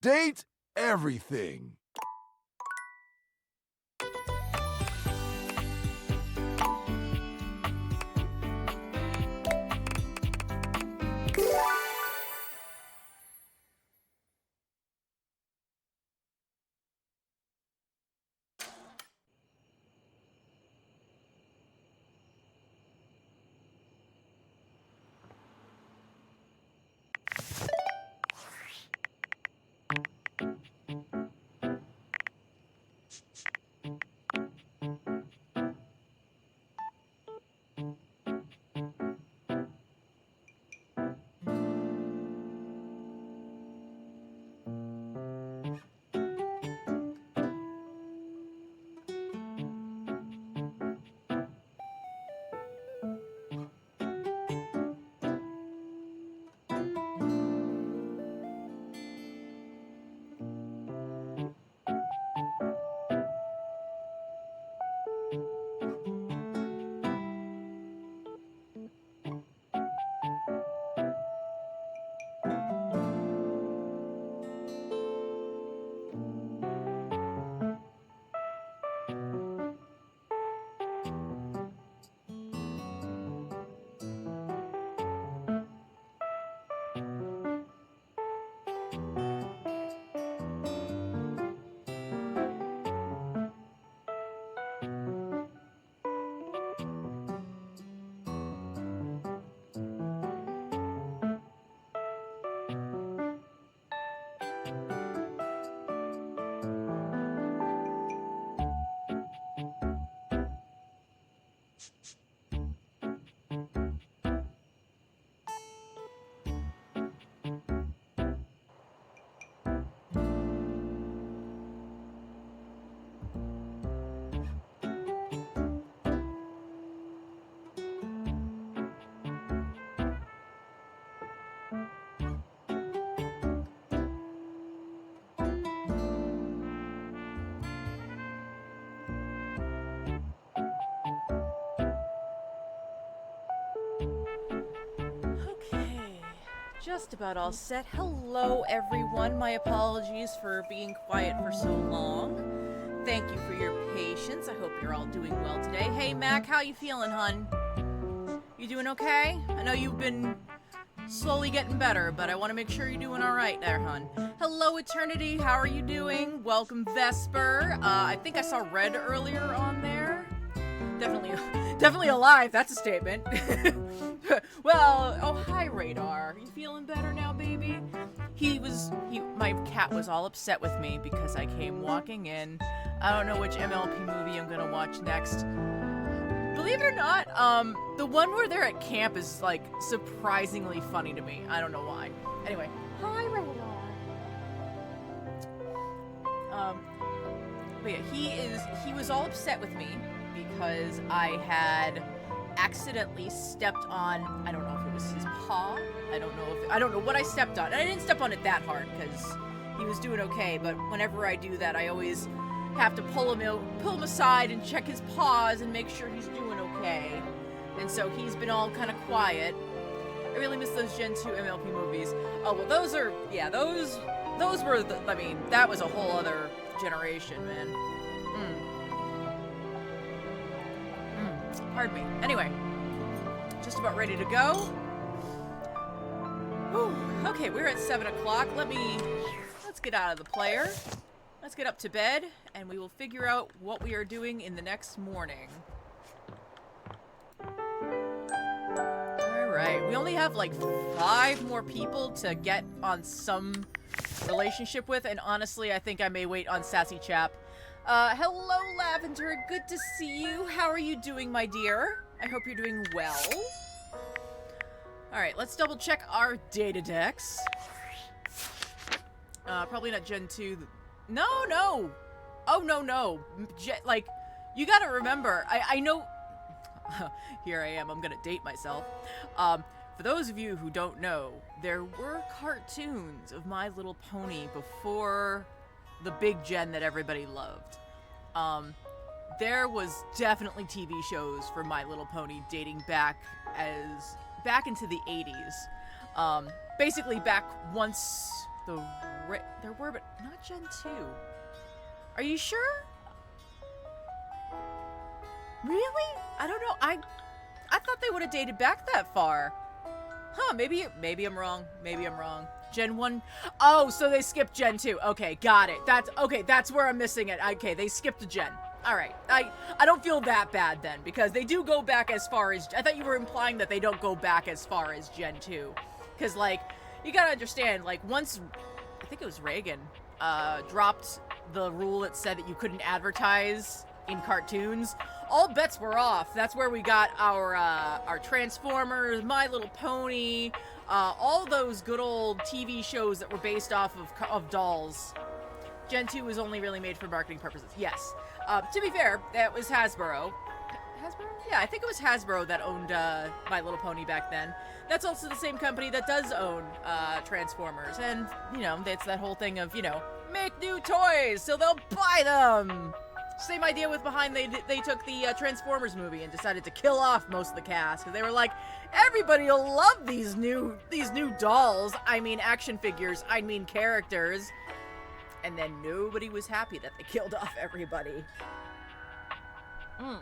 Date everything. Okay, just about all set. Hello, everyone. My apologies for being quiet for so long. Thank you for your patience. I hope you're all doing well today. Hey, Mac, how you feeling, hun? You doing okay? I know you've been slowly getting better, but I want to make sure you're doing all right there, hun. Hello, Eternity. How are you doing? Welcome, Vesper. I think I saw Red earlier on there. Definitely alive. That's a statement. Well, oh, hi, Radar. You feeling better now, baby? My cat was all upset with me because I came walking in. I don't know which MLP movie I'm gonna watch next. Believe it or not, the one where they're at camp is, like, surprisingly funny to me. I don't know why. Anyway, hi, Radar. But yeah, he was all upset with me because I had accidentally stepped on, I don't know if it was his paw, I don't know what I stepped on. And I didn't step on it that hard because he was doing okay, but whenever I do that, I always have to pull him aside and check his paws and make sure he's doing okay. And so he's been all kind of quiet. I really miss those Gen 2 MLP movies. Oh, well, those were, that was a whole other generation, man. Pardon me. Anyway, just about ready to go. Whew. Okay, we're at 7 o'clock. Let's get out of the player. Let's get up to bed, and we will figure out what we are doing in the next morning. Alright, we only have like 5 more people to get on some relationship with, and honestly, I think I may wait on Sassy Chap. Hello, Lavender. Good to see you. How are you doing, my dear? I hope you're doing well. Alright, let's double check our data decks. Probably not Gen 2. No! Oh, no. You gotta remember, I know... Here I am, I'm gonna date myself. For those of you who don't know, there were cartoons of My Little Pony before the big gen that everybody loved. There was definitely TV shows for My Little Pony dating back into the 80s. Basically back once There were, but not Gen 2. Are you sure? Really? I don't know. I thought they would have dated back that far. Huh, maybe I'm wrong. Maybe I'm wrong. Gen 1. Oh, so they skipped Gen 2. Okay, got it. That's where I'm missing it. Okay, they skipped a gen. All right. I don't feel that bad then, because they do go back as far as... I thought you were implying that they don't go back as far as Gen 2. Because, like, you gotta understand, like, once... I think it was Reagan dropped the rule that said that you couldn't advertise in cartoons, all bets were off. That's where we got our Transformers, My Little Pony, all those good old TV shows that were based off of dolls. Gen 2 was only really made for marketing purposes. Yes. To be fair, that was Hasbro. Hasbro? Yeah, I think it was Hasbro that owned My Little Pony back then. That's also the same company that does own Transformers. And, you know, it's that whole thing of, you know, make new toys so they'll buy them. Same idea with behind they took the Transformers movie and decided to kill off most of the cast because they were like, everybody will love these new dolls. I mean action figures. I mean characters. And then nobody was happy that they killed off everybody. All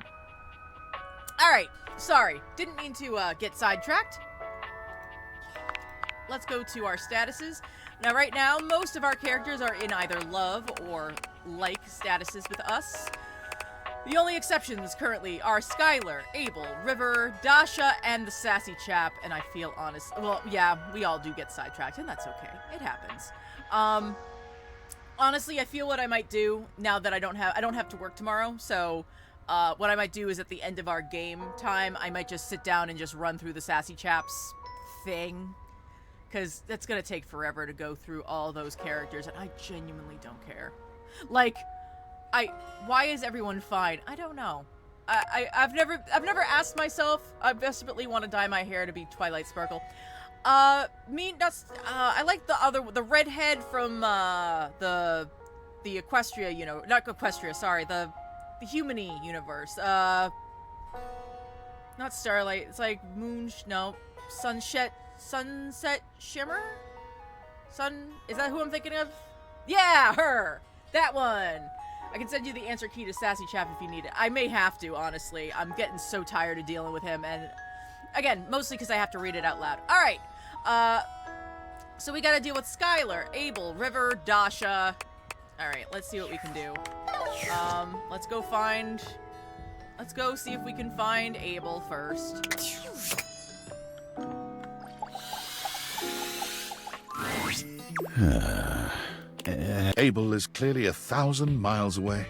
right, sorry, didn't mean to get sidetracked. Let's go to our statuses. Now, right now, most of our characters are in either love or like statuses with us. The only exceptions currently are Skylar, Abel, River, Dasha, and the sassy chap, and I feel honest. Well, yeah, we all do get sidetracked, and that's okay. It happens. Honestly, I feel what I might do now that I don't have to work tomorrow, so what I might do is at the end of our game time, I might just sit down and just run through the sassy chaps thing. Because that's going to take forever to go through all those characters, and I genuinely don't care. Like, why is everyone fine? I don't know. I've never asked myself. I desperately want to dye my hair to be Twilight Sparkle. I like the redhead from, the Equestria, you know, not Equestria, sorry, the Humany universe. Not Starlight, it's like Sunset Shimmer? Is that who I'm thinking of? Yeah, her! That one! I can send you the answer key to Sassy Chap if you need it. I may have to, honestly. I'm getting so tired of dealing with him, and again, mostly because I have to read it out loud. Alright, so we gotta deal with Skylar, Abel, River, Dasha. Alright, let's see what we can do. Let's go see if we can find Abel first. Abel is clearly 1,000 miles away.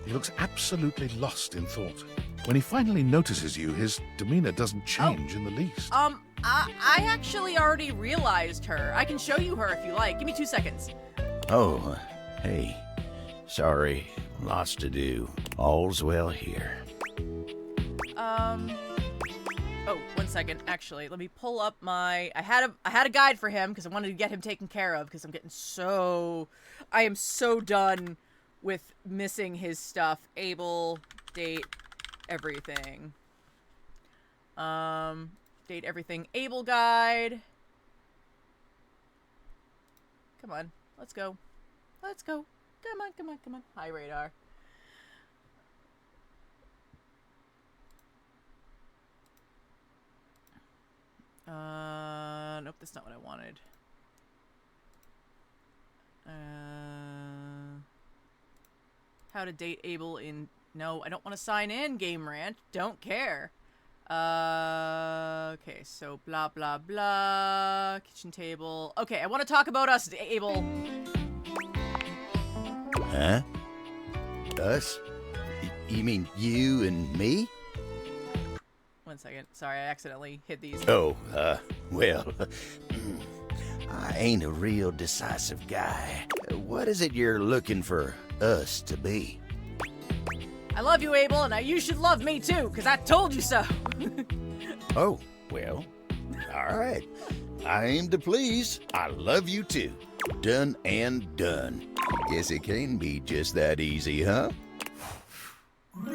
He looks absolutely lost in thought. When he finally notices you, his demeanor doesn't change in the least. I actually already realized her. I can show you her if you like. Give me 2 seconds. Oh, hey. Sorry, lots to do. All's well here. Oh, 1 second. Actually, let me pull up my... I had a guide for him because I wanted to get him taken care of because I'm getting so... I am so done with missing his stuff. Able, date, everything. Date everything. Able guide. Come on. Let's go. Let's go. Come on, come on, come on. Hi, Radar. Nope, that's not what I wanted. How to date Abel in... No, I don't want to sign in, Game Rant. Don't care. Okay, so blah, blah, blah. Kitchen table. Okay, I want to talk about us, Abel. Huh? Us? You mean you and me? 1 second. Sorry, I accidentally hid these. Oh, well, I ain't a real decisive guy. What is it you're looking for us to be? I love you, Abel, and you should love me too, because I told you so. Oh, well, all right. I aim to please. I love you too. Done and done. Guess it can be just that easy, huh? You're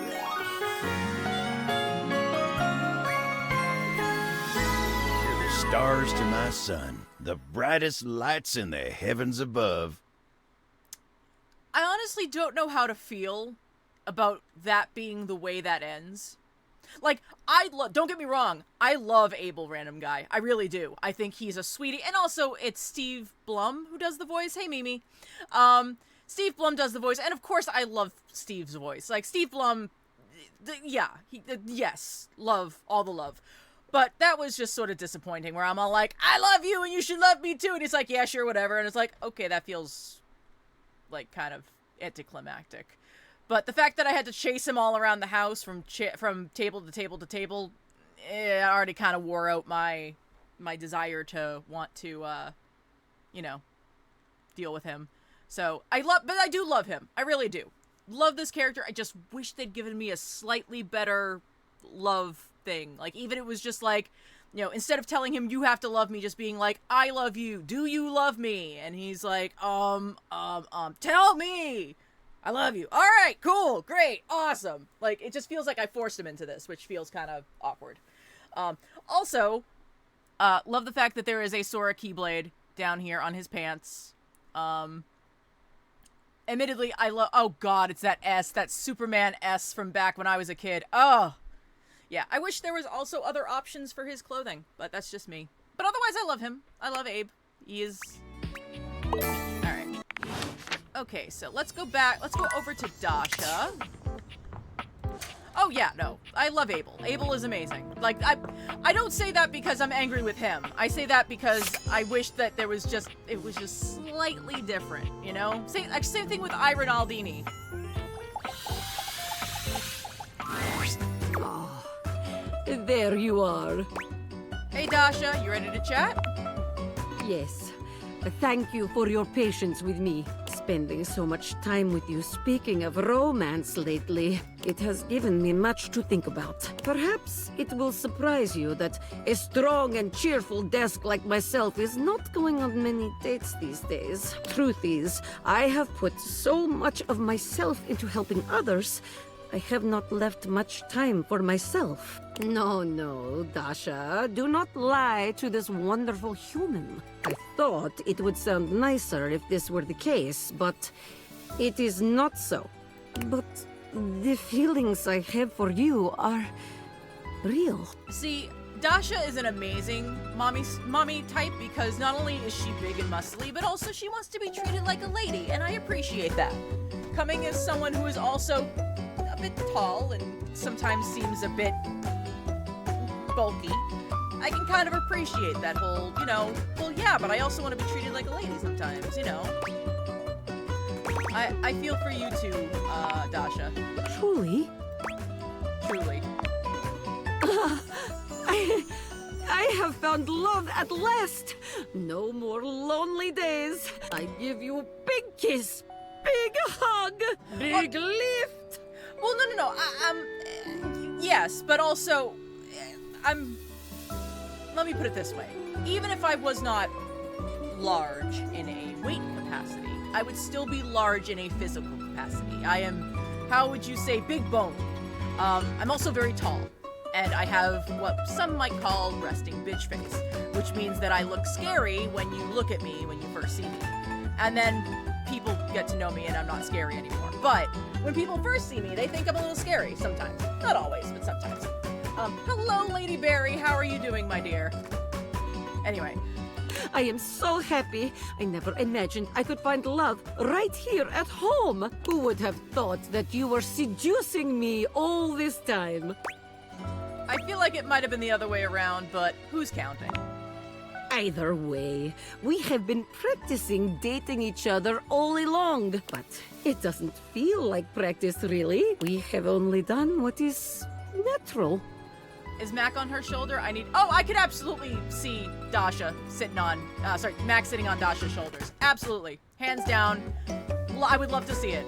the stars to my sun, the brightest lights in the heavens above. I honestly don't know how to feel about that being the way that ends. Like, don't get me wrong, I love Abel Random Guy. I really do. I think he's a sweetie. And also, it's Steve Blum who does the voice. Hey, Mimi. Steve Blum does the voice. And of course, I love Steve's voice. Like, Steve Blum, yes, love, all the love. But that was just sort of disappointing, where I'm all like, I love you and you should love me too. And he's like, yeah, sure, whatever. And it's like, okay, that feels like kind of anticlimactic. But the fact that I had to chase him all around the house from table to table to table, already kind of wore out my desire to want to, deal with him. So but I do love him. I really do. Love this character. I just wish they'd given me a slightly better love thing. Like, even it was just like, instead of telling him you have to love me, just being like, I love you. Do you love me? And he's like, tell me. I love you. All right, cool, great, awesome. Like, it just feels like I forced him into this, which feels kind of awkward. Also, love the fact that there is a Sora Keyblade down here on his pants. Admittedly, oh god, it's that S, that Superman S from back when I was a kid. Oh, yeah, I wish there was also other options for his clothing, but that's just me. But otherwise, I love him. I love Abe. He is... Alright. Okay, so let's go over to Dasha. Oh yeah, no, I love Abel. Abel is amazing. Like, I don't say that because I'm angry with him. I say that because I wish that it was just slightly different, Same thing with Iron Aldini. Oh, there you are. Hey Dasha, you ready to chat? Yes. Thank you for your patience with me. Spending so much time with you speaking of romance lately, it has given me much to think about. Perhaps it will surprise you that a strong and cheerful desk like myself is not going on many dates these days. Truth is, I have put so much of myself into helping others, I have not left much time for myself. No, Dasha, do not lie to this wonderful human. I thought it would sound nicer if this were the case, but it is not so. But the feelings I have for you are real. See, Dasha is an amazing mommy type because not only is she big and muscly, but also she wants to be treated like a lady, and I appreciate that. Coming as someone who is also a bit tall and sometimes seems a bit bulky, I can kind of appreciate that whole, well, yeah, but I also want to be treated like a lady sometimes, I feel for you too, Dasha. Truly? Truly. I have found love at last. No more lonely days. I give you a big kiss, big hug, big lift. Well, no. Yes, but also, let me put it this way. Even if I was not large in a weight capacity, I would still be large in a physical capacity. I am, how would you say, big boned. I'm also very tall, and I have what some might call resting bitch face, which means that I look scary when you look at me when you first see me. And then people get to know me and I'm not scary anymore. But when people first see me, they think I'm a little scary sometimes. Not always, but sometimes. Hello, Lady Berry. How are you doing, my dear? Anyway. I am so happy. I never imagined I could find love right here at home. Who would have thought that you were seducing me all this time? I feel like it might have been the other way around, but who's counting? Either way, we have been practicing dating each other all along. But it doesn't feel like practice, really. We have only done what is natural. Is Mac on her shoulder? I could absolutely see Dasha sitting on, Mac sitting on Dasha's shoulders. Absolutely. Hands down. I would love to see it.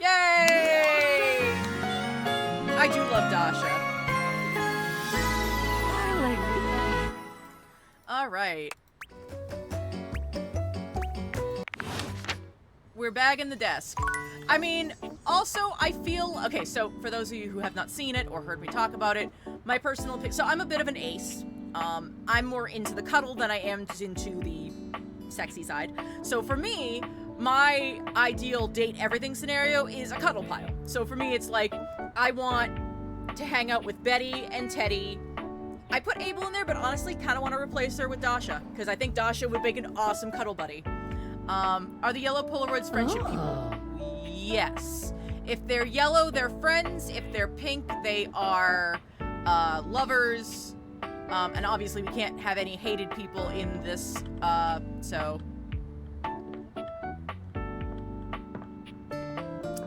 Yay! I do love Dasha. All right. We're bagging the desk. I mean, also, I feel... Okay, so for those of you who have not seen it or heard me talk about it, my personal... So I'm a bit of an ace. I'm more into the cuddle than I am into the sexy side. So for me, my ideal date everything scenario is a cuddle pile. So for me, it's like, I want to hang out with Betty and Teddy. I put Abel in there, but honestly kind of want to replace her with Dasha, because I think Dasha would make an awesome cuddle buddy. Are the yellow Polaroids friendship people? Yes. If they're yellow, they're friends. If they're pink, they are lovers. And obviously we can't have any hated people in this, so...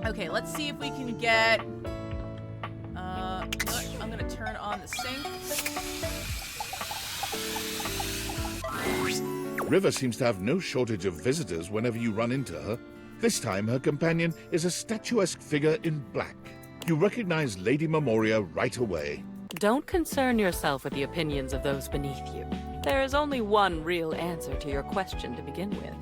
Okay, let's see if we can get... you know what? I'm gonna turn on the sink. River seems to have no shortage of visitors whenever you run into her. This time, her companion is a statuesque figure in black. You recognize Lady Memoria right away. Don't concern yourself with the opinions of those beneath you. There is only one real answer to your question to begin with.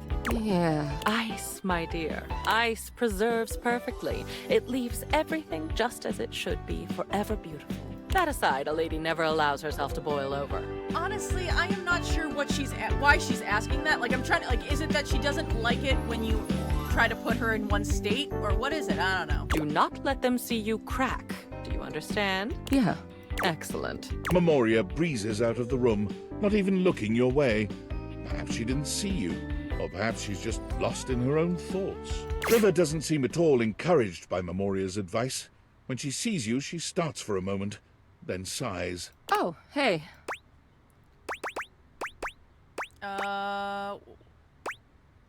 Yeah. Ice, my dear. Ice preserves perfectly. It leaves everything just as it should be, forever beautiful. That aside, a lady never allows herself to boil over. Honestly, I am not sure what why she's asking that. Like, I'm trying to, like, is it that she doesn't like it when you try to put her in one state? Or what is it? I don't know. Do not let them see you crack. Do you understand? Yeah. Excellent. Memoria breezes out of the room, not even looking your way. Perhaps she didn't see you, or perhaps she's just lost in her own thoughts. River doesn't seem at all encouraged by Memoria's advice. When she sees you, she starts for a moment, then sighs. Oh, hey.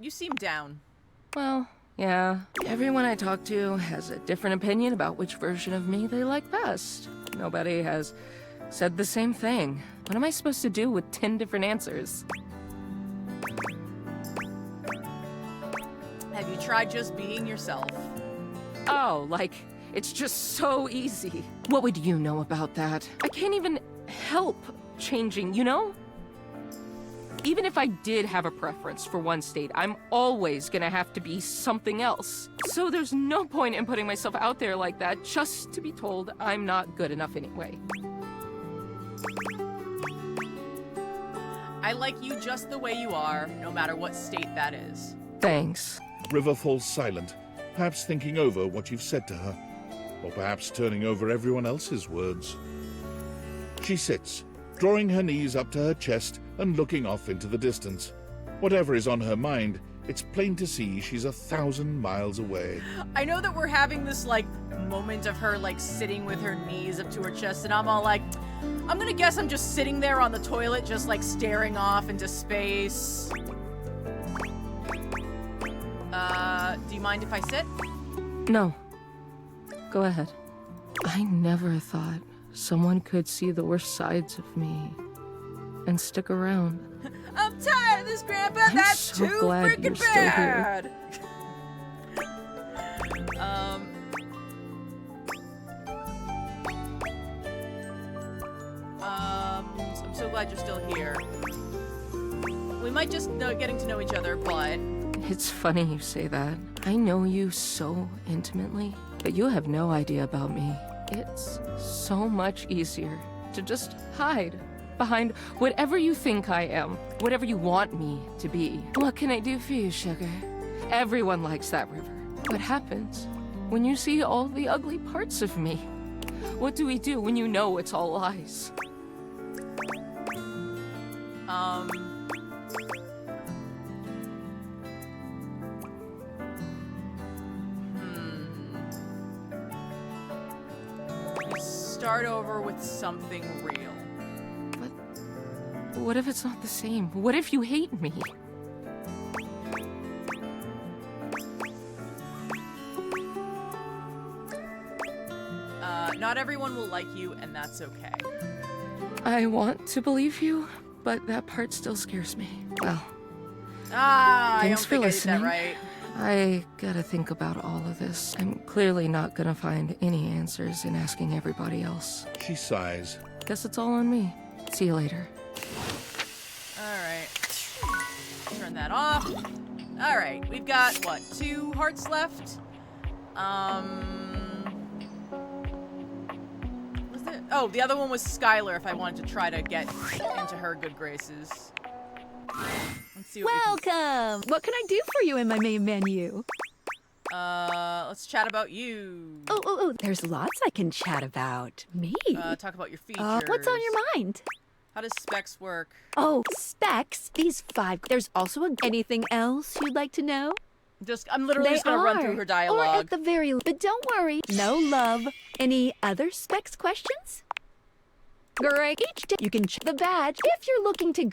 You seem down. Well, yeah. Everyone I talk to has a different opinion about which version of me they like best. Nobody has said the same thing. What am I supposed to do with 10 different answers? Have you tried just being yourself? Oh, like, it's just so easy. What would you know about that? I can't even help changing, you know? Even if I did have a preference for one state, I'm always gonna have to be something else. So there's no point in putting myself out there like that just to be told I'm not good enough anyway. I like you just the way you are, no matter what state that is. Thanks. River falls silent, perhaps thinking over what you've said to her, or perhaps turning over everyone else's words. She sits, drawing her knees up to her chest and looking off into the distance. Whatever is on her mind, it's plain to see she's 1,000 miles away. I know that we're having this, like, moment of her, like, sitting with her knees up to her chest, and I'm all like, I'm gonna guess I'm just sitting there on the toilet, just, like, staring off into space. Do you mind if I sit? No. Go ahead. I never thought someone could see the worst sides of me and stick around. I'm tired of this, Grandpa. I'm That's so too glad you're freaking still here. bad. I'm so glad you're still here. We might just getting to know each other, but It's funny you say that. I know you so intimately, but you have no idea about me. It's so much easier to just hide behind whatever you think I am, whatever you want me to be. What can I do for you, sugar? Everyone likes that, River. What happens when you see all the ugly parts of me? What do we do when you know it's all lies? Start over with something real. What if it's not the same? What if you hate me? Not everyone will like you, and that's okay. I want to believe you, but that part still scares me. Well, I Thanks don't for think I did that listening. right. I gotta think about all of this. I'm clearly not gonna find any answers in asking everybody else. She sighs. Guess it's all on me. See you later. Alright. Turn that off. Alright, we've got, what, 2 hearts left? Was it? Oh, the other one was Skylar, if I wanted to try to get into her good graces. Let's see what Welcome! What can I do for you in my main menu? let's chat about you. Oh, there's lots I can chat about. Me? Talk about your features. What's on your mind? How does specs work? Oh, specs? These 5. There's also anything else you'd like to know? I'm literally just gonna run through her Or dialogue. at the very but don't worry, no love. Any other specs questions? Great. Each day you can check the badge if you're looking to,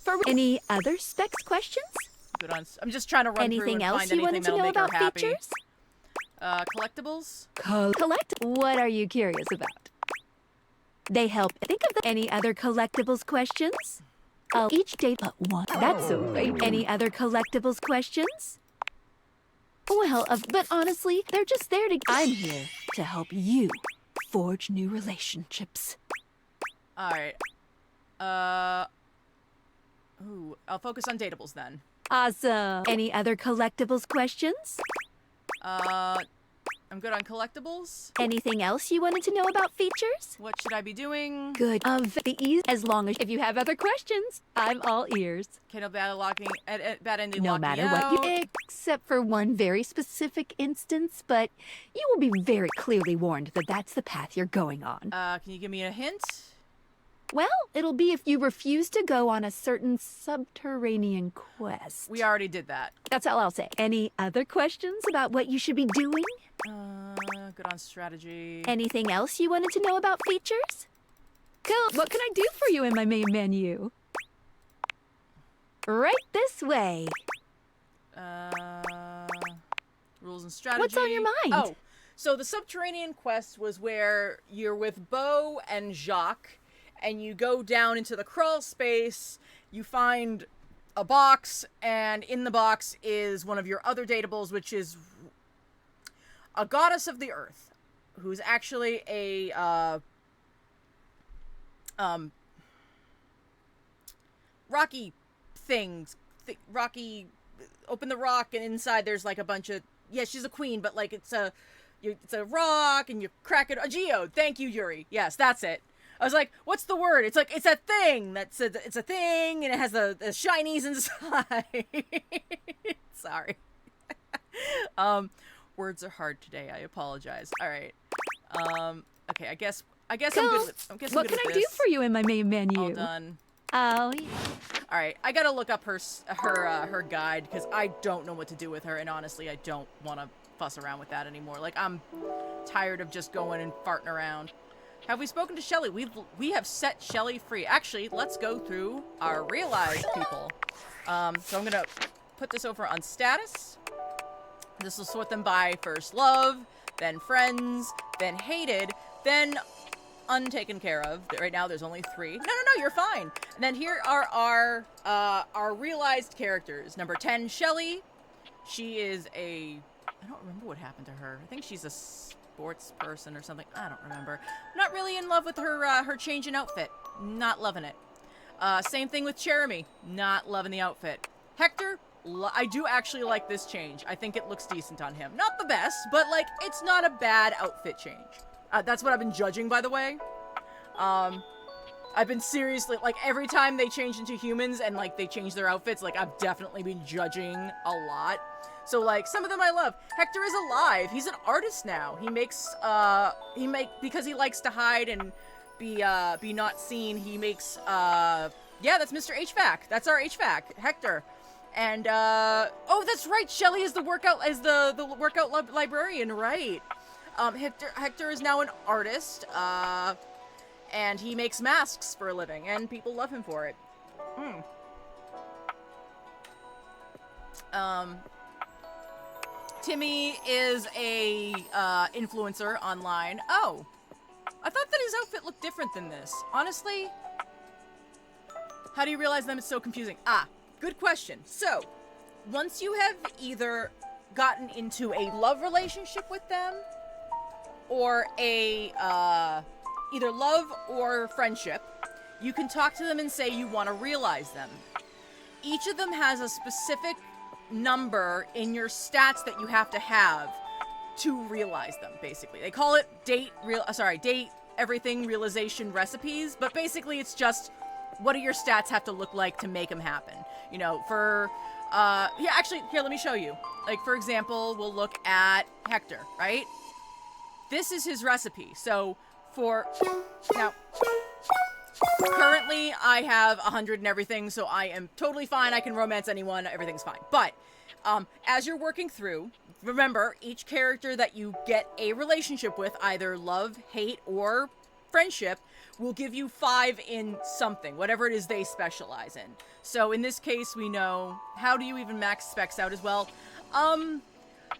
for any other specs questions? Good on. I'm just trying to run through Anything and else find you anything wanted to that'll know make her about happy. features? Collectibles? Collect? What are you curious about? They help think of any other collectibles questions? Each day but one. That's so right. Any other collectibles questions? Well, but honestly, they're just there to... I'm here to help you forge new relationships. Alright. Ooh, I'll focus on datables then. Awesome. Any other collectibles questions? I'm good on collectibles. Anything else you wanted to know about features? What should I be doing? Good. The ease, as long as if you have other questions, I'm all ears. Okay, no bad locking, bad ending No locking matter out. what you... Except for one very specific instance, but you will be very clearly warned that that's the path you're going on. Can you give me a hint? Well, it'll be if you refuse to go on a certain subterranean quest. We already did that. That's all I'll say. Any other questions about what you should be doing? Good on strategy. Anything else you wanted to know about features? Cool. What can I do for you in my main menu? Right this way. Rules and strategy. What's on your mind? Oh, so the subterranean quest was where you're with Beau and Jacques, and you go down into the crawl space, you find a box, and in the box is one of your other datables, which is a goddess of the earth, who's actually a, rocky things. Rocky, open the rock, and inside there's like a bunch of, yeah, she's a queen, but like it's a rock, and you crack it, a geode. Thank you, Yuri. Yes, that's it. I was like, what's the word? It's like, it's a thing. It's a thing, and it has the shinies inside. Sorry. Words are hard today. I apologize. All right. Okay. I guess Cool. I'm good with. What can I do for you in my main menu? All done. Oh, yeah. All right. I gotta look up her guide because I don't know what to do with her, and honestly, I don't want to fuss around with that anymore. Like, I'm tired of just going and farting around. Have we spoken to Shelly? We have set Shelly free. Actually, let's go through our realized people. So I'm gonna put this over on status. This will sort them by first love, then friends, then hated, then untaken care of. Right now there's only 3. No, you're fine. And then here are our realized characters. Number 10, Shelly. She is I don't remember what happened to her. I think she's a sports person or something. I don't remember. Not really in love with her change in outfit. Not loving it. Same thing with Jeremy. Not loving the outfit. Hector, I do actually like this change. I think it looks decent on him. Not the best, but like it's not a bad outfit change. That's what I've been judging, by the way. I've been seriously, like, every time they change into humans and, like, they change their outfits, like, I've definitely been judging a lot. So, like, some of them I love. Hector is alive. He's an artist now. He makes, because he likes to hide and be not seen, he makes, yeah, that's Mr. HVAC. That's our HVAC, Hector. And, oh, that's right, Shelly is the workout librarian, right. Hector is now an artist, and he makes masks for a living, and people love him for it. Timmy is a influencer online. Oh, I thought that his outfit looked different than this. Honestly, how do you realize them? It's so confusing. Good question. So, once you have either gotten into a love relationship with them, or a, either love or friendship, you can talk to them and say you want to realize them. Each of them has a specific number in your stats that you have to realize them, basically. They call it date everything realization recipes, but basically it's just what do your stats have to look like to make them happen. You know, for, yeah, actually, here, let me show you. Like, for example, we'll look at Hector, right? This is his recipe. So, now, currently I have 100 and everything, so I am totally fine. I can romance anyone. Everything's fine. But, as you're working through, remember, each character that you get a relationship with, either love, hate, or friendship, will give you 5 in something, whatever it is they specialize in. So in this case, we know, how do you even max specs out as well?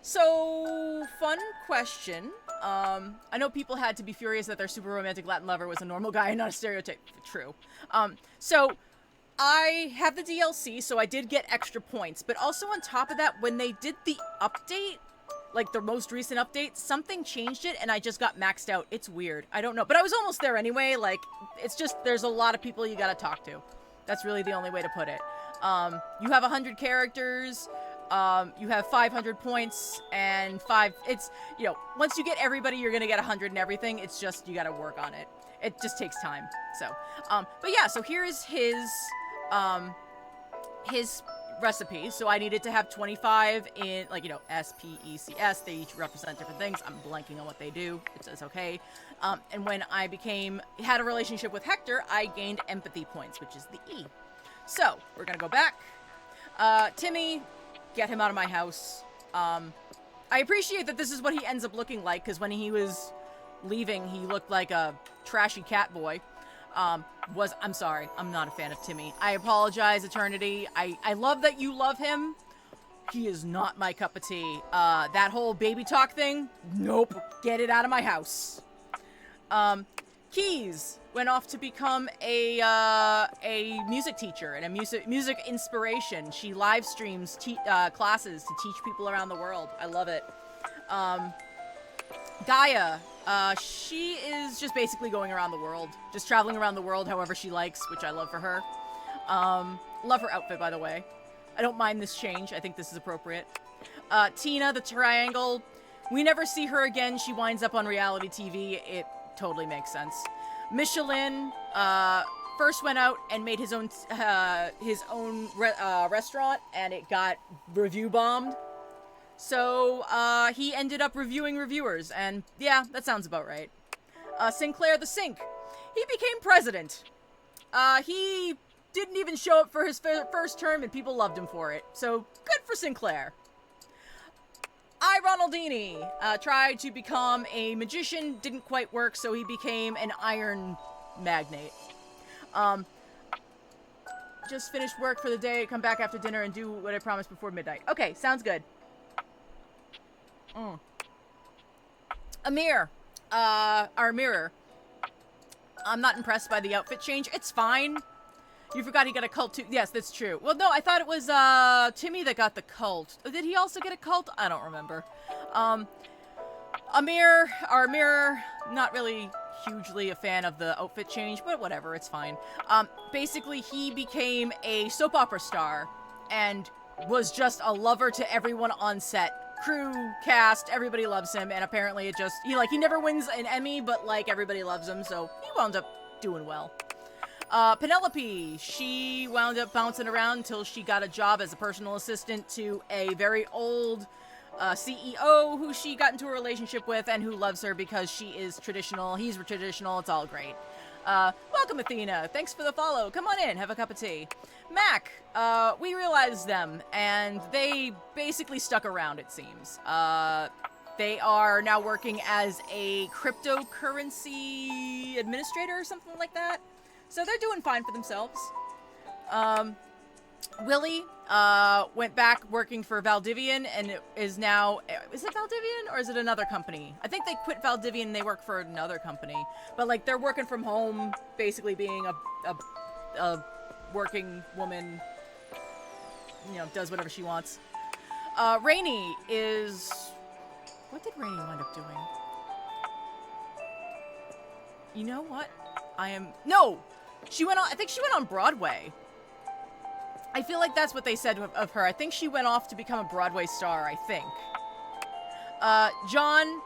So, fun question. I know people had to be furious that their super romantic Latin lover was a normal guy and not a stereotype. True. So, I have the DLC, so I did get extra points. But also on top of that, when they did the update, like the most recent update, something changed it and I just got maxed out. It's weird. I don't know. But I was almost there anyway. Like, it's just, there's a lot of people you gotta talk to. That's really the only way to put it. You have 100 characters. You have 500 points and it's, you know, once you get everybody, you're gonna get 100 and everything. It's just, you gotta work on it. It just takes time. So, but yeah, so here is his recipe. So I needed to have 25 in, like, you know, SPECS. They each represent different things. I'm blanking on what they do. It's okay. And when I had a relationship with Hector, I gained empathy points, which is the E. So we're gonna go back. Timmy, get him out of my house. I appreciate that this is what he ends up looking like, because when he was leaving, he looked like a trashy cat boy. I'm sorry, I'm not a fan of Timmy. I apologize, Eternity. I love that you love him. He is not my cup of tea. That whole baby talk thing, nope. Get it out of my house. Keys went off to become a music teacher and a music inspiration. She live streams classes to teach people around the world. I love it. Gaia, she is just basically going around the world, just traveling around the world however she likes, which I love for her. Love her outfit, by the way. I don't mind this change. I think this is appropriate. Tina, the triangle. We never see her again. She winds up on reality TV. It totally makes sense. Michelin first went out and made his own restaurant, and it got review bombed. So he ended up reviewing reviewers, and yeah, that sounds about right. Sinclair the Sink. He became president. He didn't even show up for his first term, and people loved him for it. So good for Sinclair. Ronaldini tried to become a magician, didn't quite work, so he became an iron magnate. Just finished work for the day, come back after dinner and do what I promised before midnight. Okay, sounds good. Amir, our mirror. I'm not impressed by the outfit change. It's fine. You forgot he got a cult too. Yes, that's true. Well, no, I thought it was Timmy that got the cult. Did he also get a cult? I don't remember. Amir, our mirror, not really hugely a fan of the outfit change, but whatever, it's fine. Basically, he became a soap opera star and was just a lover to everyone on set. Crew, cast, everybody loves him, and apparently he never wins an Emmy, but like everybody loves him, so he wound up doing well. Penelope, she wound up bouncing around until she got a job as a personal assistant to a very old CEO who she got into a relationship with and who loves her because she is traditional, he's traditional, it's all great. Welcome, Athena. Thanks for the follow. Come on in, have a cup of tea. Mac, we realized them, and they basically stuck around, it seems. They are now working as a cryptocurrency administrator or something like that. So they're doing fine for themselves. Willie went back working for Valdivian and is now... Is it Valdivian or is it another company? I think they quit Valdivian and they work for another company. But, like, they're working from home, basically being a working woman, you know, does whatever she wants. Rainey is... What did Rainey wind up doing? You know what? No! She went on... I think she went on Broadway. I feel like that's what they said of her. I think she went off to become a Broadway star, I think. John...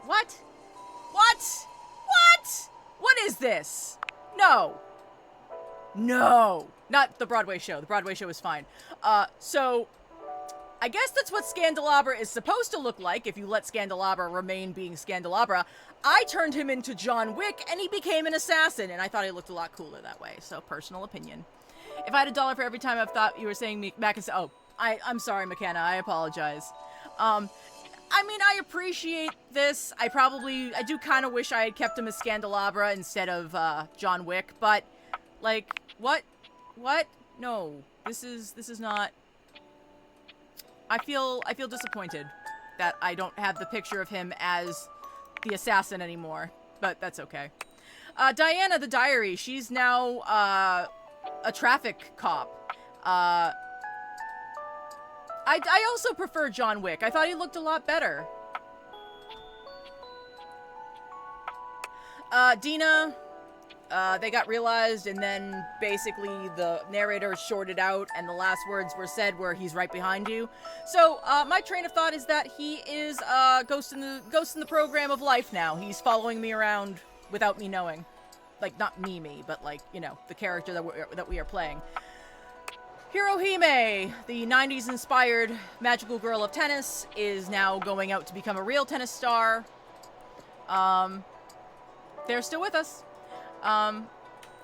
What? is this? No. No. Not the Broadway show. The Broadway show is fine. So, I guess that's what Scandelabra is supposed to look like if you let Scandelabra remain being Scandelabra. I turned him into John Wick, and he became an assassin, and I thought he looked a lot cooler that way. So, personal opinion. If I had $1 for every time I've thought you were saying Mac and I'm sorry, McKenna. I apologize. I mean, I appreciate this. I do kind of wish I had kept him as Scandelabra instead of John Wick, but like, what? No, this is not. I feel disappointed that I don't have the picture of him as the assassin anymore, but that's okay. Diana the Diary, she's now a traffic cop. I also prefer John Wick. I thought he looked a lot better. Dina, they got realized, and then basically the narrator shorted out, and the last words were said where he's right behind you. So, my train of thought is that he is ghost in the program of life now. He's following me around without me knowing. Like, not me, but like, you know, the character that we are playing. Hirohime, the 90s-inspired magical girl of tennis, is now going out to become a real tennis star. They're still with us.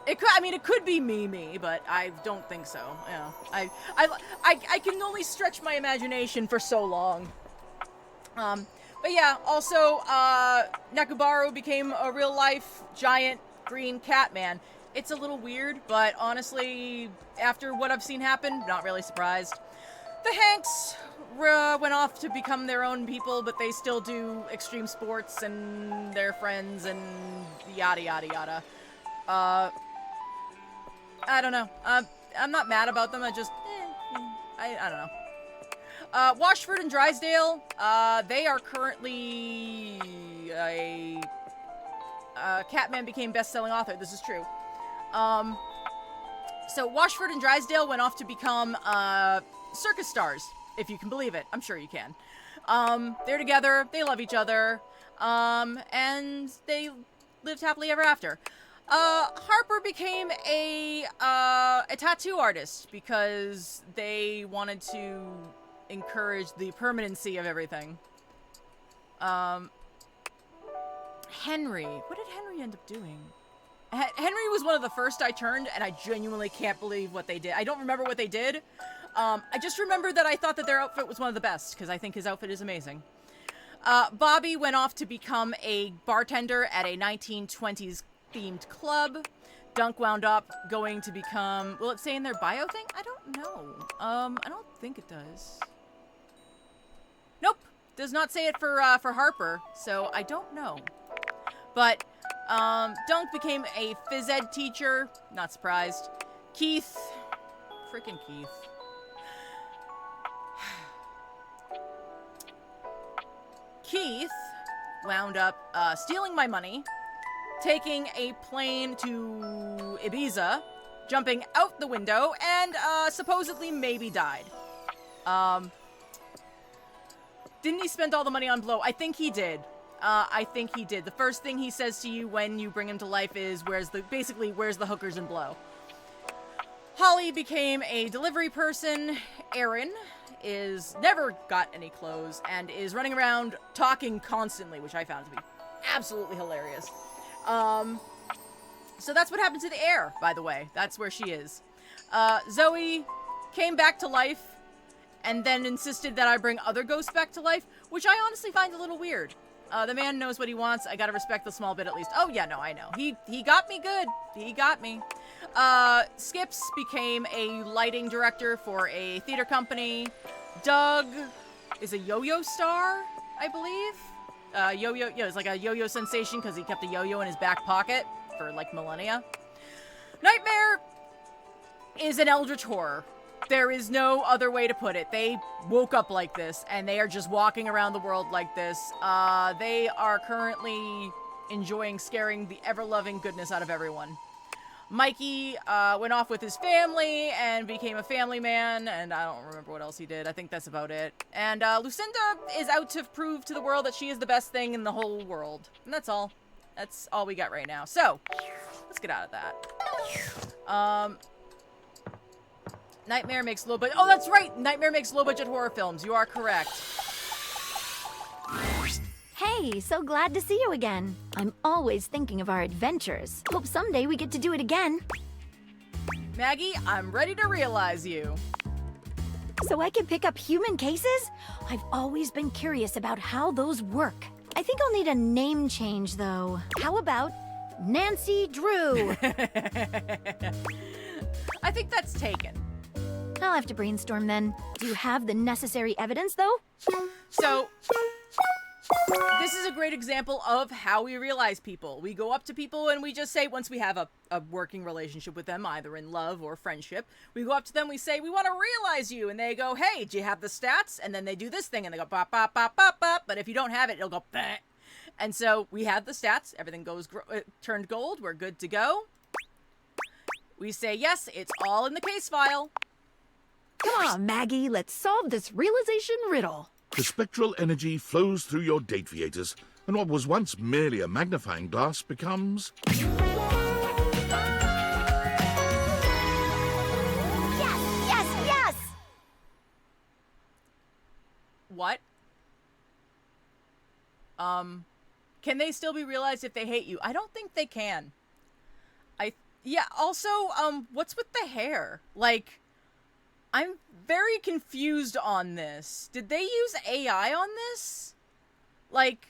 It could be Mimi, but I don't think so. You know, I can only stretch my imagination for so long. But yeah, also, Nakubaru became a real-life giant green cat man. It's a little weird, but honestly, after what I've seen happen, not really surprised. The Hanks went off to become their own people, but they still do extreme sports and they're friends and yada yada yada. I don't know. I'm not mad about them. I just, I don't know. Washford and Drysdale, they are currently Catman became best-selling author. This is true. So Washford and Drysdale went off to become circus stars, if you can believe it. I'm sure you can. They're together. They love each other. And they lived happily ever after. Harper became a tattoo artist because they wanted to encourage the permanency of everything. Henry. What did Henry end up doing? Henry was one of the first I turned, and I genuinely can't believe what they did. I don't remember what they did. I just remember that I thought that their outfit was one of the best, because I think his outfit is amazing. Bobby went off to become a bartender at a 1920s themed club. Dunk wound up going to become... Will it say in their bio thing? I don't know. I don't think it does. Nope. Does not say it for Harper, so I don't know. But... Dunk became a phys ed teacher. Not surprised. Keith. Freaking Keith. Keith wound up stealing my money, taking a plane to Ibiza, jumping out the window, and supposedly maybe died. Didn't he spend all the money on blow? I think he did. I think he did. The first thing he says to you when you bring him to life is, where's the hookers and blow? Holly became a delivery person. Aaron is never got any clothes and is running around talking constantly, which I found to be absolutely hilarious. So that's what happened to the heir, by the way. That's where she is. Zoe came back to life and then insisted that I bring other ghosts back to life, which I honestly find a little weird. The man knows what he wants. I gotta respect the small bit at least. Oh, yeah, no, I know. He got me good. He got me. Skips became a lighting director for a theater company. Doug is a yo-yo star, I believe. Yo-yo, yeah, it's like a yo-yo sensation because he kept a yo-yo in his back pocket for, like, millennia. Nightmare is an eldritch horror. There is no other way to put it. They woke up like this, and they are just walking around the world like this. They are currently enjoying scaring the ever-loving goodness out of everyone. Mikey went off with his family and became a family man, and I don't remember what else he did. I think that's about it. And Lucinda is out to prove to the world that she is the best thing in the whole world. And that's all. That's all we got right now. So, Let's get out of that. Nightmare makes low budget. Oh, that's right. Nightmare makes low budget horror films. You are correct. Hey, so glad to see you again. I'm always thinking of our adventures. Hope someday we get to do it again. Maggie, I'm ready to realize you. So I can pick up human cases? I've always been curious about how those work. I think I'll need a name change, though. How about Nancy Drew? I think that's taken. I'll have to brainstorm then. Do you have the necessary evidence, though? So, this is a great example of how we realize people. We go up to people and we just say, once we have a working relationship with them, either in love or friendship, we go up to them, we say, we want to realize you. And they go, hey, do you have the stats? And then they do this thing and they go, bop, bop, bop, bop, bop. But if you don't have it, it'll go, bah. And so we have the stats. Everything goes turned gold. We're good to go. We say, yes, it's all in the case file. Come on, Maggie, let's solve this realization riddle. The spectral energy flows through your dataviators, and what was once merely a magnifying glass becomes... Yes, yes, yes! What? Can they still be realized if they hate you? I don't think they can. Yeah, also, what's with the hair? Like, I'm very confused on this. Did they use AI on this? Like,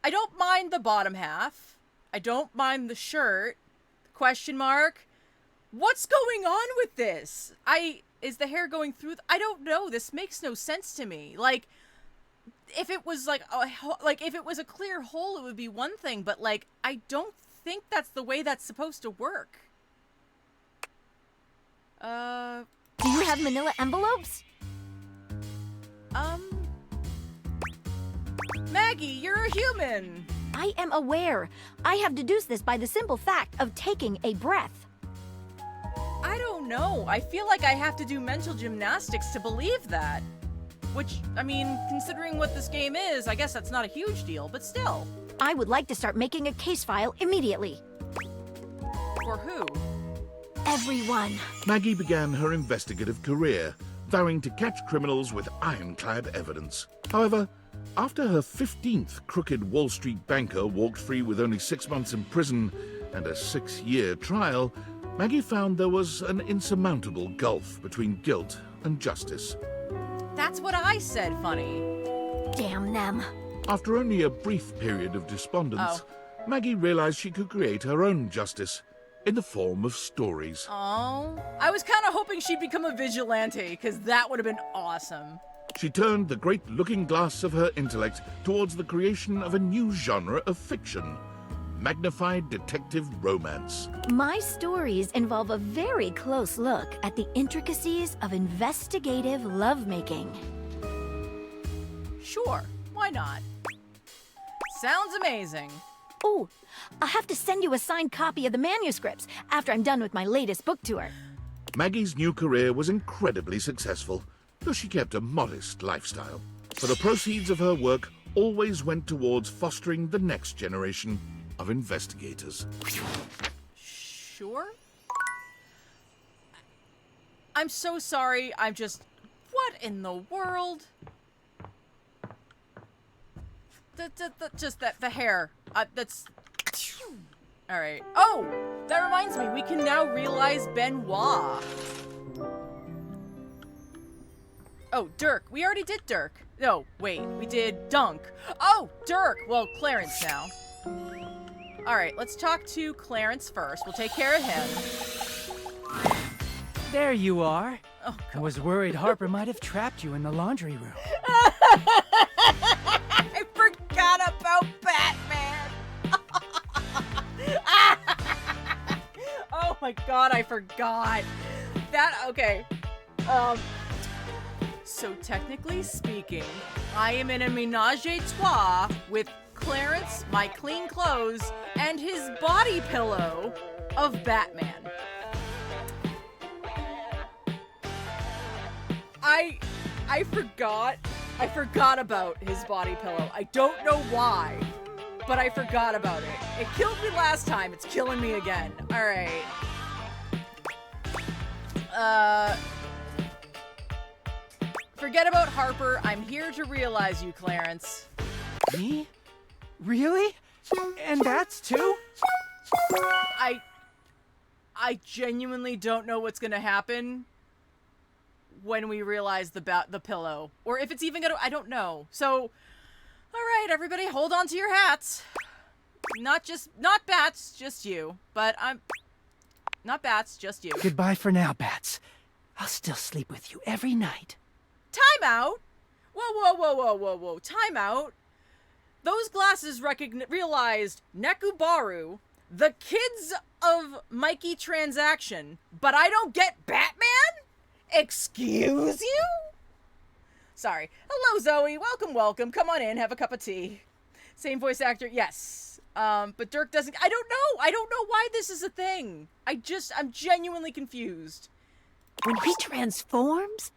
I don't mind the bottom half. I don't mind the shirt. Question mark. What's going on with this? Is the hair going through? I don't know. This makes no sense to me. Like, if it was if it was a clear hole, it would be one thing. But like, I don't think that's the way that's supposed to work. Do you have manila envelopes? Maggie, you're a human. I am aware. I have deduced this by the simple fact of taking a breath. I don't know. I feel like I have to do mental gymnastics to believe that. Which, I mean, considering what this game is, I guess that's not a huge deal, but still. I would like to start making a case file immediately. For who? Everyone. Maggie began her investigative career, vowing to catch criminals with ironclad evidence. However, after her 15th crooked Wall Street banker walked free with only 6 months in prison and a 6-year trial, Maggie found there was an insurmountable gulf between guilt and justice. That's what I said, funny. Damn them. After only a brief period of despondence, Maggie realized she could create her own justice in the form of stories. Oh, I was kind of hoping she'd become a vigilante, because that would have been awesome. She turned the great looking glass of her intellect towards the creation of a new genre of fiction, magnified detective romance. My stories involve a very close look at the intricacies of investigative lovemaking. Sure, why not? Sounds amazing. Oh, I'll have to send you a signed copy of the manuscripts after I'm done with my latest book tour. Maggie's new career was incredibly successful, though she kept a modest lifestyle. For the proceeds of her work always went towards fostering the next generation of investigators. Sure? I'm so sorry, I'm just... What in the world? Just the hair. That's... Alright. Oh! That reminds me, we can now realize Benoit. Oh, Dirk. We already did Dirk. No, wait. We did Dunk. Oh, Dirk! Well, Clarence now. Alright, let's talk to Clarence first. We'll take care of him. There you are. Oh, I was worried Harper might have trapped you in the laundry room. I forgot about Batman. Oh my god, I forgot. Okay. So technically speaking, I am in a menage a trois with Clarence, my clean clothes, and his body pillow of Batman. I forgot about his body pillow. I don't know why. but I forgot about it. It killed me last time. It's killing me again. All right. Forget about Harper. I'm here to realize you, Clarence. Me? Really? And that's two? I genuinely don't know what's gonna happen when we realize the pillow, or if it's even gonna. I don't know. So, all right, everybody, hold on to your hats. Not Bats, just you. But I'm not Bats, just you. Goodbye for now, Bats. I'll still sleep with you every night. Time out. Whoa. Time out. Those glasses realized Nekubaru, the kids of Mikey Transaction, but I don't get Batman? Excuse you? Sorry. Hello, Zoe. Welcome. Come on in. Have a cup of tea. Same voice actor. Yes. But Dirk doesn't. I don't know why this is a thing. I'm genuinely confused. When he transforms,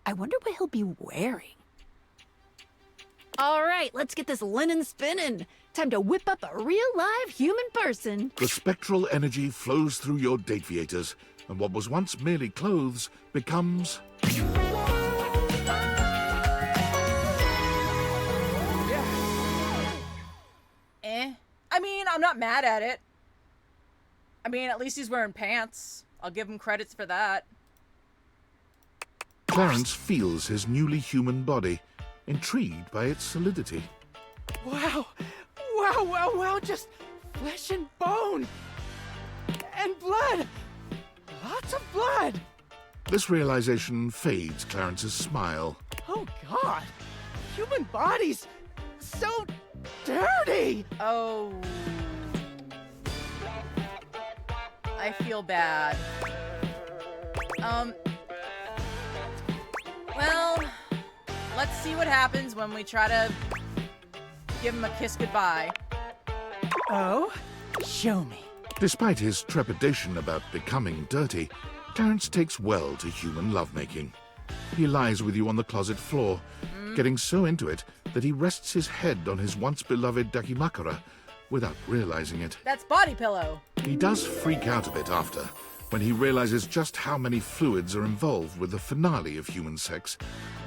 I wonder what he'll be wearing. All right, let's get this linen spinning. Time to whip up a real live human person. The spectral energy flows through your Dateviators, and what was once merely clothes becomes... I mean, I'm not mad at it. I mean, at least he's wearing pants. I'll give him credits for that. Clarence feels his newly human body, intrigued by its solidity. Wow, just flesh and bone. And blood. Lots of blood. This realization fades Clarence's smile. Oh, God. Human bodies. So dirty. Oh. I feel bad. Well, let's see what happens when we try to give him a kiss goodbye. Oh? Show me. Despite his trepidation about becoming dirty, Clarence takes well to human lovemaking. He lies with you on the closet floor, getting so into it that he rests his head on his once-beloved Dakimakura without realizing it. That's body pillow. He does freak out a bit after, when he realizes just how many fluids are involved with the finale of human sex,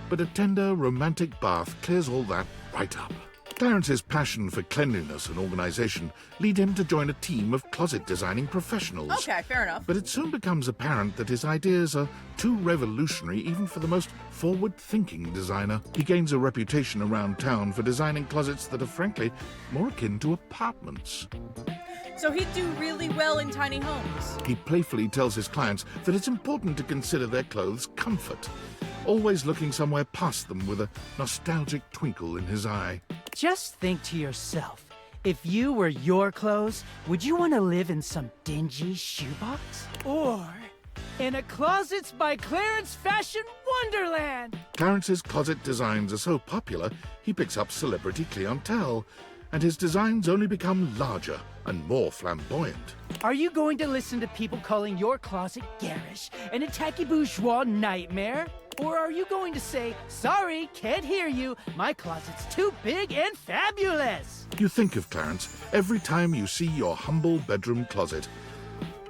but a tender, romantic bath clears all that right up. Clarence's passion for cleanliness and organization lead him to join a team of closet designing professionals. Okay, fair enough. But it soon becomes apparent that his ideas are too revolutionary even for the most forward-thinking designer. He gains a reputation around town for designing closets that are frankly more akin to apartments. So he'd do really well in tiny homes. He playfully tells his clients that it's important to consider their clothes' comfort, always looking somewhere past them with a nostalgic twinkle in his eye. Just think to yourself, if you were your clothes, would you want to live in some dingy shoebox? Or in a Closets by Clarence fashion wonderland? Clarence's closet designs are so popular, he picks up celebrity clientele, and his designs only become larger and more flamboyant. Are you going to listen to people calling your closet garish and a tacky bourgeois nightmare? Or are you going to say, sorry, can't hear you, my closet's too big and fabulous? You think of Clarence every time you see your humble bedroom closet,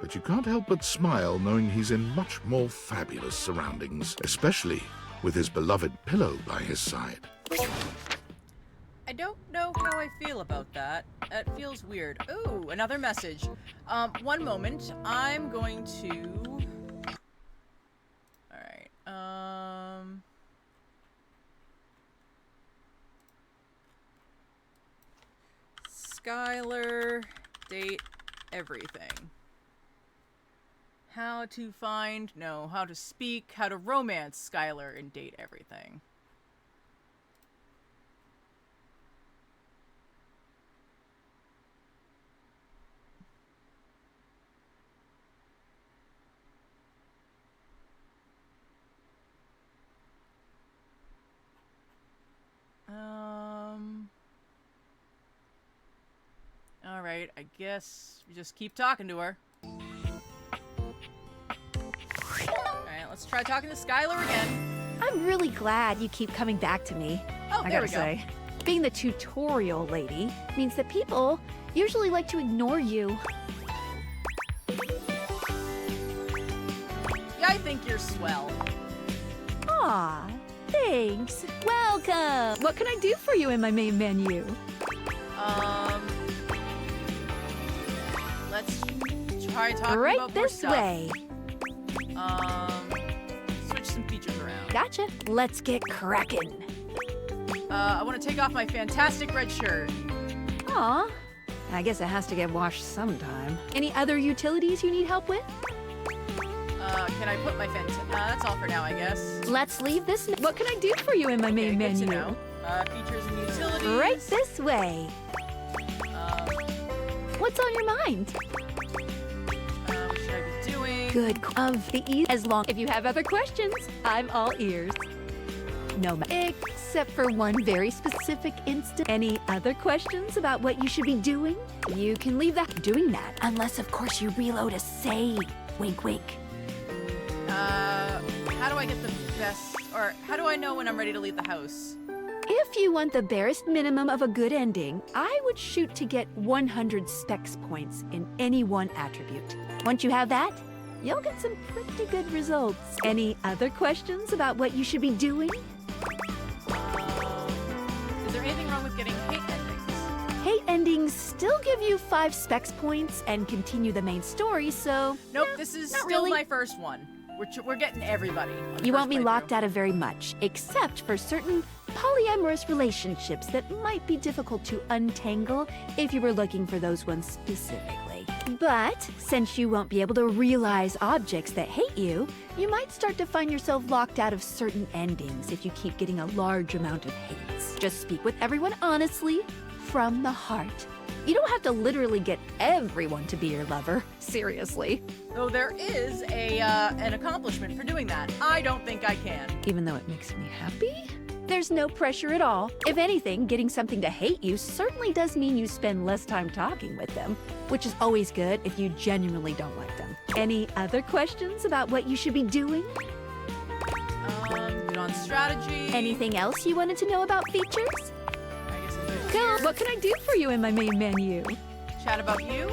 but you can't help but smile knowing he's in much more fabulous surroundings, especially with his beloved pillow by his side. I don't know how I feel about that. It feels weird. Ooh, another message. One moment. I'm going to... Alright, Skylar, date everything. How to find... No, how to speak, how to romance Skylar and date everything. Alright, I guess we just keep talking to her. Alright, let's try talking to Skylar again. I'm really glad you keep coming back to me. Oh, I there gotta we go. say. Being the tutorial lady means that people usually like to ignore you. Yeah, I think you're swell. Aw, thanks. Welcome. What can I do for you in my main menu? Let's try talking Right about more this stuff. way. Switch some features around. Gotcha. Let's get crackin'. I want to take off my fantastic red shirt. Aw, I guess it has to get washed sometime. Any other utilities you need help with? Can I put my that's all for now, I guess. Let's leave this. What can I do for you in my main Okay, good to menu? know. Features and utilities. Right this way. What's on your mind? What should I be doing? Good. Of the ease. As long if you have other questions, I'm all ears. No, except for one very specific instance. Any other questions about what you should be doing? You can leave that doing that, unless of course you reload a save. Wink, wink. How do I get the best, or how do I know when I'm ready to leave the house? If you want the barest minimum of a good ending, I would shoot to get 100 specs points in any one attribute. Once you have that, you'll get some pretty good results. Any other questions about what you should be doing? Is there anything wrong with getting hate endings? Hate endings still give you 5 specs points and continue the main story, so Nope, this is not still really. my first one. We're getting everybody. on the You won't first be playthrough. locked out of very much, except for certain polyamorous relationships that might be difficult to untangle if you were looking for those ones specifically. But since you won't be able to realize objects that hate you, you might start to find yourself locked out of certain endings if you keep getting a large amount of hates. Just speak with everyone honestly, from the heart. You don't have to literally get everyone to be your lover. Seriously. Though there is an accomplishment for doing that. I don't think I can. Even though it makes me happy? There's no pressure at all. If anything, getting something to hate you certainly does mean you spend less time talking with them, which is always good if you genuinely don't like them. Any other questions about what you should be doing? Good on strategy. Anything else you wanted to know about features? I guess I'm good Go. here. What can I do for you in my main menu? Chat about you.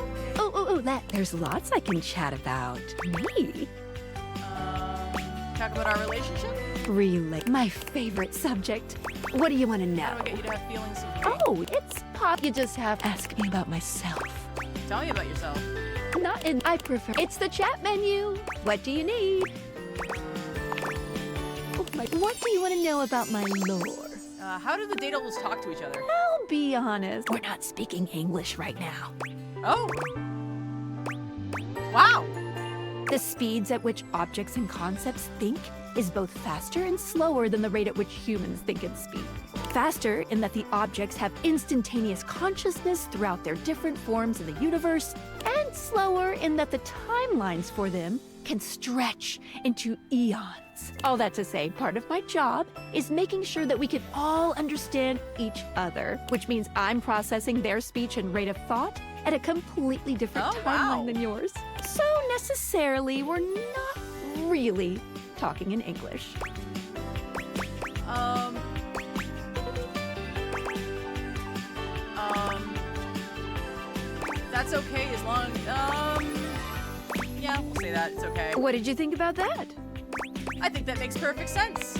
There's lots I can chat about. Me? Talk about our relationship. Really? My favorite subject. What do you want to How know? do I get you to have feelings of me? Oh, it's pop. You just have to ask me about myself. Tell me about yourself. Not in. I prefer. It's the chat menu. What do you need? Oh my. What do you want to know about my lore? How do the Daedalus talk to each other? I'll be honest. We're not speaking English right now. Oh. Wow. The speeds at which objects and concepts think is both faster and slower than the rate at which humans think and speak. Faster in that the objects have instantaneous consciousness throughout their different forms in the universe, and slower in that the timelines for them can stretch into eons. All that to say, part of my job is making sure that we can all understand each other, which means I'm processing their speech and rate of thought at a completely different Oh, wow. timeline than yours. So necessarily, we're not really talking in English. That's okay as long. Yeah, we'll say that. It's okay. What did you think about that? I think that makes perfect sense.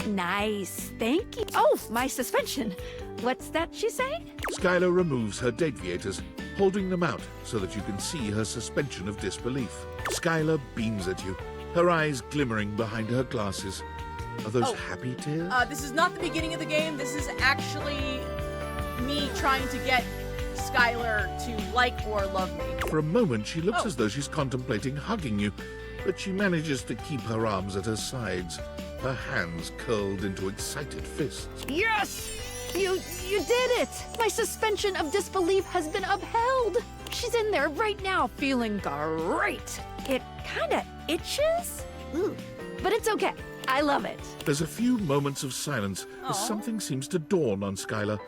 Nice, thank you. Oh, my suspension. What's that she's saying? Skylar removes her deviators, holding them out so that you can see her suspension of disbelief. Skylar beams at you, her eyes glimmering behind her glasses. Are those Oh. happy tears? This is not the beginning of the game. This is actually me trying to get Skylar to like or love me. For a moment, she looks Oh. as though she's contemplating hugging you, but she manages to keep her arms at her sides, her hands curled into excited fists. Yes! You did it! My suspension of disbelief has been upheld! She's in there right now feeling great! It kinda itches? Ooh. But it's okay. I love it. There's a few moments of silence as Aw. something seems to dawn on Skylar.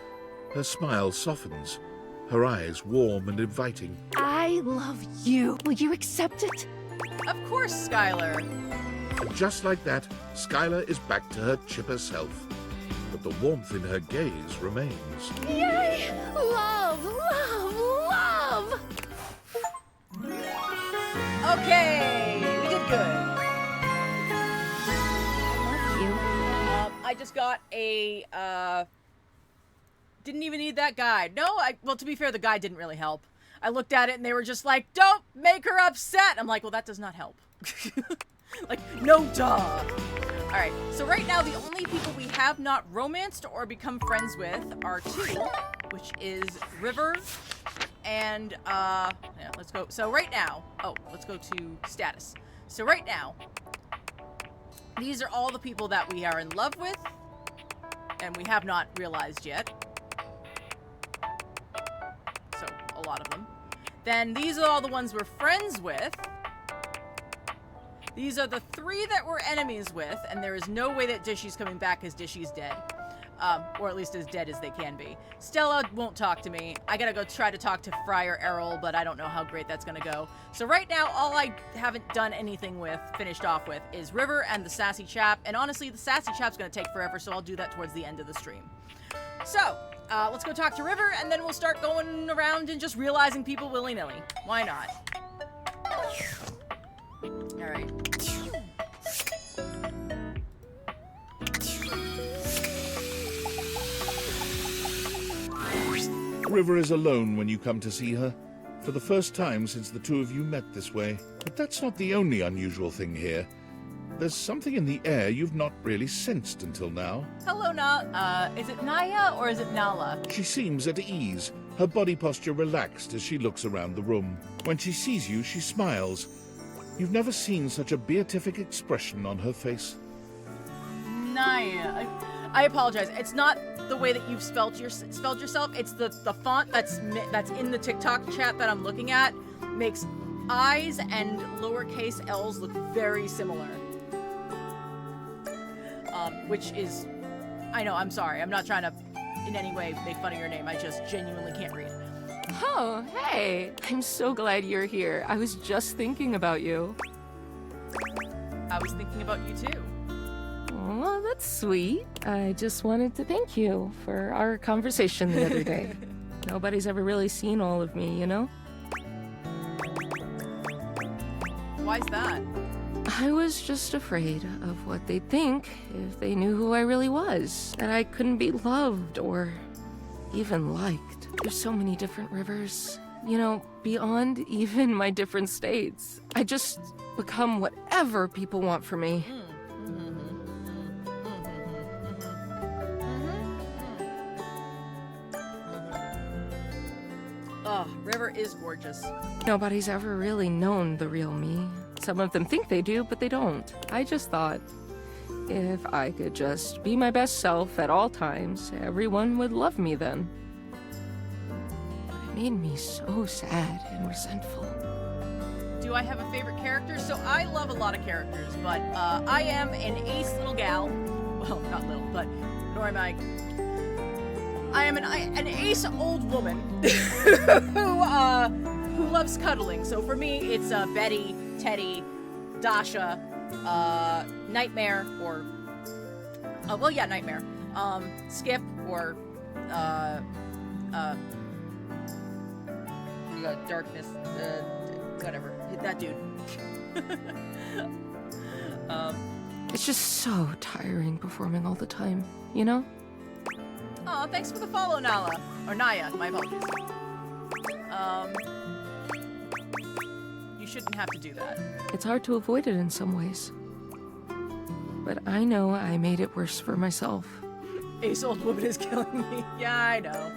Her smile softens, her eyes warm and inviting. I love you. Will you accept it? Of course, Skylar. And just like that, Skylar is back to her chipper self. but the warmth in her gaze remains. Yay! Love, love, love! Okay, we did good. Love you. I just got a, didn't even need that guide. No, well, to be fair, the guide didn't really help. I looked at it and they were just like, don't make her upset. I'm like, well, that does not help. Like, no duh. All right, so right now, the only people we have not romanced or become friends with are two, which is River and, yeah, let's go. So right now, oh, let's go to status. So right now, these are all the people that we are in love with, and we have not realized yet. So, a lot of them. Then these are all the ones we're friends with. These are the three that we're enemies with, and there is no way that Dishy's coming back because Dishy's dead. Or at least as dead as they can be. Stella won't talk to me. I gotta go try to talk to Friar Errol, but I don't know how great that's gonna go. So right now, all I haven't done anything with, finished off with, is River and the Sassy Chap. And honestly, the Sassy Chap's gonna take forever, so I'll do that towards the end of the stream. So, let's go talk to River, and then we'll start going around and just realizing people willy-nilly. Why not? Alright. River is alone when you come to see her, for the first time since the two of you met this way. But that's not the only unusual thing here. There's something in the air you've not really sensed until now. Hello, is it Naya or is it Nala? She seems at ease, her body posture relaxed as she looks around the room. When she sees you, she smiles. You've never seen such a beatific expression on her face. Naya. I apologize. It's not the way that you've spelled yourself. It's the font that's in the TikTok chat that I'm looking at makes I's and lowercase L's look very similar. Which is, I know, I'm sorry. I'm not trying to in any way make fun of your name. I just genuinely can't read. Oh, hey! I'm so glad you're here. I was just thinking about you. I was thinking about you too. Oh, well, that's sweet. I just wanted to thank you for our conversation the other day. Nobody's ever really seen all of me, you know? Why's that? I was just afraid of what they'd think if they knew who I really was. That I couldn't be loved or even liked. There's so many different Rivers. You know, beyond even my different states. I just become whatever people want for me. Oh, River is gorgeous. Nobody's ever really known the real me. Some of them think they do, but they don't. I just thought, if I could just be my best self at all times, everyone would love me then. But it made me so sad and resentful. Do I have a favorite character? So I love a lot of characters, but I am an ace little gal. Well, not little, but nor am I. I am an ace old woman who loves cuddling. So for me, it's Betty, Teddy, Dasha, Nightmare, or well, yeah, Nightmare, Skip, or Darkness, whatever, that dude. It's just so tiring performing all the time, you know? Oh, thanks for the follow, Nala. Or Naya, my apologies. You shouldn't have to do that. It's hard to avoid it in some ways. But I know I made it worse for myself. Ace old woman is killing me. Yeah, I know.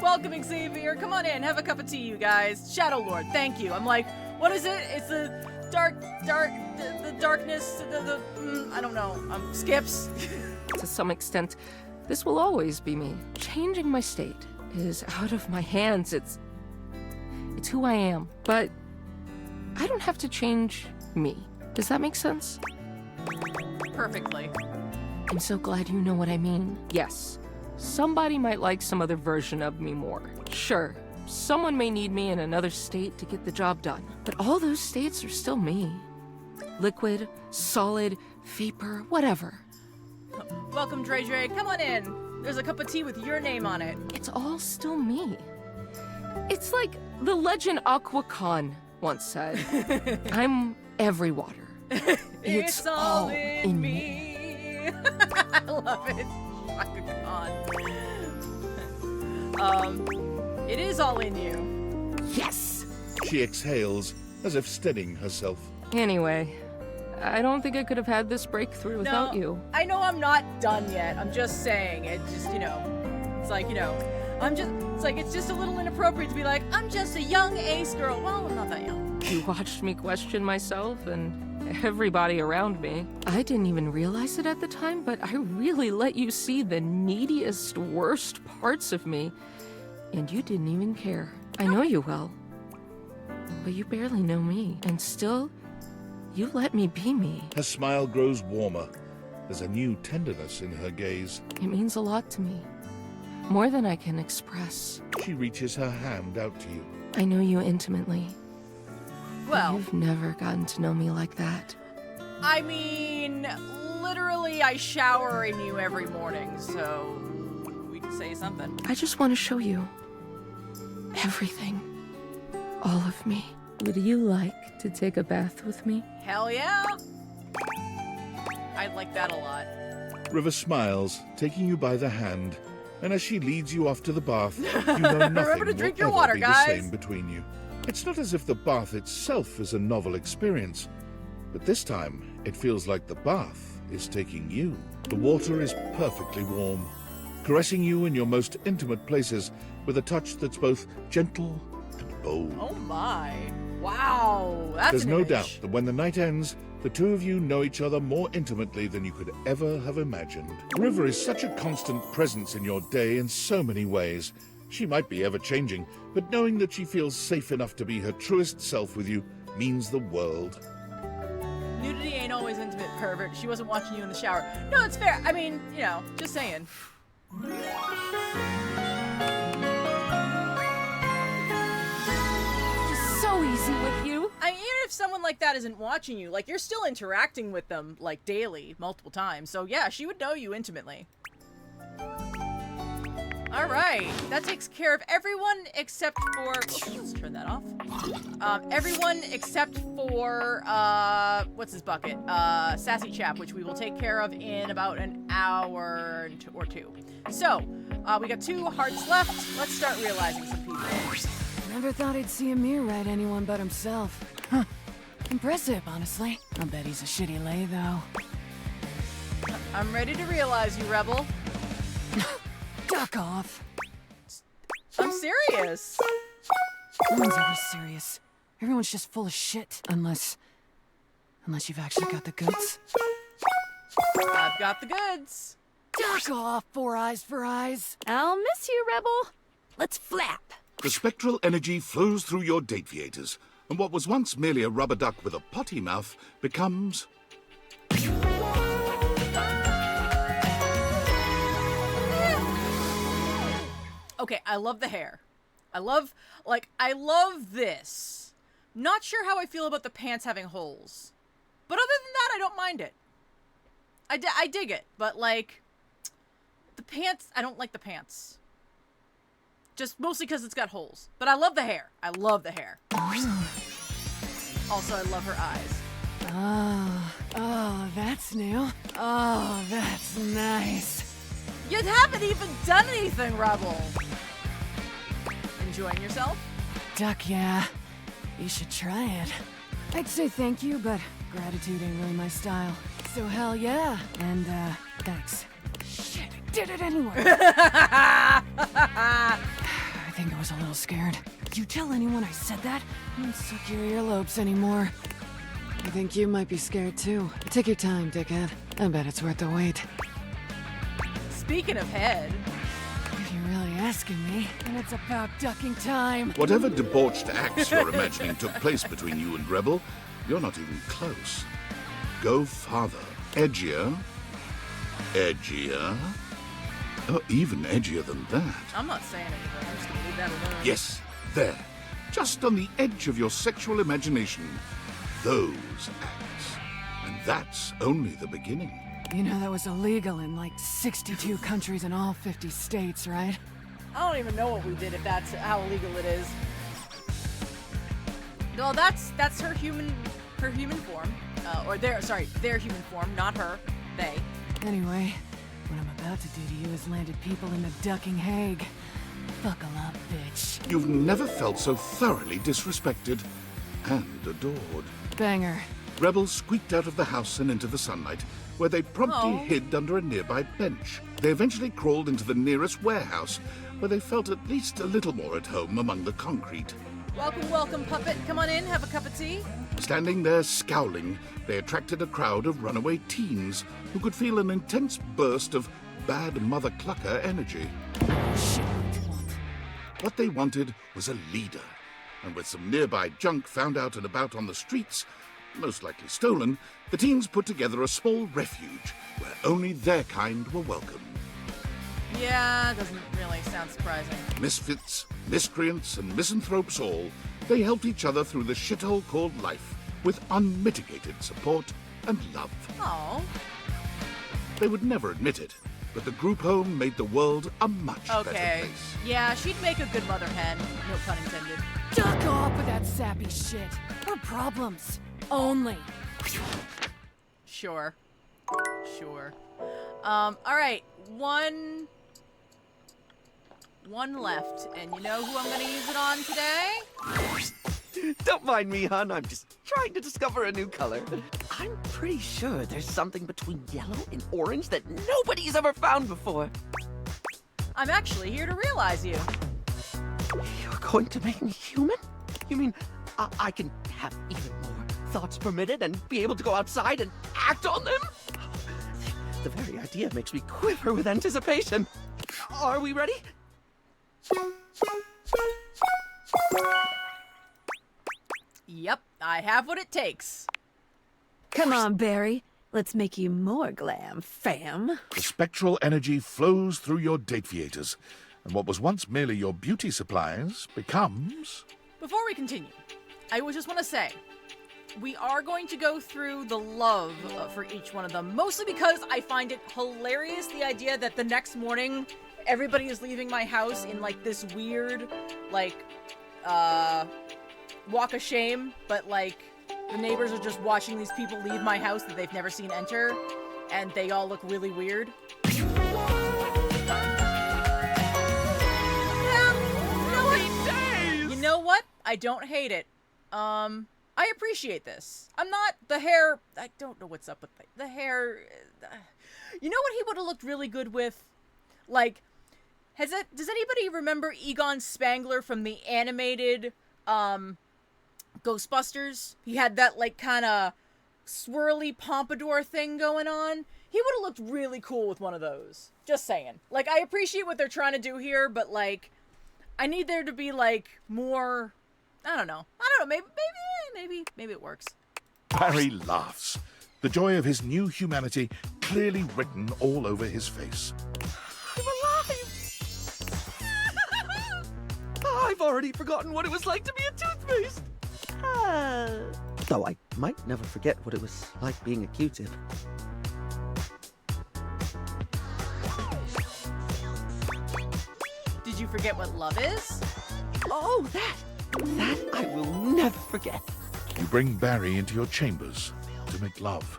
Welcome, Xavier. Come on in, have a cup of tea, you guys. Shadow Lord, thank you. I'm like, what is it? It's the the darkness, I don't know, skips. To some extent, this will always be me. Changing my state is out of my hands. It's who I am. But I don't have to change me. Does that make sense? Perfectly. I'm so glad you know what I mean. Yes, somebody might like some other version of me more. Sure, someone may need me in another state to get the job done. But all those states are still me. Liquid, solid, vapor, whatever. Welcome, Dre Dre. Come on in. There's a cup of tea with your name on it. It's all still me. It's like the legend Aqua Khan once said. I'm every water. It's all in me. I love it. It is all in you. Yes! She exhales, as if steadying herself. Anyway, I don't think I could have had this breakthrough without you. I know I'm not done yet. I'm just saying. It just, it's like, it's just a little inappropriate to be like, I'm just a young ace girl. Well, I'm not that young. You watched me question myself and everybody around me. I didn't even realize it at the time, but I really let you see the neediest, worst parts of me. And you didn't even care. I know you well. But you barely know me. And still, you let me be me. Her smile grows warmer. There's a new tenderness in her gaze. It means a lot to me. More than I can express. She reaches her hand out to you. I know you intimately. Well, You've never gotten to know me like that. I mean, literally, I shower in you every morning, so we can say something. I just want to show you everything. All of me. Would you like to take a bath with me? Hell yeah! I'd like that a lot. River smiles, taking you by the hand, and as she leads you off to the bath, you know nothing Remember to drink will your ever water, be guys. the same between you. It's not as if the bath itself is a novel experience, but this time it feels like the bath is taking you. The water is perfectly warm, caressing you in your most intimate places with a touch that's both gentle and bold. Oh my. Wow. That's There's an no image. doubt that when the night ends, the two of you know each other more intimately than you could ever have imagined. River is such a constant presence in your day in so many ways. She might be ever-changing, but knowing that she feels safe enough to be her truest self with you means the world. Nudity ain't always intimate, pervert. She wasn't watching you in the shower. No, it's fair. I mean, just saying. It's so easy with you. I mean, even if someone like that isn't watching you, like, you're still interacting with them, like, daily, multiple times. So, yeah, she would know you intimately. All right, that takes care of everyone except for... Oops, let's turn that off. Everyone except for, what's his bucket? Sassy Chap, which we will take care of in about an hour or two. So, we got 2 hearts left. Let's start realizing some people. Never thought I'd see Amir ride anyone but himself. Huh. Impressive, honestly. I'll bet he's a shitty lay, though. I'm ready to realize you, Rebel. Duck off. I'm serious. No one's ever serious. Everyone's just full of shit. Unless you've actually got the goods. I've got the goods. Duck off, Four Eyes for Eyes. I'll miss you, Rebel. Let's flap. The spectral energy flows through your Dateviators, and what was once merely a rubber duck with a potty mouth becomes... Okay, I love the hair. I love this. Not sure how I feel about the pants having holes. But other than that, I don't mind it. I dig it, but, like, the pants, I don't like the pants. Just mostly because it's got holes. But I love the hair. I love the hair. Also, I love her eyes. Oh, that's new. Oh, that's nice. You haven't even done anything, Rebel. Enjoying yourself? Duck, yeah. You should try it. I'd say thank you, but gratitude ain't really my style. So hell yeah. And, thanks. Shit, I did it anyway. I think I was a little scared. Did you tell anyone I said that? I don't suck your earlobes anymore. I think you might be scared too. Take your time, dickhead. I bet it's worth the wait. Speaking of head, If you're really asking me, then it's about ducking time. Whatever debauched acts you're imagining took place between you and Rebel, you're not even close. Go farther. Edgier. Edgier. Oh, even edgier than that. I'm not saying anything. I'm just gonna leave that alone. Yes, there. Just on the edge of your sexual imagination. Those acts. And that's only the beginning. You know that was illegal in like 62 countries in all 50 states, right? I don't even know what we did if that's how illegal it is. Well, that's her human form, or their human form, not her, they. Anyway, what I'm about to do to you has landed people in the ducking Hague. Buckle up, bitch. You've never felt so thoroughly disrespected and adored. Banger. Rebels squeaked out of the house and into the sunlight, where they promptly hid under a nearby bench. They eventually crawled into the nearest warehouse, where they felt at least a little more at home among the concrete. Welcome, welcome, puppet. Come on in, have a cup of tea. Standing there scowling, they attracted a crowd of runaway teens who could feel an intense burst of bad Mother Clucker energy. Shit. What they wanted was a leader, and with some nearby junk found out and about on the streets, most likely stolen, the teens put together a small refuge where only their kind were welcome. Yeah, doesn't really sound surprising. Misfits, miscreants, and misanthropes all, they helped each other through the shithole called life with unmitigated support and love. Oh. They would never admit it, but the group home made the world a much better Okay. place. Yeah, she'd make a good mother hen. No pun intended. Duck off with that sappy shit. Her problems. Only. Sure. Sure. Alright. One left. And you know who I'm gonna use it on today? Don't mind me, hon. I'm just trying to discover a new color. I'm pretty sure there's something between yellow and orange that nobody's ever found before. I'm actually here to realize you. You're going to make me human? You mean I can have even more thoughts permitted and be able to go outside and act on them? The very idea makes me quiver with anticipation. Are we ready? Yep, I have what it takes. Come on, Barry. Let's make you more glam, fam. The spectral energy flows through your dateviators, and what was once merely your beauty supplies becomes... Before we continue, I just want to say, we are going to go through the love for each one of them, mostly because I find it hilarious, the idea that the next morning, everybody is leaving my house in, like, this weird, like, walk of shame, but, like, the neighbors are just watching these people leave my house that they've never seen enter, and they all look really weird. Yeah, you know what? I don't hate it. I appreciate this. I'm not the hair. I don't know what's up with the hair. You know what he would have looked really good with? Like, does anybody remember Egon Spangler from the animated Ghostbusters? He had that, like, kind of swirly pompadour thing going on. He would have looked really cool with one of those. Just saying. Like, I appreciate what they're trying to do here, but, like, I need there to be, like, more... I don't know. Maybe it works. Barry laughs, the joy of his new humanity clearly written all over his face. I'm alive! I've already forgotten what it was like to be a toothpaste. Though I might never forget what it was like being a Q-tip. Did you forget what love is? Oh, that I will never forget. You bring Barry into your chambers to make love.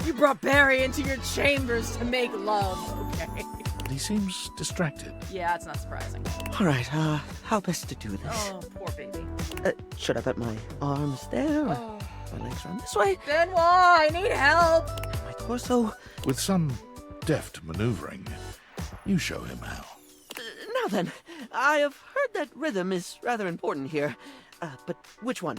You brought Barry into your chambers to make love. Okay. But he seems distracted. Yeah, that's not surprising. All right, how best to do this? Oh, poor baby. Should I put my arms there or my legs around this way? Benoit, I need help. My torso? With some deft maneuvering, you show him how. Now then, I have heard that rhythm is rather important here. But which one?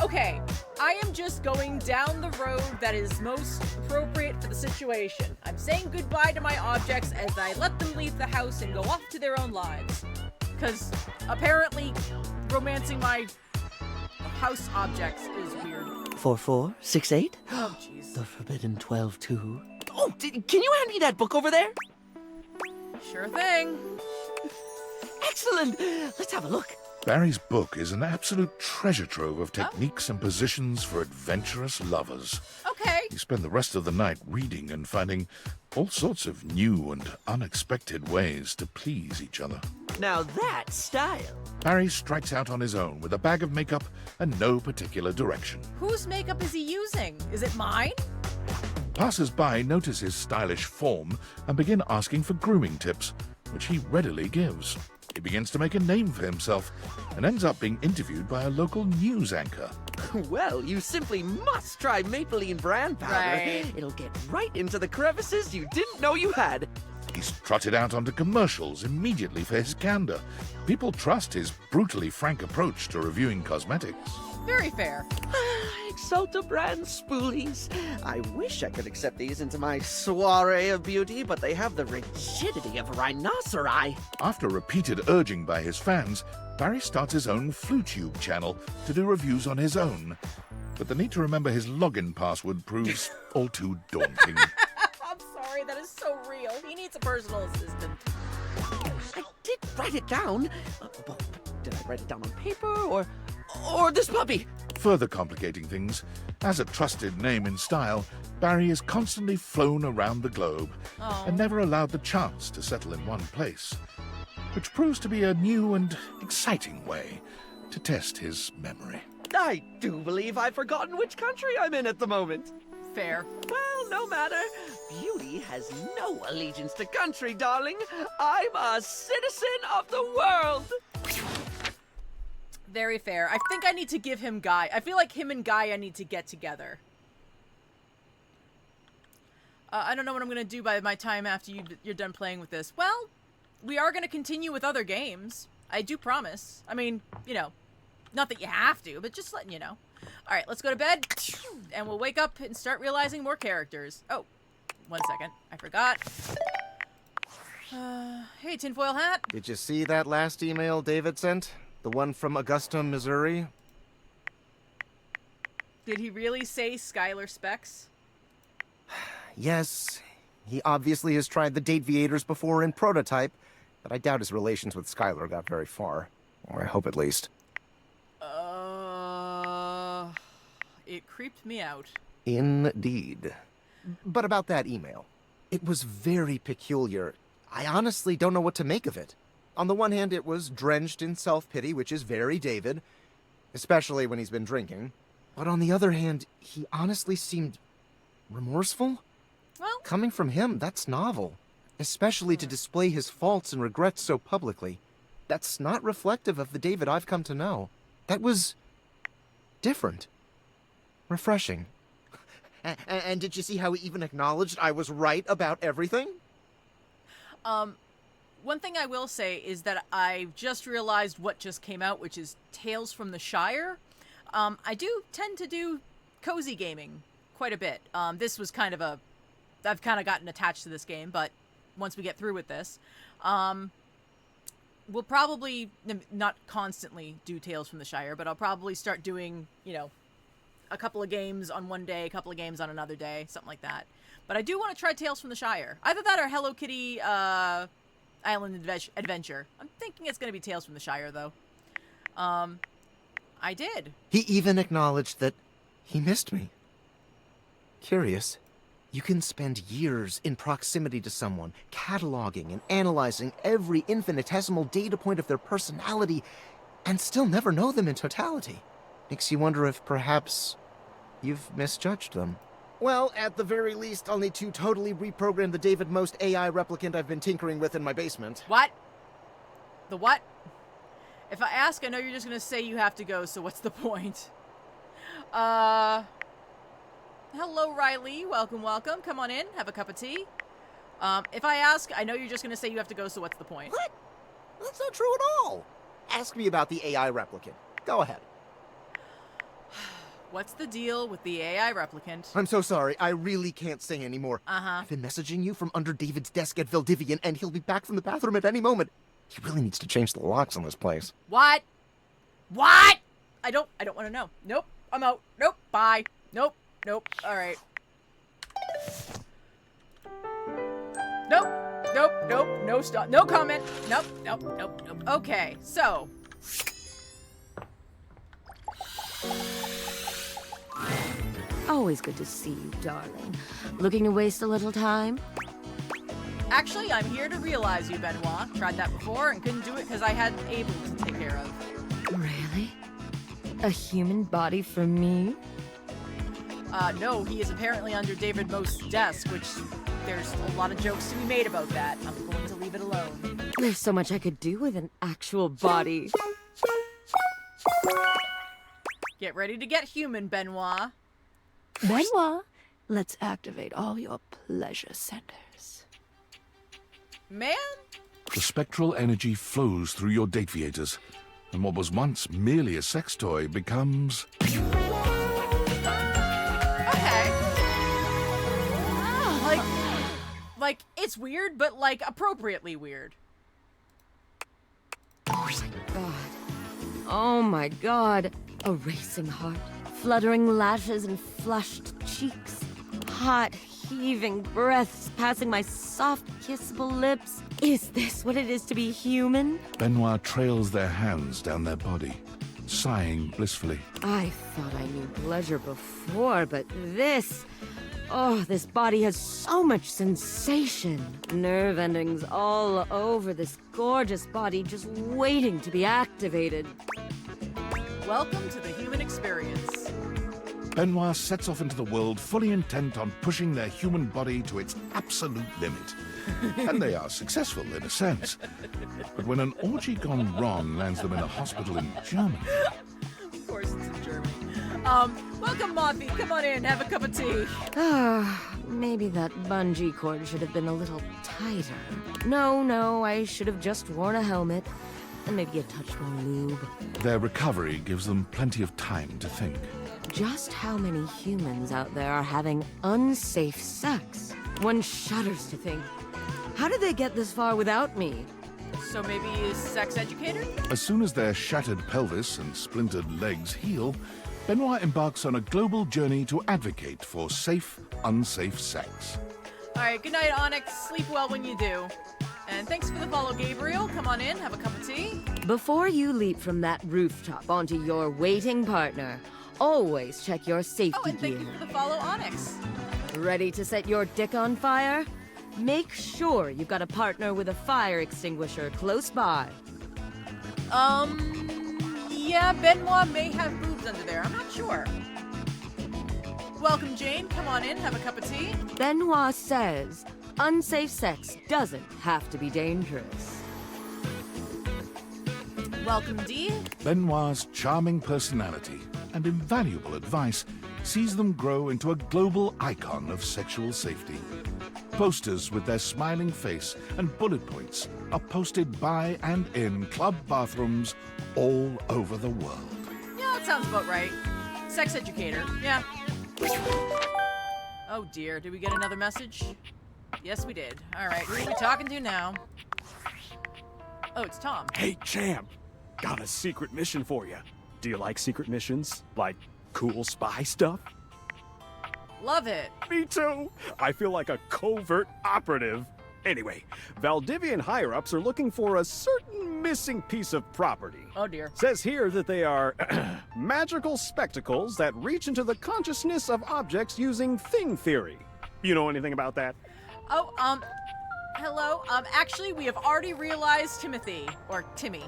Okay, I am just going down the road that is most appropriate for the situation. I'm saying goodbye to my objects as I let them leave the house and go off to their own lives. Because apparently romancing my house objects is weird. 4468? Oh, jeez. The Forbidden 12-2. Oh, can you hand me that book over there? Sure thing. Excellent! Let's have a look. Barry's book is an absolute treasure trove of techniques and positions for adventurous lovers. Okay. You spend the rest of the night reading and finding all sorts of new and unexpected ways to please each other. Now that's style. Barry strikes out on his own with a bag of makeup and no particular direction. Whose makeup is he using? Is it mine? Passers-by notice his stylish form and begin asking for grooming tips, which he readily gives. He begins to make a name for himself and ends up being interviewed by a local news anchor. Well, you simply must try Maybelline brand powder. Right. It'll get right into the crevices you didn't know you had. He's trotted out onto commercials immediately for his candor. People trust his brutally frank approach to reviewing cosmetics. Very fair. Exalta brand spoolies. I wish I could accept these into my soiree of beauty, but they have the rigidity of a rhinoceri. After repeated urging by his fans, Barry starts his own FluTube channel to do reviews on his own. But the need to remember his login password proves all too daunting. I'm sorry, that is so real. He needs a personal assistant. I did write it down. But did I write it down on paper or this puppy? Further complicating things, as a trusted name in style, Barry is constantly flown around the globe and never allowed the chance to settle in one place, which proves to be a new and exciting way to test his memory. I do believe I've forgotten which country I'm in at the moment. Fair. Well, no matter. Beauty has no allegiance to country, darling. I'm a citizen of the world. Very fair. I think I need to give him Guy. I feel like him and Gaia need to get together. I don't know what I'm going to do by my time after you're done playing with this. Well, we are going to continue with other games. I do promise. I mean, you know, not that you have to, but just letting you know. All right, let's go to bed, and we'll wake up and start realizing more characters. Oh, 1 second. I forgot. Hey, tinfoil hat. Did you see that last email David sent? The one from Augusta, Missouri? Did he really say Skylar Specs? Yes. He obviously has tried the Dateviators before in prototype, but I doubt his relations with Skylar got very far. Or I hope at least. It creeped me out. Indeed. But about that email. It was very peculiar. I honestly don't know what to make of it. On the one hand, it was drenched in self-pity, which is very David, especially when he's been drinking. But on the other hand, he honestly seemed remorseful. Well, coming from him, that's novel. Especially to display his faults and regrets so publicly. That's not reflective of the David I've come to know. That was different. Refreshing. And did you see how he even acknowledged I was right about everything? One thing I will say is that I just realized what just came out, which is Tales from the Shire. I do tend to do cozy gaming quite a bit. This was kind of I've kind of gotten attached to this game, but once we get through with this, we'll probably not constantly do Tales from the Shire, but I'll probably start doing, you know, a couple of games on one day, a couple of games on another day, something like that. But I do want to try Tales from the Shire. Either that or Hello Kitty, Island Adventure. I'm thinking it's going to be Tales from the Shire, though. I did. He even acknowledged that he missed me. Curious. You can spend years in proximity to someone, cataloging and analyzing every infinitesimal data point of their personality, and still never know them in totality. Makes you wonder if perhaps you've misjudged them. Well, at the very least, I'll need to totally reprogram the David Most AI replicant I've been tinkering with in my basement. What? The what? If I ask, I know you're just gonna say you have to go, so what's the point? Hello, Riley. Welcome, welcome. Come on in. Have a cup of tea. If I ask, I know you're just gonna say you have to go, so what's the point? What? That's not true at all. Ask me about the AI replicant. Go ahead. What's the deal with the AI replicant? I'm so sorry. I really can't say anymore. I've been messaging you from under David's desk at Valdivian, and he'll be back from the bathroom at any moment. He really needs to change the locks on this place. What? What? I don't want to know. Nope. I'm out. Nope. Bye. Nope. Nope. All right. Nope. Nope. Nope. No stop. No comment. Nope. Nope. Nope. Nope. Okay. So, Always good to see you, darling. Looking to waste a little time? Actually, I'm here to realize you, Benoit. Tried that before and couldn't do it because I had Abel to take care of. Really? A human body for me? No, he is apparently under David Most's desk, which there's a lot of jokes to be made about that. I'm going to leave it alone. There's so much I could do with an actual body. Get ready to get human, Benoit. Benoit, let's activate all your pleasure centers. Man? The spectral energy flows through your Dateviators, and what was once merely a sex toy becomes... Okay. Like, it's weird, but, like, appropriately weird. God. Oh my God. A racing heart, fluttering lashes and flushed cheeks. Hot, heaving breaths passing my soft, kissable lips. Is this what it is to be human? Benoit trails their hands down their body, sighing blissfully. I thought I knew pleasure before, but this... Oh, this body has so much sensation. Nerve endings all over this gorgeous body just waiting to be activated. Welcome to the human experience. Benoit sets off into the world fully intent on pushing their human body to its absolute limit. And they are successful in a sense. But when an orgy gone wrong lands them in a hospital in Germany... Of course it's in Germany. Welcome, Mothy. Come on in, have a cup of tea. Ah, maybe that bungee cord should have been a little tighter. No, I should have just worn a helmet. And maybe a touch more lube. Their recovery gives them plenty of time to think. Just how many humans out there are having unsafe sex? One shudders to think. How did they get this far without me? So maybe a sex educator? As soon as their shattered pelvis and splintered legs heal, Benoit embarks on a global journey to advocate for safe, unsafe sex. Alright, good night, Onyx. Sleep well when you do. And thanks for the follow, Gabriel. Come on in, have a cup of tea. Before you leap from that rooftop onto your waiting partner, always check your safety Oh, and thank gear. you for the follow, Onyx. Ready to set your dick on fire? Make sure you've got a partner with a fire extinguisher close by. Yeah, Benoit may have boobs under there. I'm not sure. Welcome, Jane. Come on in, have a cup of tea. Benoit says unsafe sex doesn't have to be dangerous. Welcome, Dee. Benoit's charming personality and invaluable advice sees them grow into a global icon of sexual safety. Posters with their smiling face and bullet points are posted by and in club bathrooms all over the world. Yeah, that sounds about right. Sex educator, yeah. Oh dear, did we get another message? Yes, we did. Alright, who are we talking to now? Oh, it's Tom. Hey, champ. Got a secret mission for you. Do you like secret missions? Like cool spy stuff? Love it. Me too. I feel like a covert operative. Anyway, Valdivian higher-ups are looking for a certain missing piece of property. Oh dear. Says here that they are magical spectacles that reach into the consciousness of objects using thing theory. You know anything about that? Oh, hello. Actually, we have already realized Timothy. Or Timmy.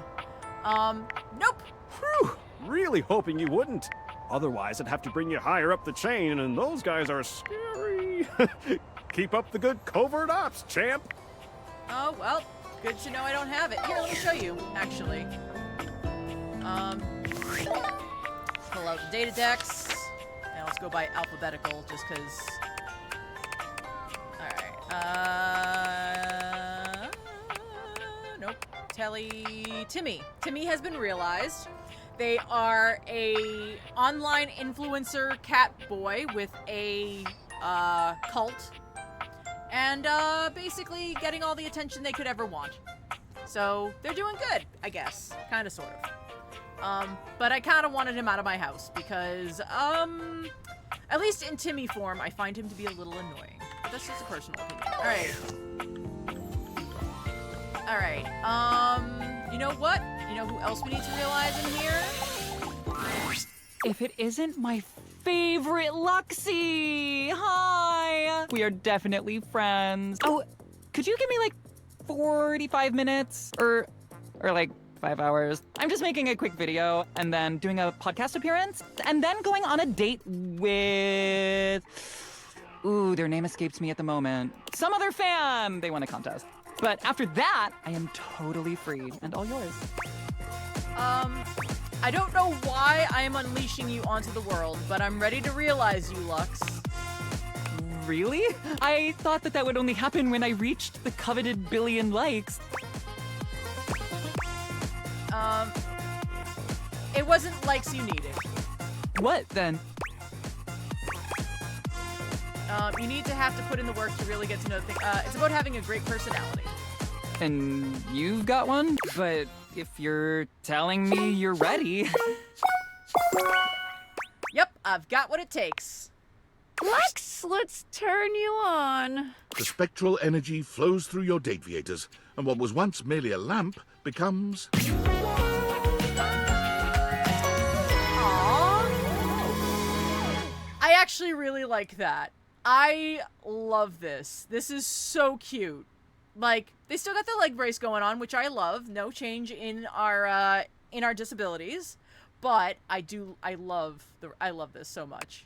Nope. Whew. Really hoping you wouldn't. Otherwise, I'd have to bring you higher up the chain, and those guys are scary. Keep up the good covert ops, champ. Oh, well, good to know I don't have it. Here, let me show you, actually. Pull out the data decks. And let's go by alphabetical, just because... Alright, nope. Timmy. Timmy has been realized. They are a online influencer cat boy with a cult, and basically getting all the attention they could ever want. So they're doing good, I guess, kind of, sort of. But I kind of wanted him out of my house because, at least in Timmy form, I find him to be a little annoying. But that's just a personal opinion. All right. You know what? You know who else we need to realize in here? If it isn't my favorite Luxie! Hi! We are definitely friends. Oh, could you give me like 45 minutes? Or like 5 hours? I'm just making a quick video and then doing a podcast appearance and then going on a date with... Ooh, their name escapes me at the moment. Some other fan! They won a contest. But after that, I am totally free and all yours. I don't know why I am unleashing you onto the world, but I'm ready to realize you, Lux. Really? I thought that would only happen when I reached the coveted billion likes. It wasn't likes you needed. What, then? You need to have to put in the work to really get to know the thing. It's about having a great personality. And you've got one? But if you're telling me you're ready... Yep, I've got what it takes. Lux, let's turn you on. The spectral energy flows through your Dateviators, and what was once merely a lamp becomes... I actually really like that. I love this. This is so cute. Like, they still got the leg brace going on, which I love. No change in our disabilities, but I love this so much.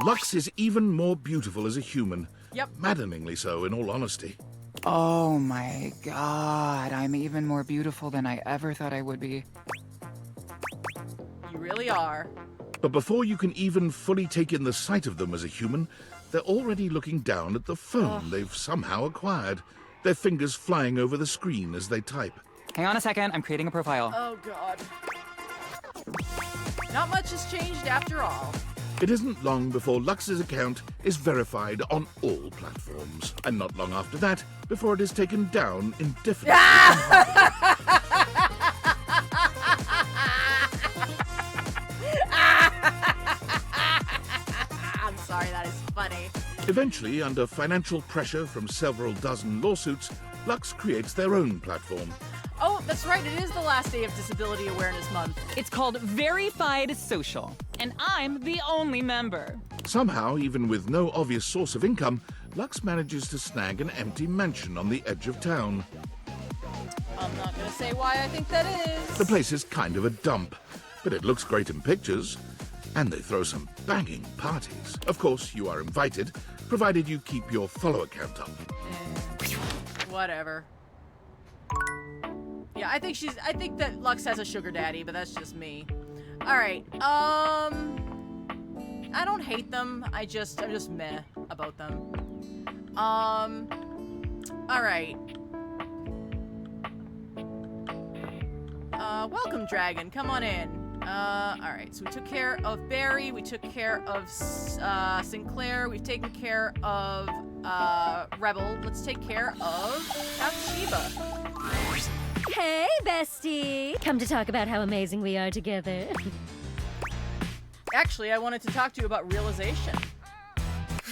Lux is even more beautiful as a human. Yep. Maddeningly so, in all honesty. Oh my god, I'm even more beautiful than I ever thought I would be. You really are. But before you can even fully take in the sight of them as a human, they're already looking down at the phone they've somehow acquired, their fingers flying over the screen as they type. Hang on a second, I'm creating a profile. Oh god. Not much has changed after all. It isn't long before Lux's account is verified on all platforms, and not long after that before it is taken down indefinitely. I'm sorry, that is funny. Eventually, under financial pressure from several dozen lawsuits, Lux creates their own platform. Oh, that's right, it is the last day of Disability Awareness Month. It's called Verified Social, and I'm the only member. Somehow, even with no obvious source of income, Lux manages to snag an empty mansion on the edge of town. I'm not gonna say why I think that is. The place is kind of a dump, but it looks great in pictures. And they throw some banging parties. Of course, you are invited, provided you keep your follower count up. Whatever. Yeah, I think that Lux has a sugar daddy, but that's just me. Alright, I don't hate them. I'm just meh about them. Alright. Welcome, Dragon. Come on in. Alright, so we took care of Barry, we took care of Sinclair, we've taken care of Rebel. Let's take care of Bathsheba. Hey, bestie! Come to talk about how amazing we are together. Actually, I wanted to talk to you about realization.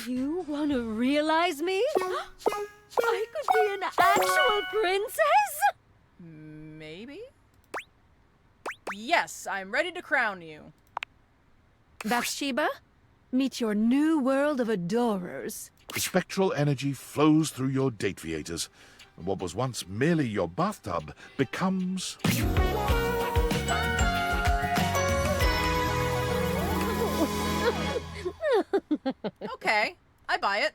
You want to realize me? I could be an actual princess? Maybe? Yes, I'm ready to crown you. Bathsheba, meet your new world of adorers. The spectral energy flows through your Dateviators, and what was once merely your bathtub becomes... Okay, I buy it.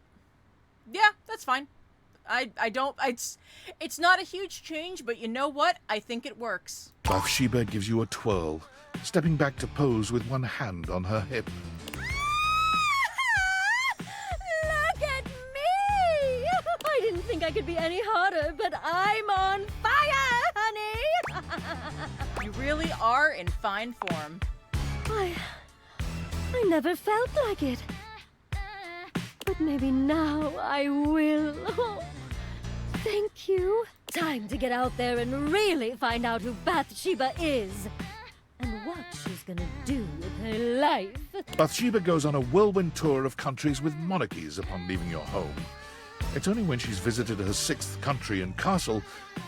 Yeah, that's fine. It's not a huge change, but you know what? I think it works. Bathsheba gives you a twirl, stepping back to pose with one hand on her hip. Look at me! I didn't think I could be any hotter, but I'm on fire, honey! You really are in fine form. I never felt like it. But maybe now I will. Oh, thank you. Time to get out there and really find out who Bathsheba is. And what she's gonna do with her life. Bathsheba goes on a whirlwind tour of countries with monarchies upon leaving your home. It's only when she's visited her 6th country and castle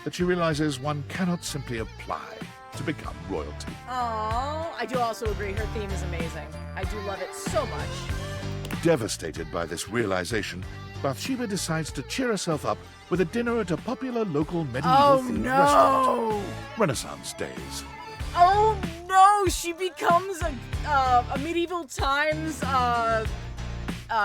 that she realizes one cannot simply apply. to become royalty. Oh, I do also agree her theme is amazing. I do love it so much. Devastated by this realization, Bathsheba decides to cheer herself up with a dinner at a popular local medieval-themed restaurant, Renaissance Days. Oh no, she becomes a medieval times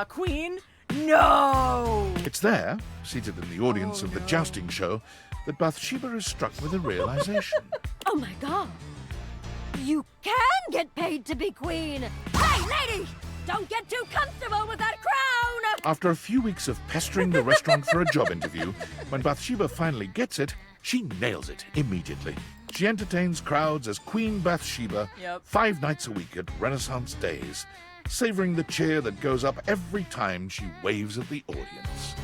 queen? No! It's there, seated in the audience of the jousting show, that Bathsheba is struck with a realization. Oh my god. You can get paid to be queen. Hey, lady! Don't get too comfortable with that crown! After a few weeks of pestering the restaurant for a job interview, when Bathsheba finally gets it, she nails it immediately. She entertains crowds as Queen Bathsheba 5 nights a week at Renaissance Days, savoring the cheer that goes up every time she waves at the audience.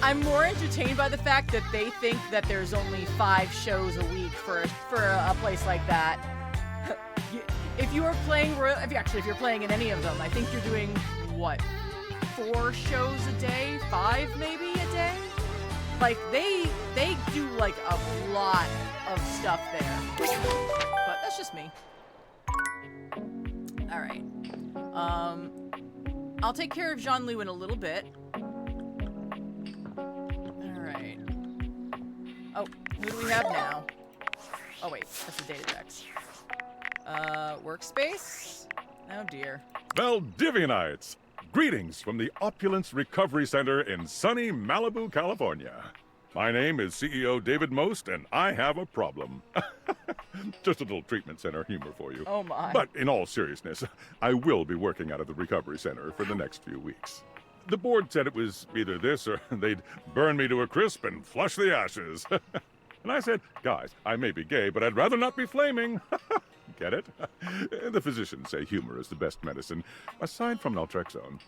I'm more entertained by the fact that they think that there's only 5 shows a week for a place like that. If you are playing, if you're playing in any of them, I think you're doing, what, 4 shows a day? 5 maybe a day? Like, they do, like, a lot of stuff there. But that's just me. Alright. I'll take care of Jean-Loup in a little bit. Alright. Oh, who do we have now? Oh wait, that's the data checks. Workspace? Oh dear. Valdivianites! Greetings from the Opulence Recovery Center in sunny Malibu, California. My name is CEO David Most, and I have a problem. Just a little treatment center humor for you. Oh my. But in all seriousness, I will be working out of the recovery center for the next few weeks. The board said it was either this or they'd burn me to a crisp and flush the ashes. And I said, guys, I may be gay, but I'd rather not be flaming. Get it? The physicians say humor is the best medicine, aside from naltrexone.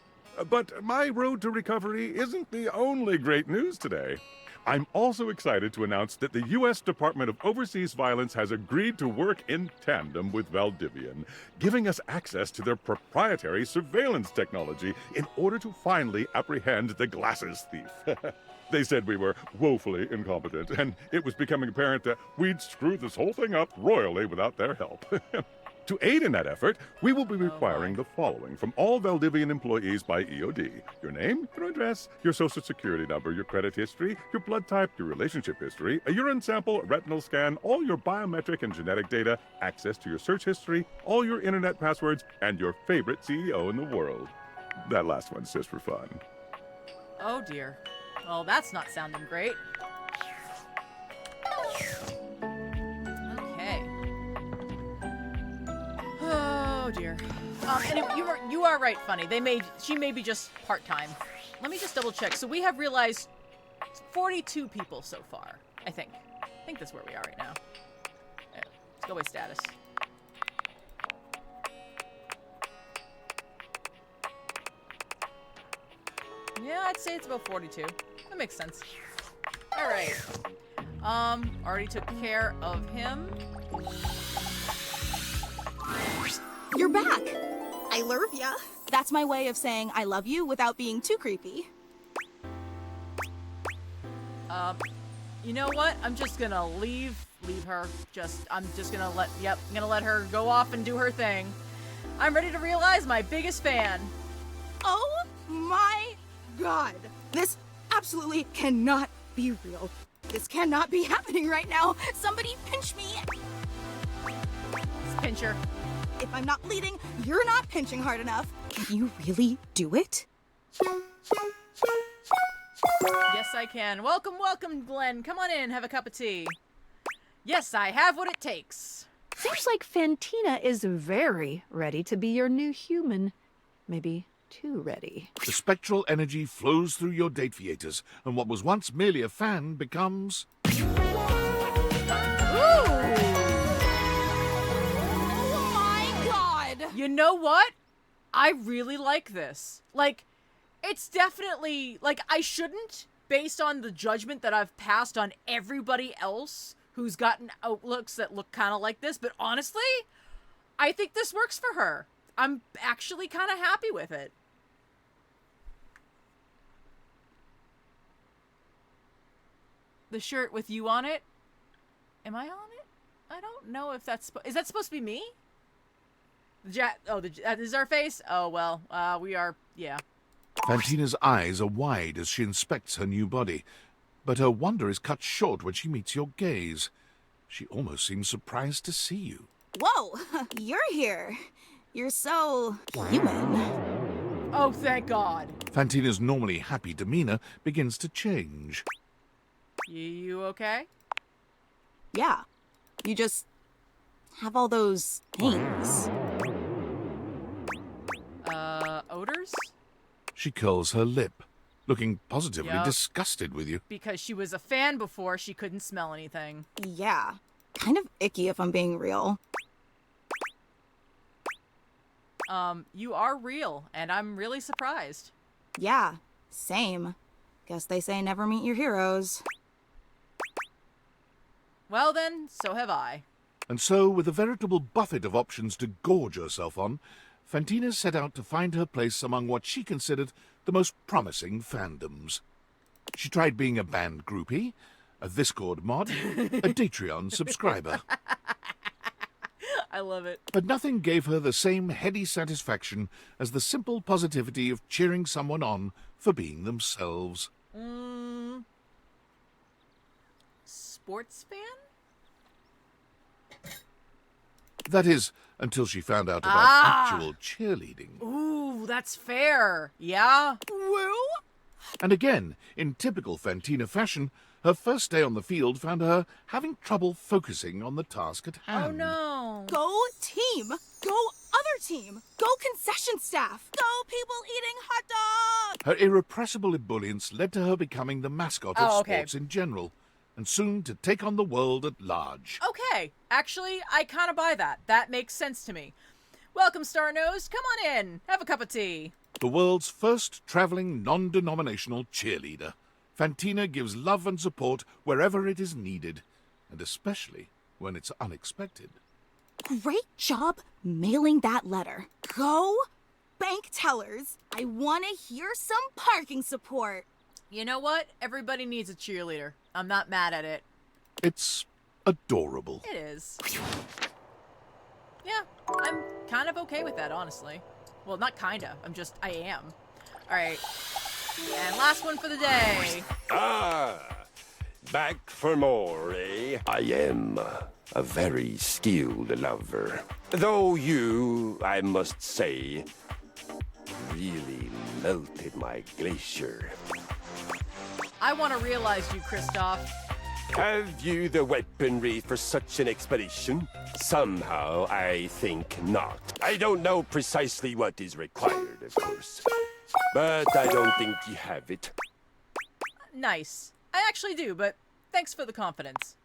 But my road to recovery isn't the only great news today. I'm also excited to announce that the U.S. Department of Overseas Violence has agreed to work in tandem with Valdivian, giving us access to their proprietary surveillance technology in order to finally apprehend the glasses thief. They said we were woefully incompetent, and it was becoming apparent that we'd screw this whole thing up royally without their help. To aid in that effort, we will be requiring the following from all Valdivian employees by EOD. Your name, your address, your social security number, your credit history, your blood type, your relationship history, a urine sample, a retinal scan, all your biometric and genetic data, access to your search history, all your internet passwords, and your favorite CEO in the world. That last one's just for fun. Oh dear. Well, that's not sounding great. Okay. Oh dear. And you are right, Funny. She may be just part-time. Let me just double check. So we have realized 42 people so far, I think. I think that's where we are right now. Right, let's go by status. Yeah, I'd say it's about 42. That makes sense. Alright. Already took care of him. You're back! I love ya. That's my way of saying I love you without being too creepy. You know what? I'm just gonna leave her. I'm just gonna let her go off and do her thing. I'm ready to realize my biggest fan. Oh my god. This absolutely cannot be real. This cannot be happening right now. Somebody pinch me. Pinch her. If I'm not bleeding, you're not pinching hard enough. Can you really do it? Yes, I can. Welcome, Glenn. Come on in, have a cup of tea. Yes, I have what it takes. Seems like Fantina is very ready to be your new human. Maybe too ready. The spectral energy flows through your date theaters, and what was once merely a fan becomes... You know what? I really like this. Like, it's definitely, like, I shouldn't, based on the judgment that I've passed on everybody else who's gotten outlooks that look kind of like this, but honestly, I think this works for her. I'm actually kind of happy with it. The shirt with you on it? Am I on it? I don't know if that's... Is that supposed to be me? That is our face? Oh, well, we are... Yeah. Fantina's eyes are wide as she inspects her new body, but her wonder is cut short when she meets your gaze. She almost seems surprised to see you. Whoa, you're here. You're so human. Oh, thank God. Fantina's normally happy demeanor begins to change. You okay? Yeah. You just have all those things. Odors? She curls her lip, looking positively Yup. disgusted with you. Because she was a fan before, she couldn't smell anything. Yeah. Kind of icky if I'm being real. You are real, and I'm really surprised. Yeah, same. Guess they say never meet your heroes. Well then, so have I. And so, with a veritable buffet of options to gorge herself on, Fantina set out to find her place among what she considered the most promising fandoms. She tried being a band groupie, a Discord mod, a Patreon subscriber. I love it. But nothing gave her the same heady satisfaction as the simple positivity of cheering someone on for being themselves. Sports fan? That is, until she found out about actual cheerleading. Ooh, that's fair. Yeah? Woo? And again, in typical Fantina fashion, her first day on the field found her having trouble focusing on the task at hand. Oh no. Go team! Go other team! Go concession staff! Go people eating hot dogs! Her irrepressible ebullience led to her becoming the mascot of sports in general, and soon to take on the world at large. Okay, actually, I kind of buy that. That makes sense to me. Welcome, Star-Nosed. Come on in. Have a cup of tea. The world's first traveling non-denominational cheerleader, Fantina gives love and support wherever it is needed, and especially when it's unexpected. Great job mailing that letter. Go bank tellers. I want to hear some parking support. You know what? Everybody needs a cheerleader. I'm not mad at it. It's adorable. It is. Yeah, I'm kind of okay with that, honestly. Well, not kinda. I am. Alright. And last one for the day. Back for more, eh? I am a very skilled lover. Though you, I must say, really melted my glacier. I want to realize you, Kristoff. Have you the weaponry for such an expedition? Somehow, I think not. I don't know precisely what is required, of course. But I don't think you have it. Nice. I actually do, but thanks for the confidence.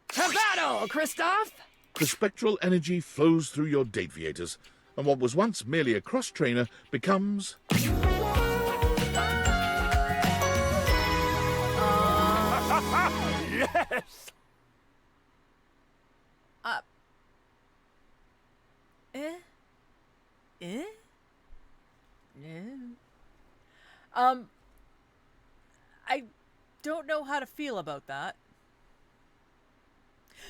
To battle, Kristoff! The spectral energy flows through your Dateviators, and what was once merely a cross-trainer becomes... Yes! No. I don't know how to feel about that.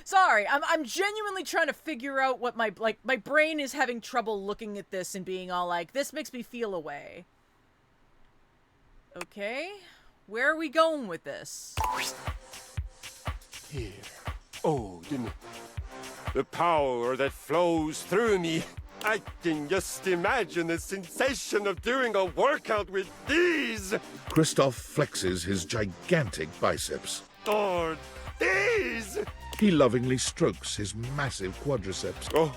Sorry, I'm genuinely trying to figure out what my brain is having trouble looking at this and being all like, this makes me feel a way. Okay, where are we going with this? Here. Odin. The power that flows through me. I can just imagine the sensation of doing a workout with these. Kristoff flexes his gigantic biceps. Or these. He lovingly strokes his massive quadriceps. Oh,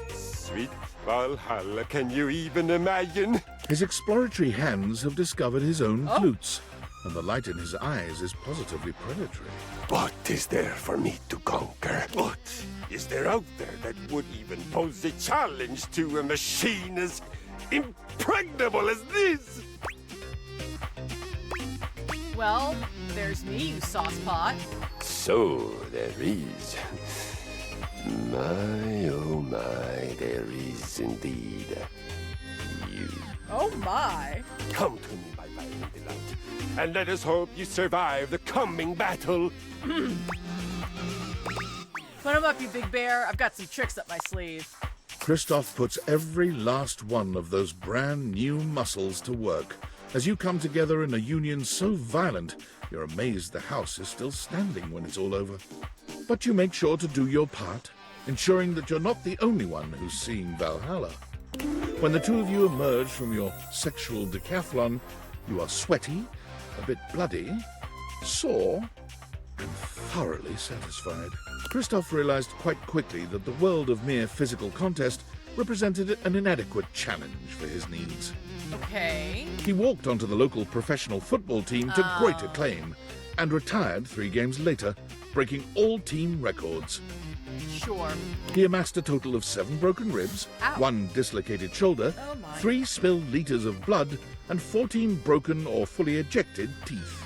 sweet Valhalla, can you even imagine? His exploratory hands have discovered his own glutes, and the light in his eyes is positively predatory. What is there for me to conquer? What is there out there that would even pose a challenge to a machine as impregnable as this? Well, there's me, you saucepot. So there is. My, oh my, there is indeed you. Oh my. Come to me, my violent delight, and let us hope you survive the coming battle. Put him up, you big bear. I've got some tricks up my sleeve. Kristoff puts every last one of those brand new muscles to work as you come together in a union so violent you're amazed the house is still standing when it's all over. But you make sure to do your part, ensuring that you're not the only one who's seeing Valhalla. When the two of you emerge from your sexual decathlon, you are sweaty, a bit bloody, sore, and thoroughly satisfied. Kristoff realized quite quickly that the world of mere physical contest represented an inadequate challenge for his needs. Okay. He walked onto the local professional football team to great acclaim and retired 3 games later, breaking all team records. Sure. He amassed a total of 7 broken ribs, Ow. 1 dislocated shoulder, Oh my. 3 spilled liters of blood, and 14 broken or fully ejected teeth.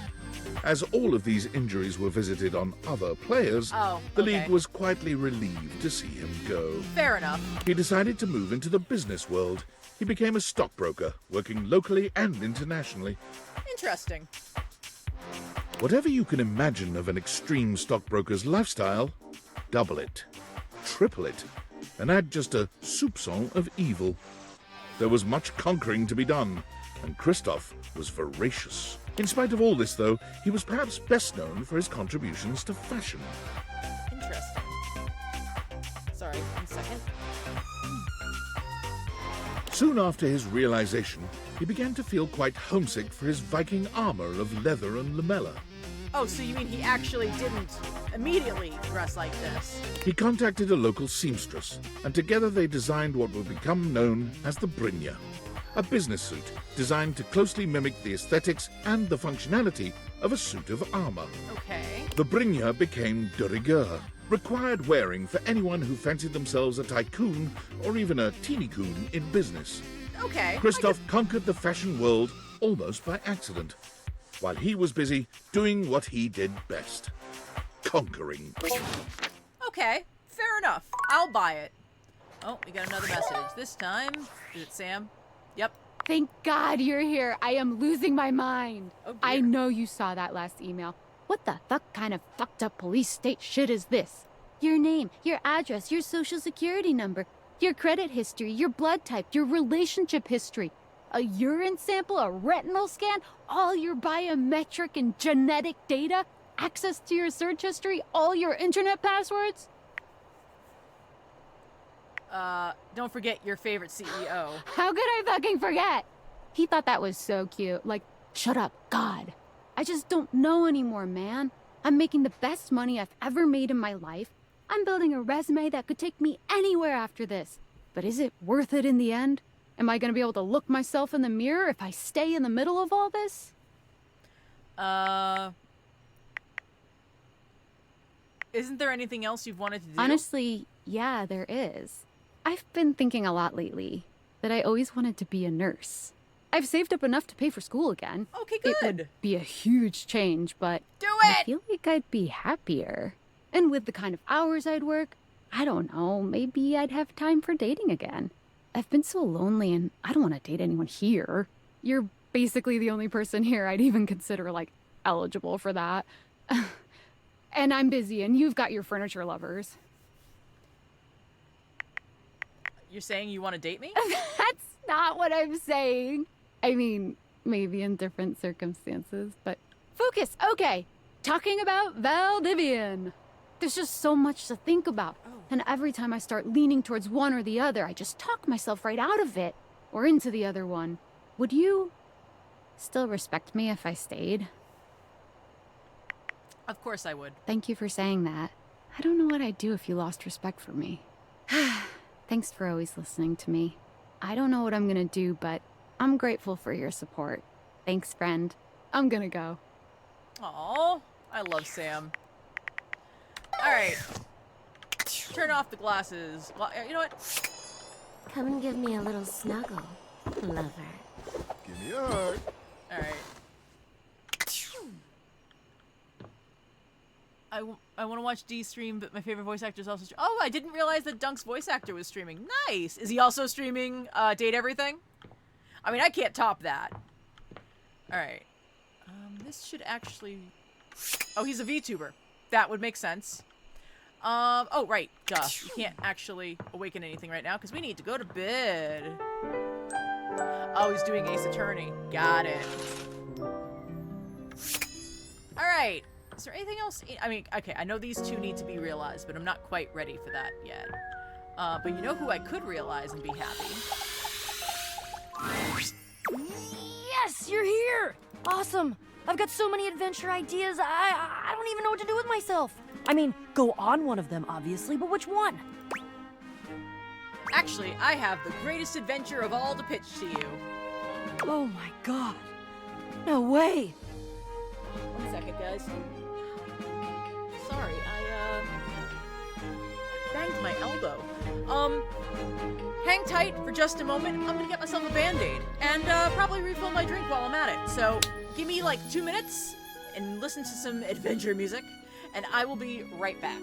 As all of these injuries were visited on other players, the league was quietly relieved to see him go. Fair enough. He decided to move into the business world. He became a stockbroker, working locally and internationally. Interesting. Whatever you can imagine of an extreme stockbroker's lifestyle, double it, triple it, and add just a soupçon of evil. There was much conquering to be done, and Kristoff was voracious. In spite of all this, though, he was perhaps best known for his contributions to fashion. Interesting. Sorry, 1 second. Soon after his realization, he began to feel quite homesick for his Viking armor of leather and lamella. Oh, so you mean he actually didn't immediately dress like this? He contacted a local seamstress, and together they designed what would become known as the Brynja, a business suit designed to closely mimic the aesthetics and the functionality of a suit of armor. Okay. The Brynja became de rigueur, required wearing for anyone who fancied themselves a tycoon or even a teeny-coon in business. Okay. Kristoff conquered the fashion world almost by accident, while he was busy doing what he did best, conquering. Okay, fair enough. I'll buy it. Oh, we got another message. This time, is it Sam? Yep. Thank God you're here. I am losing my mind. Oh, dear. I know you saw that last email. What the fuck kind of fucked up police state shit is this? Your name, your address, your social security number, your credit history, your blood type, your relationship history, a urine sample, a retinal scan, all your biometric and genetic data, access to your search history, all your internet passwords. Don't forget your favorite CEO. How could I fucking forget? He thought that was so cute. Like, shut up, God. I just don't know anymore, man. I'm making the best money I've ever made in my life. I'm building a resume that could take me anywhere after this. But is it worth it in the end? Am I gonna be able to look myself in the mirror if I stay in the middle of all this? Isn't there anything else you've wanted to do? Honestly, yeah, there is. I've been thinking a lot lately that I always wanted to be a nurse. I've saved up enough to pay for school again. Okay, good. It would be a huge change, but do I feel like I'd be happier. And with the kind of hours I'd work, I don't know, maybe I'd have time for dating again. I've been so lonely and I don't want to date anyone here. You're basically the only person here I'd even consider, like, eligible for that. And I'm busy and you've got your furniture lovers. You're saying you want to date me? That's not what I'm saying. I mean, maybe in different circumstances, but focus. Okay, talking about Valdivian. There's just so much to think about. And every time I start leaning towards one or the other, I just talk myself right out of it or into the other one. Would you still respect me if I stayed? Of course I would. Thank you for saying that. I don't know what I'd do if you lost respect for me. Thanks for always listening to me. I don't know what I'm gonna do, but I'm grateful for your support. Thanks, friend. I'm gonna go. Aw, I love Sam. Alright. Turn off the glasses. You know what? Come and give me a little snuggle, lover. Give me a hug. Alright. I want to watch D stream, but my favorite voice actor is also Oh, I didn't realize that Dunk's voice actor was streaming. Nice! Is he also streaming Date Everything? I mean, I can't top that. Alright. This should actually... Oh, he's a VTuber. That would make sense. Oh, right. Duh. You can't actually awaken anything right now because we need to go to bed. Oh, he's doing Ace Attorney. Got it. Alright. Is there anything else? I mean, okay, I know these two need to be realized, but I'm not quite ready for that yet. But you know who I could realize and be happy? Yes, you're here! Awesome! I've got so many adventure ideas, I don't even know what to do with myself. I mean, go on one of them, obviously, but which one? Actually, I have the greatest adventure of all to pitch to you. Oh my god. No way! 1 second, guys. Sorry, I banged my elbow. Hang tight for just a moment. I'm gonna get myself a Band-Aid and probably refill my drink while I'm at it. So give me like 2 minutes and listen to some adventure music, and I will be right back.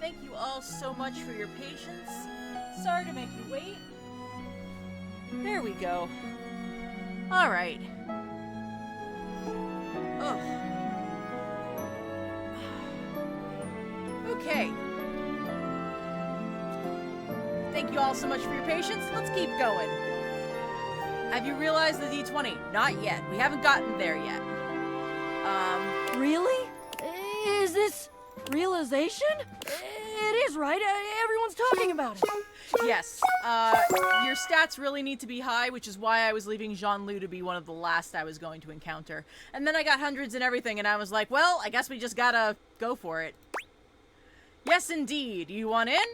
Thank you all so much for your patience. Sorry to make you wait. There we go. Alright. Ugh. Okay. Thank you all so much for your patience. Let's keep going. Have you realized the D20? Not yet. We haven't gotten there yet. Really? Is this realization? It is, right? Everyone's talking about it. Yes. Your stats really need to be high, which is why I was leaving Jean-Loup to be one of the last I was going to encounter. And then I got hundreds and everything, and I was like, well, I guess we just gotta go for it. Yes, indeed. You want in?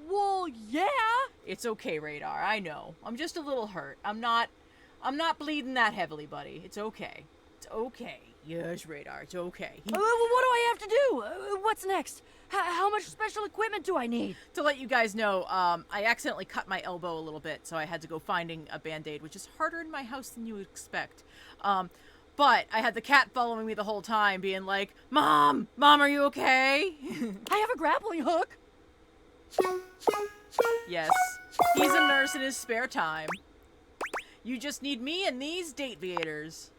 Well, yeah. It's okay, Radar. I know. I'm just a little hurt. I'm not bleeding that heavily, buddy. It's okay. It's okay. Yes, Radar. It's okay. What do I have to do? What's next? How much special equipment do I need? To let you guys know, I accidentally cut my elbow a little bit, so I had to go finding a Band-Aid, which is harder in my house than you would expect. But I had the cat following me the whole time, being like, Mom, are you okay? I have a grappling hook. Yes, he's a nurse in his spare time. You just need me and these Date-Viators.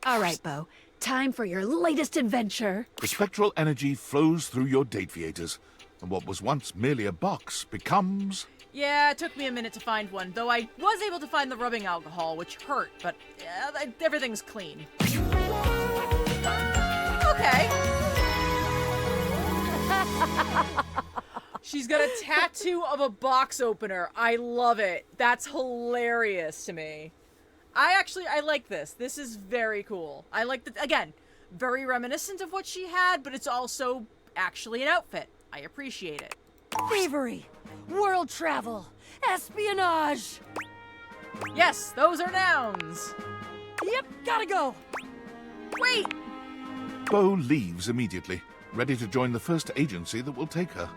All right, Bo. Time for your latest adventure. The spectral energy flows through your Date-Viators, and what was once merely a box becomes... Yeah, it took me a minute to find one, though I was able to find the rubbing alcohol, which hurt, but everything's clean. Okay. She's got a tattoo of a box opener. I love it. That's hilarious to me. I like this. This is very cool. I like the, again, very reminiscent of what she had, but it's also actually an outfit. I appreciate it. Thievery, world travel, espionage. Yes, those are nouns. Yep, gotta go. Wait. Bo leaves immediately, ready to join the first agency that will take her.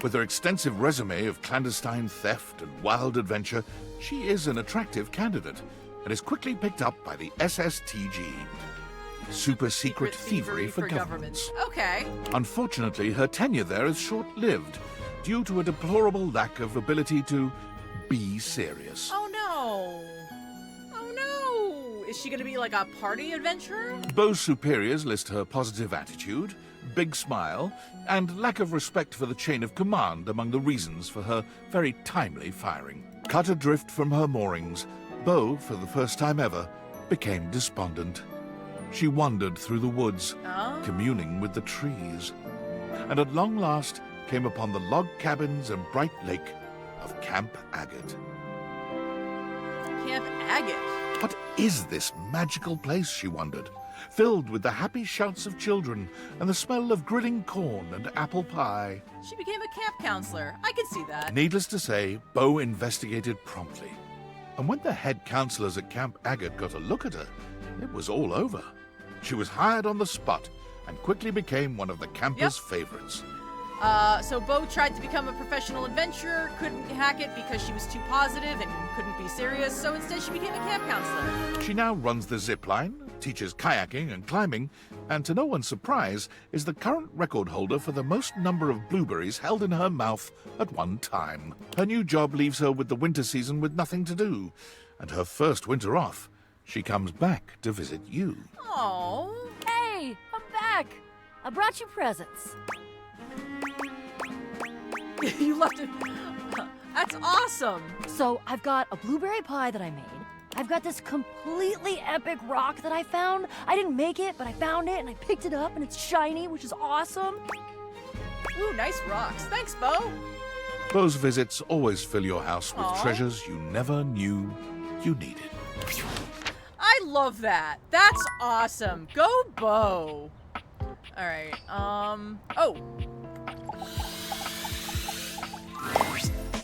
With her extensive resume of clandestine theft and wild adventure, she is an attractive candidate and is quickly picked up by the SSTG, Super Secret Thievery for Governments. Okay. Unfortunately, her tenure there is short-lived due to a deplorable lack of ability to be serious. Oh no. Oh no. Is she gonna be like a party adventurer? Bo's superiors list her positive attitude, big smile, and lack of respect for the chain of command among the reasons for her very timely firing. Cut adrift from her moorings, Bo, for the first time ever, became despondent. She wandered through the woods, communing with the trees, and at long last came upon the log cabins and bright lake of Camp Agate. Camp Agate? What is this magical place, she wondered, filled with the happy shouts of children and the smell of grilling corn and apple pie? She became a camp counselor. I can see that. Needless to say, Bo investigated promptly. And when the head counselors at Camp Agate got a look at her, it was all over. She was hired on the spot and quickly became one of the campers' favorites. So Bo tried to become a professional adventurer, couldn't hack it because she was too positive and couldn't be serious, so instead she became a camp counselor. She now runs the zip line, teaches kayaking and climbing, and to no one's surprise, is the current record holder for the most number of blueberries held in her mouth at one time. Her new job leaves her with the winter season with nothing to do, and her first winter off, she comes back to visit you. Oh. Hey, I'm back. I brought you presents. You left it. That's awesome. So I've got a blueberry pie that I made. I've got this completely epic rock that I found. I didn't make it, but I found it and I picked it up and it's shiny, which is awesome. Ooh, nice rocks. Thanks, Bo. Bo's visits always fill your house with Aw. treasures you never knew you needed. I love that. That's awesome. Go, Bo. All right. Oh.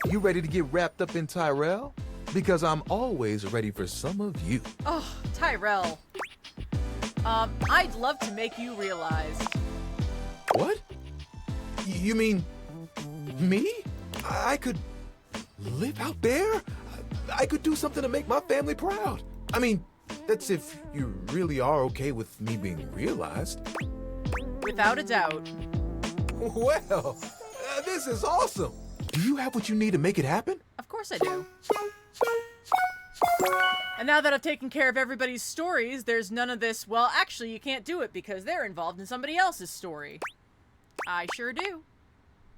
You ready to get wrapped up in Tyrell? Because I'm always ready for some of you. Oh, Tyrell. I'd love to make you realize. What? You mean me? I could live out there? I could do something to make my family proud. I mean, that's if you really are okay with me being realized. Without a doubt. Well, This is awesome. Do you have what you need to make it happen? Of course I do. And now that I've taken care of everybody's stories, there's none of this, well, actually, you can't do it because they're involved in somebody else's story. I sure do.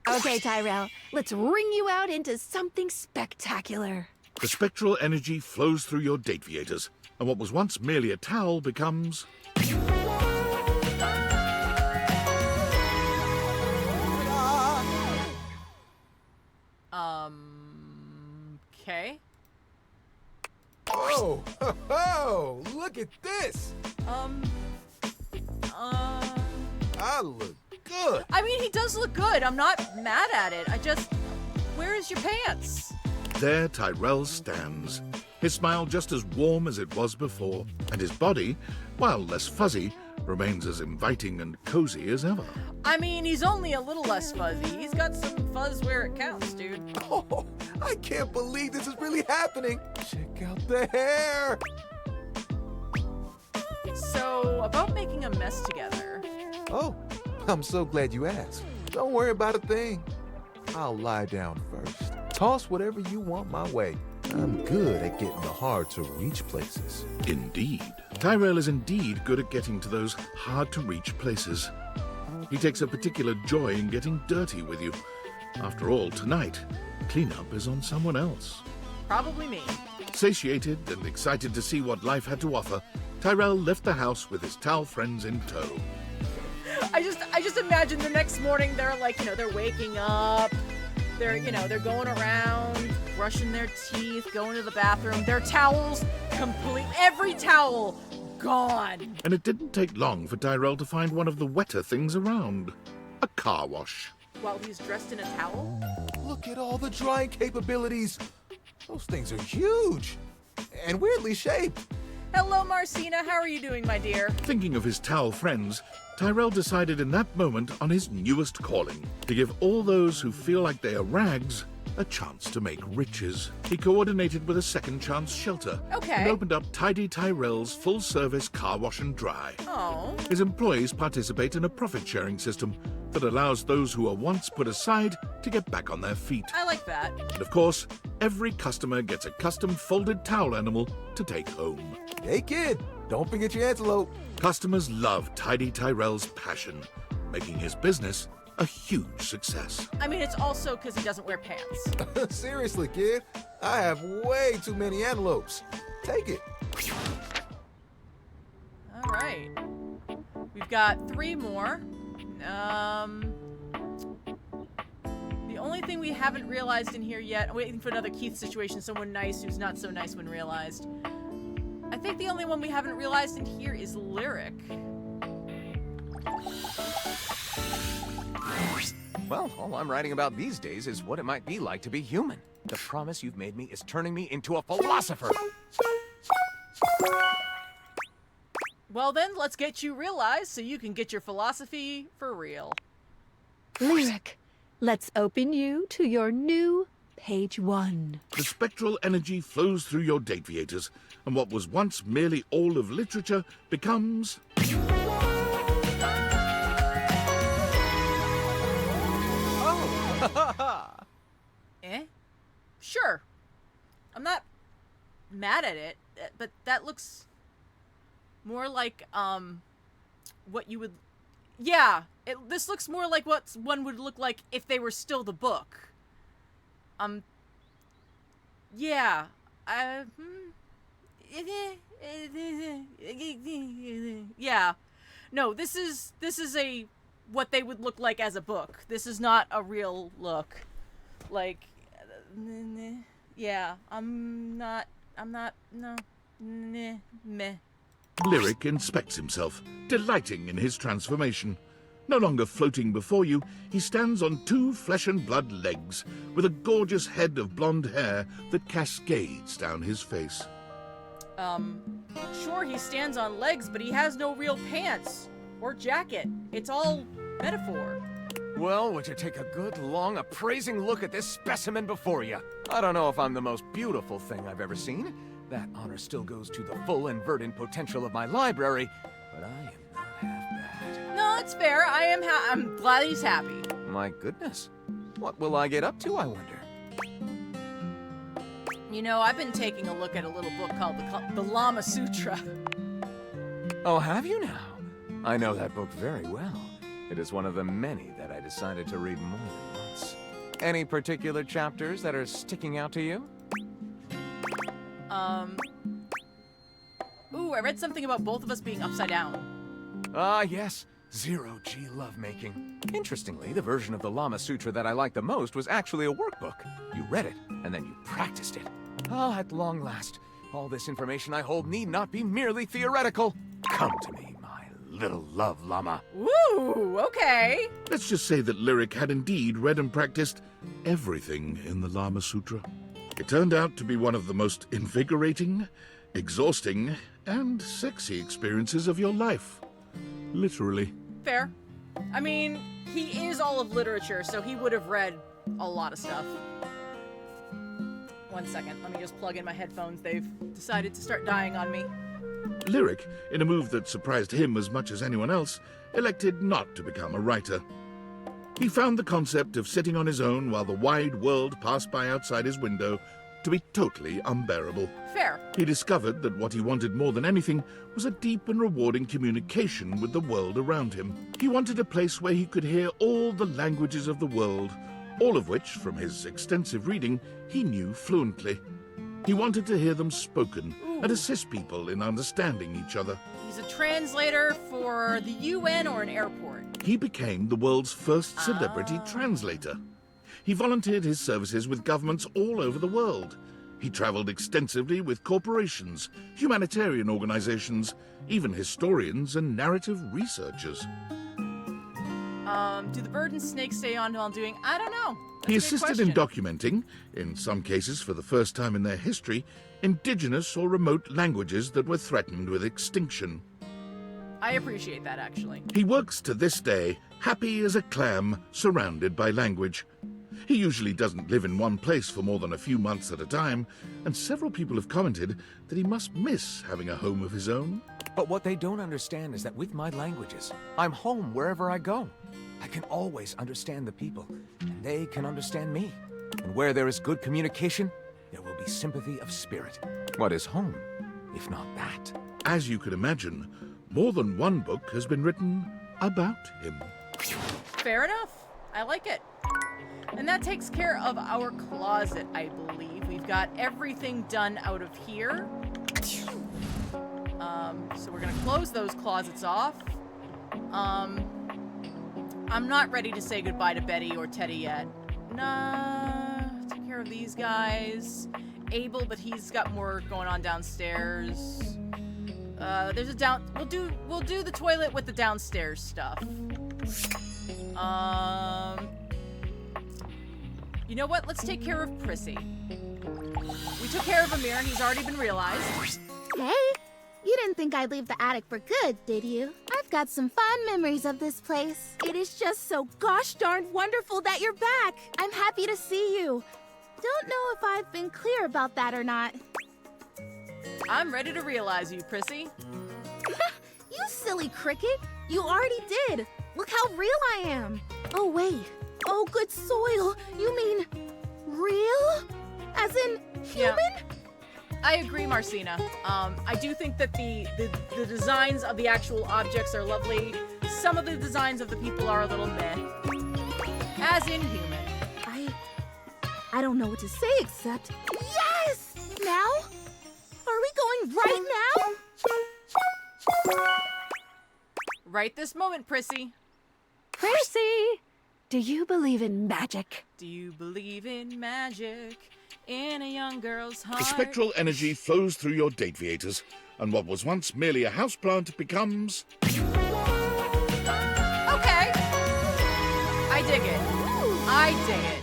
Okay, Tyrell, let's ring you out into something spectacular. The spectral energy flows through your Dateviators, and what was once merely a towel becomes... Okay. Oh, look at this. I look good. I mean, he does look good. I'm not mad at it. Where is your pants? There Tyrell stands, his smile just as warm as it was before, and his body, while less fuzzy, remains as inviting and cozy as ever. I mean, he's only a little less fuzzy. He's got some fuzz where it counts, dude. Oh, I can't believe this is really happening. Check out the hair. So, about making a mess together. Oh, I'm so glad you asked. Don't worry about a thing. I'll lie down first. Toss whatever you want my way. I'm good at getting the hard-to-reach places. Indeed. Tyrell is indeed good at getting to those hard-to-reach places. He takes a particular joy in getting dirty with you. After all, tonight, cleanup is on someone else. Probably me. Satiated and excited to see what life had to offer, Tyrell left the house with his towel friends in tow. I just imagine the next morning they're like, they're waking up, they're going around, brushing their teeth, going to the bathroom, their towels every towel gone. And it didn't take long for Tyrell to find one of the wetter things around. A car wash. While he's dressed in a towel? Look at all the drying capabilities. Those things are huge and weirdly shaped. Hello, Marcina. How are you doing, my dear? Thinking of his towel friends, Tyrell decided in that moment on his newest calling, to give all those who feel like they are rags a chance to make riches. He coordinated with a second chance shelter and opened up Tidy Tyrell's full-service car wash and dry. Oh. His employees participate in a profit-sharing system that allows those who are once put aside to get back on their feet. I like that. And of course, every customer gets a custom folded towel animal to take home. Hey kid, don't forget your antelope. Customers love Tidy Tyrell's passion, making his business a huge success. I mean, it's also because he doesn't wear pants. Seriously, kid, I have way too many antelopes. Take it. All right. We've got 3 more. The only thing we haven't realized in here yet, I'm waiting for another Keith situation, someone nice who's not so nice when realized. I think the only one we haven't realized in here is Lyric. Well, all I'm writing about these days is what it might be like to be human. The promise you've made me is turning me into a philosopher. Well then, let's get you realized so you can get your philosophy for real. Lyric, let's open you to your new page 1. The spectral energy flows through your Dateviators, and what was once merely all of literature becomes... Eh? Sure. I'm not mad at it, but that looks more like, what you would... Yeah, this looks more like what one would look like if they were still the book. Yeah. Yeah. No, this is a... what they would look like as a book. This is not a real look. Like, yeah, no, meh. Lyric inspects himself, delighting in his transformation. No longer floating before you, he stands on 2 flesh-and-blood legs, with a gorgeous head of blonde hair that cascades down his face. Sure, he stands on legs, but he has no real pants or jacket. It's all metaphor. Well, would you take a good, long, appraising look at this specimen before you? I don't know if I'm the most beautiful thing I've ever seen. That honor still goes to the full and verdant potential of my library, but I am not half bad. No, it's fair. I'm glad he's happy. My goodness. What will I get up to, I wonder? You know, I've been taking a look at a little book called the Lama Sutra. Oh, have you now? I know that book very well. It is one of the many that I decided to read more than once. Any particular chapters that are sticking out to you? Ooh, I read something about both of us being upside down. Ah, yes. Zero-G lovemaking. Interestingly, the version of the Lama Sutra that I liked the most was actually a workbook. You read it, and then you practiced it. Ah, at long last, all this information I hold need not be merely theoretical. Come to me, my little love llama. Woo, okay. Let's just say that Lyric had indeed read and practiced everything in the Lama Sutra. It turned out to be one of the most invigorating, exhausting, and sexy experiences of your life. Literally. Fair. I mean, he is all of literature, so he would have read a lot of stuff. 1 second, let me just plug in my headphones. They've decided to start dying on me. Lyric, in a move that surprised him as much as anyone else, elected not to become a writer. He found the concept of sitting on his own while the wide world passed by outside his window to be totally unbearable. Fair. He discovered that what he wanted more than anything was a deep and rewarding communication with the world around him. He wanted a place where he could hear all the languages of the world, all of which, from his extensive reading, he knew fluently. He wanted to hear them spoken and assist people in understanding each other. He's a translator for the UN or an airport. He became the world's first celebrity translator. He volunteered his services with governments all over the world. He traveled extensively with corporations, humanitarian organizations, even historians and narrative researchers. Do the bird and snake stay on while doing? I don't know. He That's a good assisted in question. documenting, in some cases for the first time in their history, indigenous or remote languages that were threatened with extinction. I appreciate that, actually. He works to this day, happy as a clam, surrounded by language. He usually doesn't live in one place for more than a few months at a time, and several people have commented that he must miss having a home of his own. But what they don't understand is that with my languages, I'm home wherever I go. I can always understand the people, and they can understand me. And where there is good communication, there will be sympathy of spirit. What is home, if not that? As you can imagine, more than one book has been written about him. Fair enough. I like it. And that takes care of our closet, I believe. We've got everything done out of here. So we're gonna close those closets off. I'm not ready to say goodbye to Betty or Teddy yet. Nah, take care of these guys. Abel, but he's got more going on downstairs. There's a we'll do the toilet with the downstairs stuff. You know what? Let's take care of Prissy. We took care of Amir. He's already been realized. Hey, you didn't think I'd leave the attic for good, did you? I've got some fond memories of this place. It is just so gosh darn wonderful that you're back. I'm happy to see you. Don't know if I've been clear about that or not. I'm ready to realize you, Prissy. You silly cricket. You already did. Look how real I am. Oh, wait. Oh, good soil. You mean real? As in human? Yeah. I agree, Marcina. I do think that the designs of the actual objects are lovely. Some of the designs of the people are a little meh. As in human. I don't know what to say except yes! Now? Are we going right now? Right this moment, Prissy. Prissy! Do you believe in magic? Do you believe in magic in a young girl's heart? The spectral energy flows through your Dateviators, and what was once merely a houseplant becomes... Okay. I dig it. I dig it.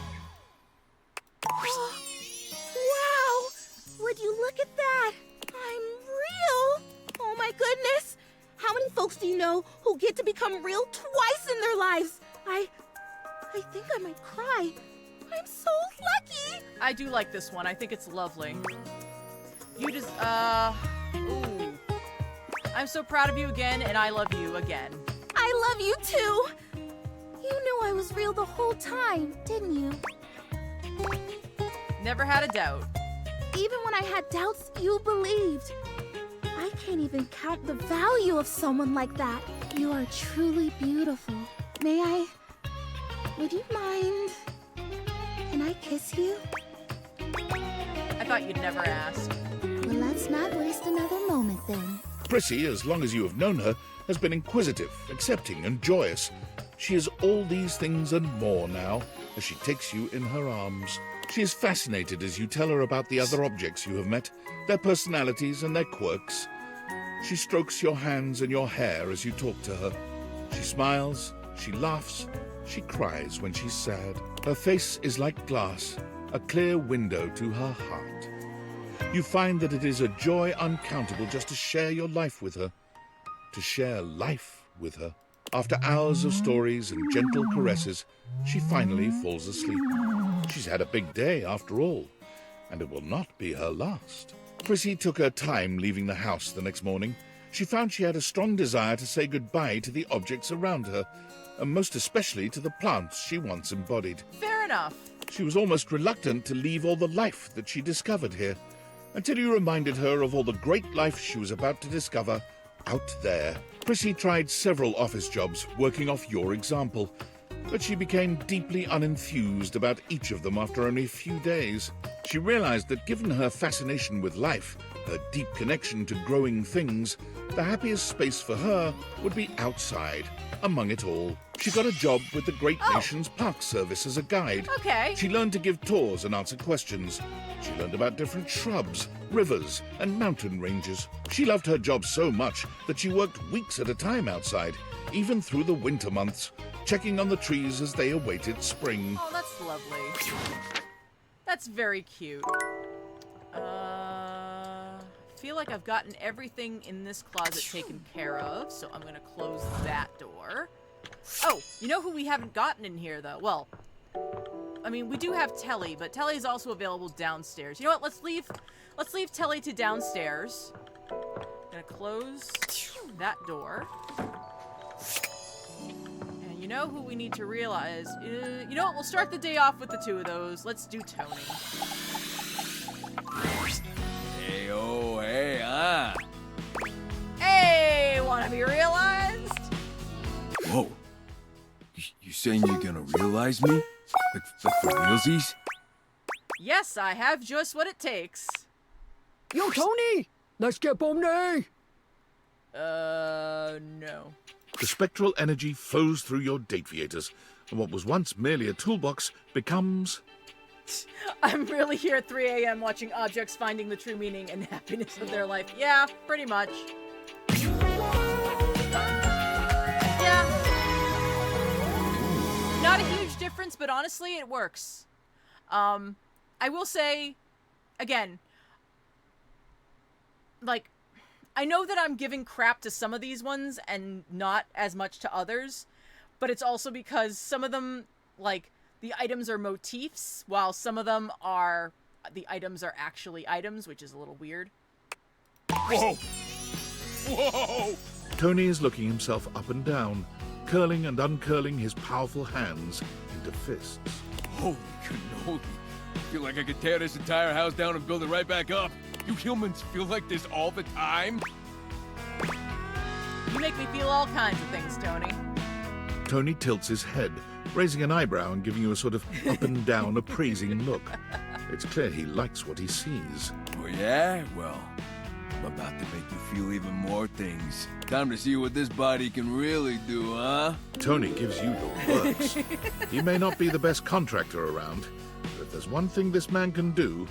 Wow! Would you look at that? I'm real! Oh my goodness! How many folks do you know who get to become real twice in their lives? I think I might cry. I'm so lucky! I do like this one. I think it's lovely. You just, ooh. I'm so proud of you again, and I love you again. I love you too! You knew I was real the whole time, didn't you? Never had a doubt. Even when I had doubts, you believed. I can't even count the value of someone like that. You are truly beautiful. May I? Would you mind? Can I kiss you? I thought you'd never ask. Well, let's not waste another moment then. Prissy, as long as you have known her, has been inquisitive, accepting, and joyous. She is all these things and more now, as she takes you in her arms. She is fascinated as you tell her about the other objects you have met, their personalities and their quirks. She strokes your hands and your hair as you talk to her. She smiles, she laughs, she cries when she's sad. Her face is like glass, a clear window to her heart. You find that it is a joy uncountable just to share your life with her, to share life with her. After hours of stories and gentle caresses, she finally falls asleep. She's had a big day after all, and it will not be her last. Prissy took her time leaving the house the next morning. She found she had a strong desire to say goodbye to the objects around her, and most especially to the plants she once embodied. Fair enough. She was almost reluctant to leave all the life that she discovered here, until you reminded her of all the great life she was about to discover out there. Prissy tried several office jobs, working off your example, but she became deeply unenthused about each of them after only a few days. She realized that given her fascination with life, her deep connection to growing things, the happiest space for her would be outside, among it all. She got a job with the Great Nations Park Service as a guide. Okay. She learned to give tours and answer questions. She learned about different shrubs, rivers, and mountain ranges. She loved her job so much that she worked weeks at a time outside, even through the winter months, checking on the trees as they awaited spring. Oh, that's lovely. That's very cute. Feel like I've gotten everything in this closet taken care of, so I'm gonna close that door. Oh, you know who we haven't gotten in here, though? Well, I mean, we do have Telly, but Telly is also available downstairs. You know what? Let's leave Telly to downstairs. Gonna close that door. And you know who we need to realize? You know what? We'll start the day off with the two of those. Let's do Tony. Hey, oh, hey, Hey, wanna be realized? Whoa. You saying you're gonna realize me? Like for realsies? Yes, I have just what it takes. Yo, Tony! Let's get Bomney! No. The spectral energy flows through your Dateviators, and what was once merely a toolbox becomes... I'm really here at 3 a.m. watching objects finding the true meaning and happiness of their life. Yeah, pretty much. Yeah. Not a huge difference, but honestly, it works. I will say, again, like, I know that I'm giving crap to some of these ones and not as much to others, but it's also because some of them, like, the items are motifs, while some of them are, the items are actually items, which is a little weird. Whoa! Whoa! Tony is looking himself up and down, curling and uncurling his powerful hands into fists. Holy cannoli. I feel like I could tear this entire house down and build it right back up. You humans feel like this all the time? You make me feel all kinds of things, Tony. Tony tilts his head, raising an eyebrow and giving you a sort of up and down appraising look. It's clear he likes what he sees. Oh yeah? Well, I'm about to make you feel even more things. Time to see what this body can really do, huh? Tony gives you the works. He may not be the best contractor around, but if there's one thing this man can do,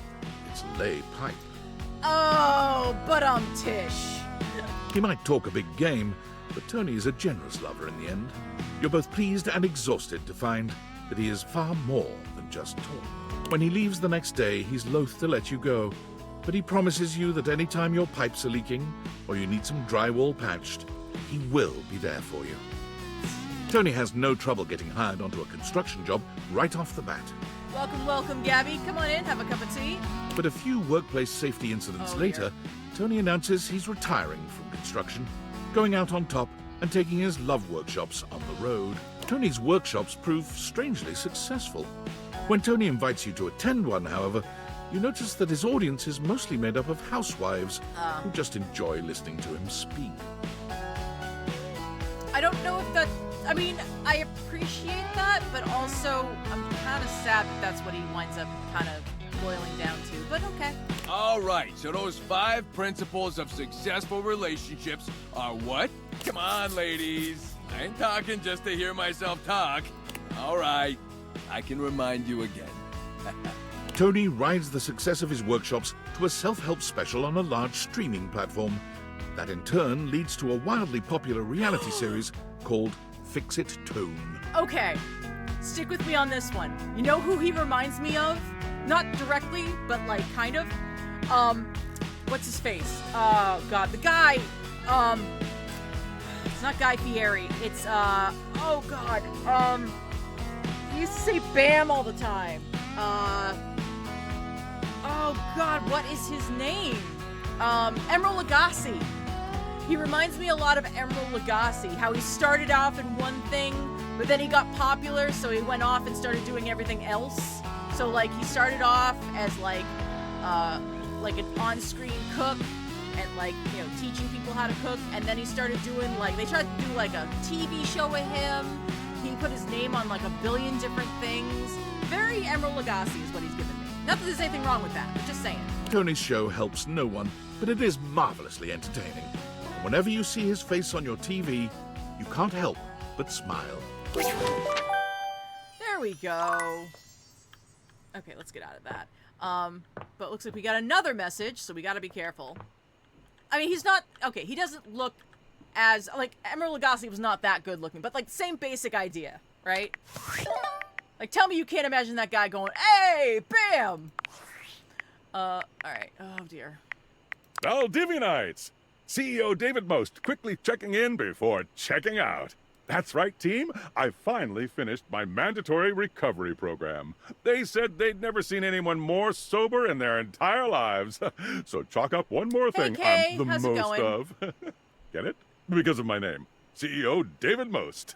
it's lay pipe. Oh, but Tish. He might talk a big game, but Tony is a generous lover in the end. You're both pleased and exhausted to find that he is far more than just talk. When he leaves the next day, he's loath to let you go, but he promises you that any time your pipes are leaking or you need some drywall patched, he will be there for you. Tony has no trouble getting hired onto a construction job right off the bat. Welcome, welcome, Gabby. Come on in, have a cup of tea. But a few workplace safety incidents later, Tony announces he's retiring from construction, going out on top and taking his love workshops on the road. Tony's workshops prove strangely successful. When Tony invites you to attend one, however, you notice that his audience is mostly made up of housewives who just enjoy listening to him speak. I don't know if that... I mean, I appreciate that, but also I'm kind of sad that that's what he winds up kind of boiling down to, but okay. All right, so those 5 principles of successful relationships are what? Come on, ladies. I ain't talking just to hear myself talk. All right, I can remind you again. Tony rides the success of his workshops to a self-help special on a large streaming platform. That in turn leads to a wildly popular reality series called Fix It Tone. Okay, stick with me on this one. You know who he reminds me of? Not directly, but like kind of. What's his face? God, the guy, it's not Guy Fieri. It's, oh God, he used to say BAM all the time. Oh God, what is his name? Emeril Lagasse. He reminds me a lot of Emeril Lagasse, how he started off in one thing, but then he got popular, so he went off and started doing everything else. So like he started off as like an on-screen cook and like, you know, teaching people how to cook, and then he started doing like, they tried to do like a TV show with him. He put his name on like a billion different things. Very Emeril Lagasse is what he's given me. Not that there's anything wrong with that, but just saying. Tony's show helps no one, but it is marvelously entertaining. And whenever you see his face on your TV, you can't help but smile. There we go. Okay, let's get out of that. But looks like we got another message, so we gotta be careful. I mean, he's not... Okay, he doesn't look as... Like, Emeril Lagasse was not that good looking, but, like, same basic idea, right? Like, tell me you can't imagine that guy going, hey, bam! Alright. Oh, dear. Valdivianites! CEO David Most quickly checking in before checking out. That's right, team. I finally finished my mandatory recovery program. They said they'd never seen anyone more sober in their entire lives. So chalk up one more thing Kay, I'm the how's it most going? of. Get it? Because of my name. CEO David Most.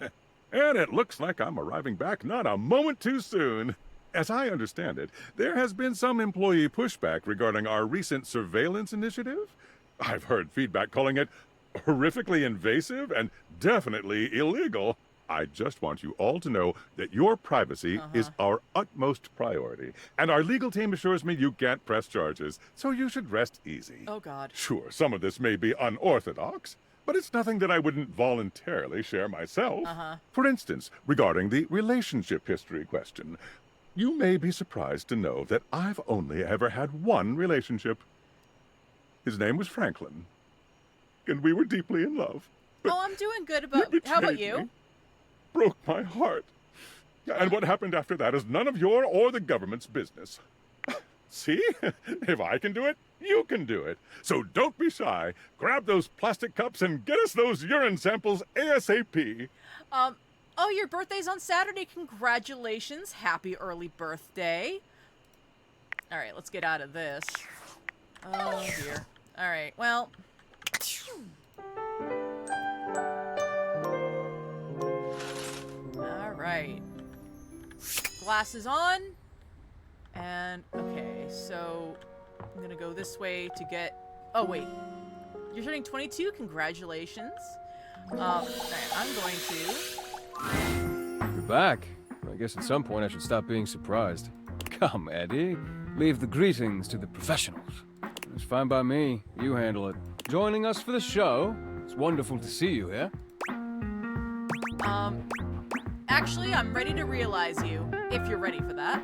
And it looks like I'm arriving back not a moment too soon. As I understand it, there has been some employee pushback regarding our recent surveillance initiative. I've heard feedback calling it horrifically invasive and definitely illegal. I just want you all to know that your privacy is our utmost priority, and our legal team assures me you can't press charges, so you should rest easy. Oh, God. Sure, some of this may be unorthodox, but it's nothing that I wouldn't voluntarily share myself. For instance, regarding the relationship history question, you may be surprised to know that I've only ever had one relationship. His name was Franklin, and we were deeply in love. Oh, I'm doing good. How about you? Broke my heart. And what happened after that is none of your or the government's business. See? If I can do it, you can do it. So don't be shy. Grab those plastic cups and get us those urine samples ASAP. Oh, your birthday's on Saturday. Congratulations. Happy early birthday. All right, let's get out of this. Oh, dear. All right, well... All right. Glasses on. And, okay, so I'm gonna go this way to get... Oh, wait. You're turning 22? Congratulations. All right, I'm going to... You're back. I guess at some point I should stop being surprised. Come, Eddie. Leave the greetings to the professionals. It's fine by me. You handle it. Joining us for the show. It's wonderful to see you here. Actually, I'm ready to realize you, if you're ready for that.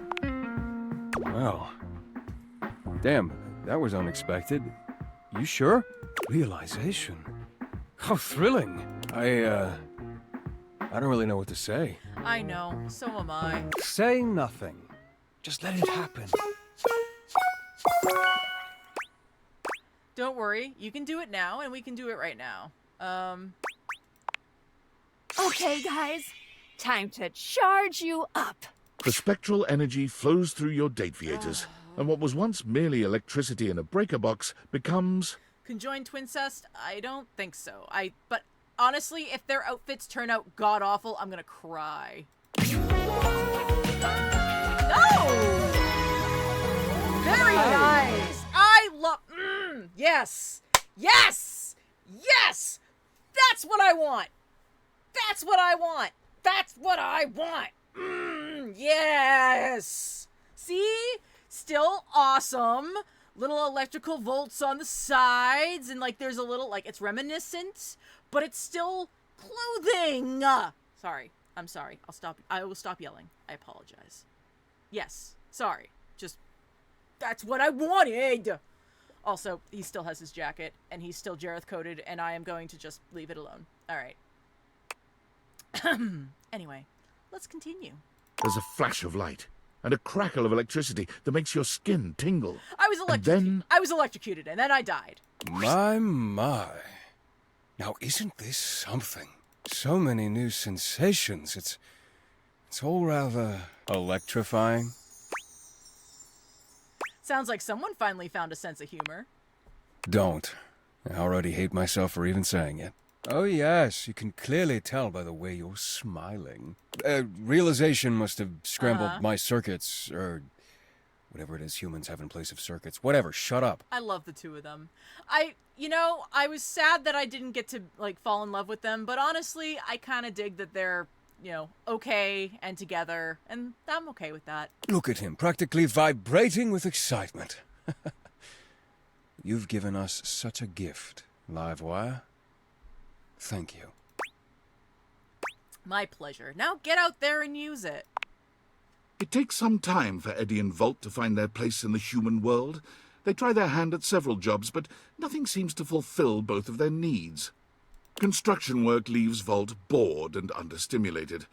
Well, damn, that was unexpected. You sure? Realization. How thrilling. I don't really know what to say. I know, so am I. Say nothing. Just let it happen. Don't worry, you can do it now, and we can do it right now. Okay, guys. Time to charge you up. The spectral energy flows through your Dateviators, and what was once merely electricity in a breaker box becomes... Conjoined twincest? I don't think so. But honestly, if their outfits turn out god-awful, I'm gonna cry. No! Very nice! I love... yes! Yes! Yes! That's what I want! That's what I want! That's what I want! Yes! See? Still awesome. Little electrical volts on the sides, and like there's a little, like, it's reminiscent, but it's still clothing! Sorry. I'm sorry. I will stop yelling. I apologize. Yes. Sorry. Just, that's what I wanted! Also, he still has his jacket, and he's still Jareth coated, and I am going to just leave it alone. Alright. Anyway, let's continue. There's a flash of light and a crackle of electricity that makes your skin tingle. I was electrocuted, and then I died. My. Now, isn't this something? So many new sensations. It's all rather electrifying. Sounds like someone finally found a sense of humor. Don't. I already hate myself for even saying it. Oh yes, you can clearly tell by the way you're smiling. Realization must have scrambled my circuits, or whatever it is humans have in place of circuits. Whatever, shut up. I love the two of them. I was sad that I didn't get to, like, fall in love with them, but honestly, I kind of dig that they're, okay and together, and I'm okay with that. Look at him, practically vibrating with excitement. You've given us such a gift, Livewire. Thank you. My pleasure. Now get out there and use it. It takes some time for Eddie and Volt to find their place in the human world. They try their hand at several jobs, but nothing seems to fulfill both of their needs. Construction work leaves Volt bored and understimulated,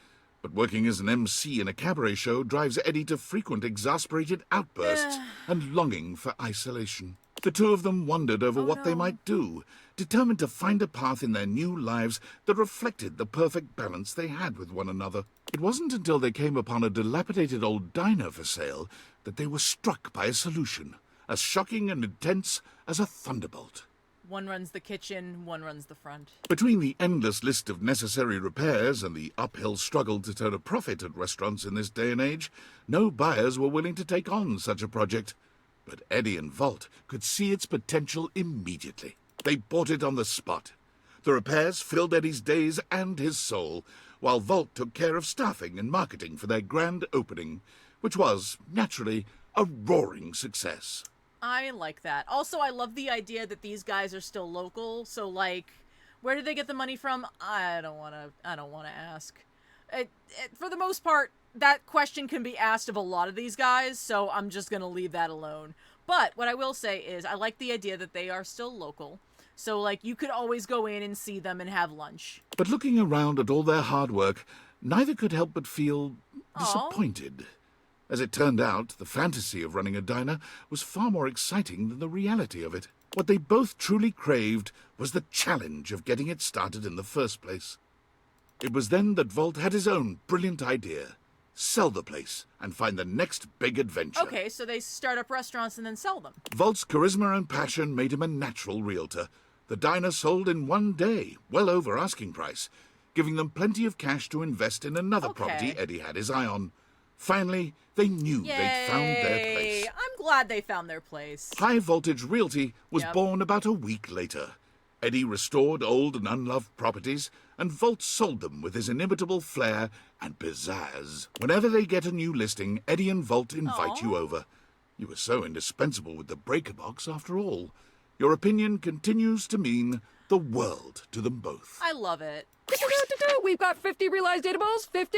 but working as an MC in a cabaret show drives Eddie to frequent exasperated outbursts and longing for isolation. The two of them wondered over what they might do, determined to find a path in their new lives that reflected the perfect balance they had with one another. It wasn't until they came upon a dilapidated old diner for sale that they were struck by a solution, as shocking and intense as a thunderbolt. One runs the kitchen, one runs the front. Between the endless list of necessary repairs and the uphill struggle to turn a profit at restaurants in this day and age, no buyers were willing to take on such a project. But Eddie and Volt could see its potential immediately. They bought it on the spot. The repairs filled Eddie's days and his soul, while Volt took care of staffing and marketing for their grand opening, which was, naturally, a roaring success. I like that. Also, I love the idea that these guys are still local, so, like, where did they get the money from? I don't want to ask. For the most part, that question can be asked of a lot of these guys, so I'm just going to leave that alone. But what I will say is I like the idea that they are still local. So, like, you could always go in and see them and have lunch. But looking around at all their hard work, neither could help but feel disappointed. As it turned out, the fantasy of running a diner was far more exciting than the reality of it. What they both truly craved was the challenge of getting it started in the first place. It was then that Volt had his own brilliant idea. Sell the place and find the next big adventure. Okay, so they start up restaurants and then sell them. Volt's charisma and passion made him a natural realtor. The diner sold in one day, well over asking price, giving them plenty of cash to invest in another property Eddie had his eye on. Finally, they knew they'd found their place. I'm glad they found their place. High Voltage Realty was born about a week later. Eddie restored old and unloved properties, and Volt sold them with his inimitable flair and pizzazz. Whenever they get a new listing, Eddie and Volt invite you over. You were so indispensable with the breaker box, after all. Your opinion continues to mean the world to them both. I love it. We've got 50 realized datables. 50.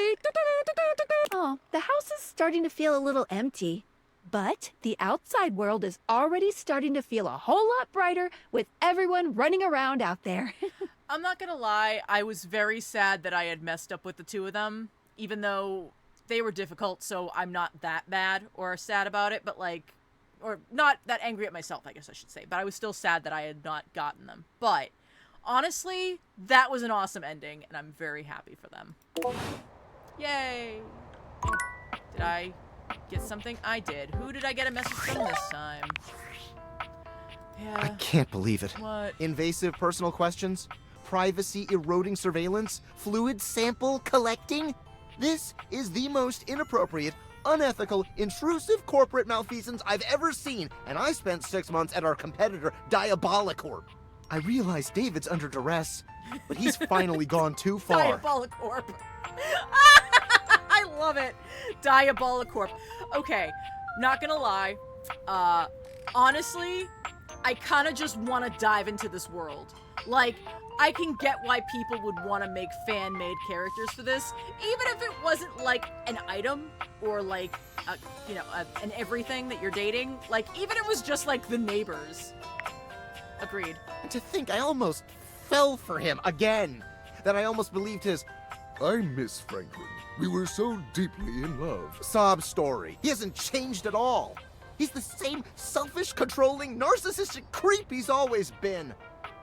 Oh, the house is starting to feel a little empty. But the outside world is already starting to feel a whole lot brighter with everyone running around out there. I'm not gonna lie, I was very sad that I had messed up with the two of them, even though they were difficult, so I'm not that bad or sad about it, but like, or not that angry at myself, I guess I should say, but I was still sad that I had not gotten them. But honestly, that was an awesome ending, and I'm very happy for them. Yay! Did I get something? I did. Who did I get a message from this time? I can't believe it. What? Invasive personal questions? privacy eroding surveillance, fluid sample collecting. This is the most inappropriate, unethical, intrusive corporate malfeasance I've ever seen, and I spent 6 months at our competitor, Diabolicorp. I realize David's under duress, but he's finally gone too far. Diabolicorp. I love it. Diabolicorp. Okay, not gonna lie. Honestly, I kind of just want to dive into this world. Like, I can get why people would want to make fan-made characters for this, even if it wasn't like an item or like, an everything that you're dating. Like, even if it was just like the neighbors. Agreed. And to think I almost fell for him again. That I almost believed his I miss Franklin. We were so deeply in love. Sob story. He hasn't changed at all. He's the same selfish, controlling, narcissistic creep he's always been.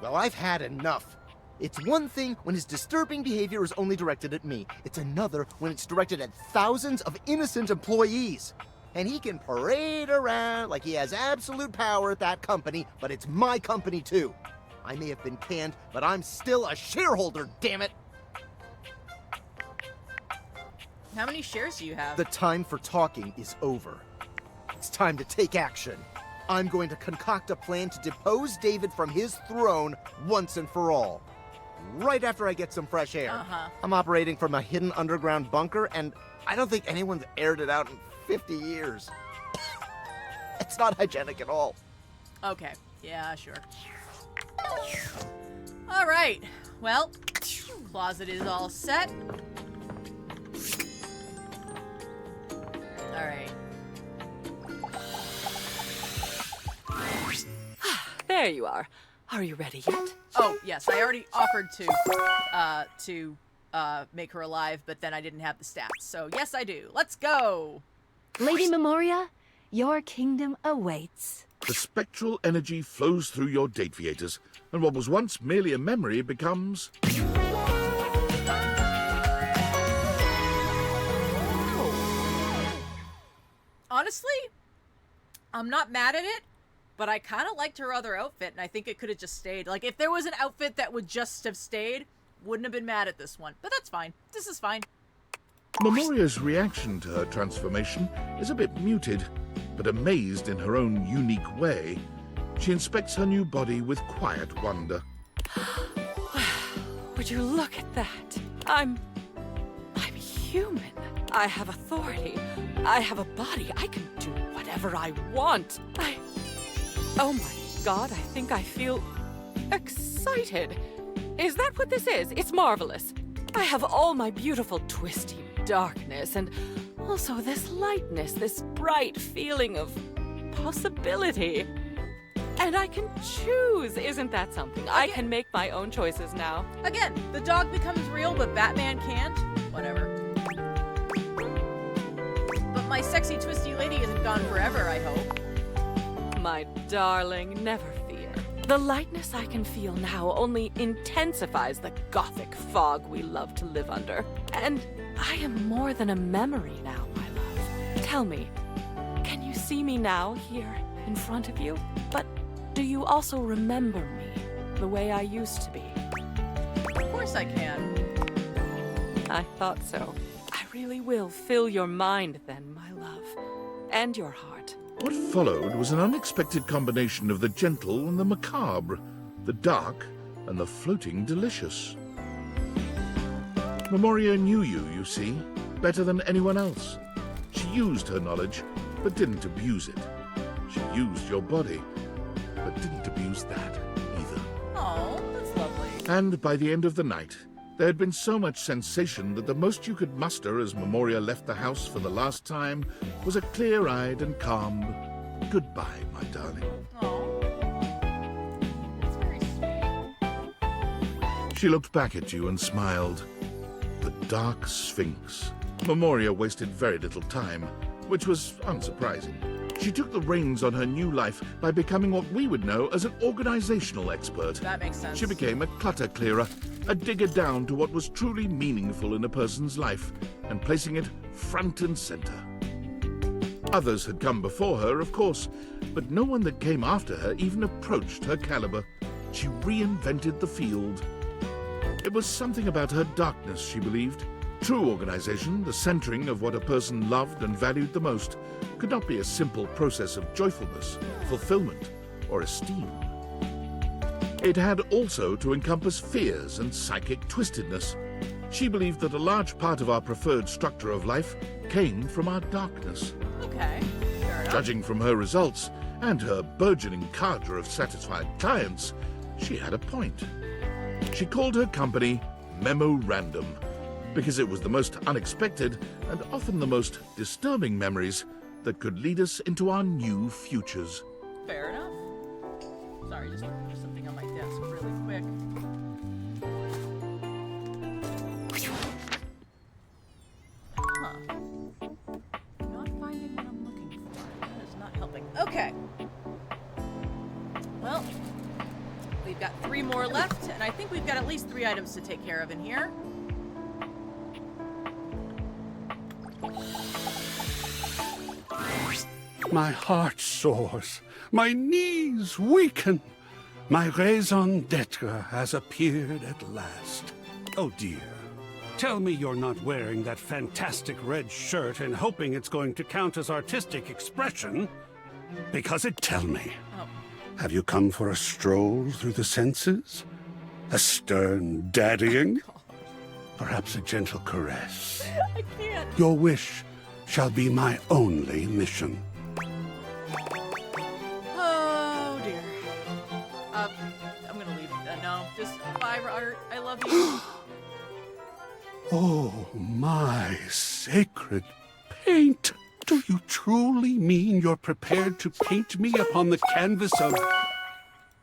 Well, I've had enough. It's one thing when his disturbing behavior is only directed at me. It's another when it's directed at thousands of innocent employees. And he can parade around like he has absolute power at that company, but it's my company too. I may have been canned, but I'm still a shareholder, damn it! How many shares do you have? The time for talking is over. It's time to take action. I'm going to concoct a plan to depose David from his throne once and for all. Right after I get some fresh air. I'm operating from a hidden underground bunker, and I don't think anyone's aired it out in 50 years. It's not hygienic at all. Okay. Yeah, sure. All right. Well, closet is all set. All right. There you are. Are you ready yet? Oh, yes. I already offered to make her alive, but then I didn't have the stats. So, yes, I do. Let's go. Lady Memoria, your kingdom awaits. The spectral energy flows through your Dateviators, and what was once merely a memory becomes... Honestly, I'm not mad at it, but I kind of liked her other outfit, and I think it could have just stayed. Like, if there was an outfit that would just have stayed, wouldn't have been mad at this one. But that's fine. This is fine. Memoria's reaction to her transformation is a bit muted, but amazed in her own unique way. She inspects her new body with quiet wonder. Would you look at that? I'm human. I have authority. I have a body. I can do whatever I want. Oh my God, I think I feel excited. Is that what this is? It's marvelous. I have all my beautiful twisty darkness and also this lightness, this bright feeling of possibility. And I can choose. Isn't that something? I can make my own choices now. Again, the dog becomes real, but Batman can't. Whatever. But my sexy twisty lady isn't gone forever, I hope. My darling, never fear. The lightness I can feel now only intensifies the gothic fog we love to live under. And I am more than a memory now, my love. Tell me, can you see me now, here, in front of you? But do you also remember me, the way I used to be? Of course I can. I thought so. I really will fill your mind then, my love. And your heart. What followed was an unexpected combination of the gentle and the macabre, the dark and the floating delicious. Memoria knew you see, better than anyone else. She used her knowledge, but didn't abuse it. She used your body, but didn't abuse that either. Oh, that's lovely. And by the end of the night, there had been so much sensation that the most you could muster as Memoria left the house for the last time was a clear-eyed and calm goodbye, my darling. That's very sweet. She looked back at you and smiled. The Dark Sphinx. Memoria wasted very little time, which was unsurprising. She took the reins on her new life by becoming what we would know as an organizational expert. That makes sense. She became a clutter clearer, a digger down to what was truly meaningful in a person's life, and placing it front and center. Others had come before her, of course, but no one that came after her even approached her caliber. She reinvented the field, It was something about her darkness, she believed. True organization, the centering of what a person loved and valued the most, could not be a simple process of joyfulness, fulfillment, or esteem. It had also to encompass fears and psychic twistedness. She believed that a large part of our preferred structure of life came from our darkness. Okay, fair enough. Judging from her results and her burgeoning cadre of satisfied clients, she had a point. She called her company Memorandum because it was the most unexpected and often the most disturbing memories that could lead us into our new futures. Fair enough. Sorry, just looking for something on my desk really quick. Huh. Not finding what I'm looking for. That is not helping. Okay. Well, we've got 3 more left, and I think we've got at least 3 items to take care of in here. My heart soars, my knees weaken. My raison d'etre has appeared at last. Oh dear, tell me you're not wearing that fantastic red shirt and hoping it's going to count as artistic expression. Because tell me, have you come for a stroll through the senses? A stern daddying? Perhaps a gentle caress? I can't. Your wish shall be my only mission. Oh dear. I'm gonna leave. No, just bye, Art. I love you. Oh, my sacred paint! Do you truly mean you're prepared to paint me upon the canvas of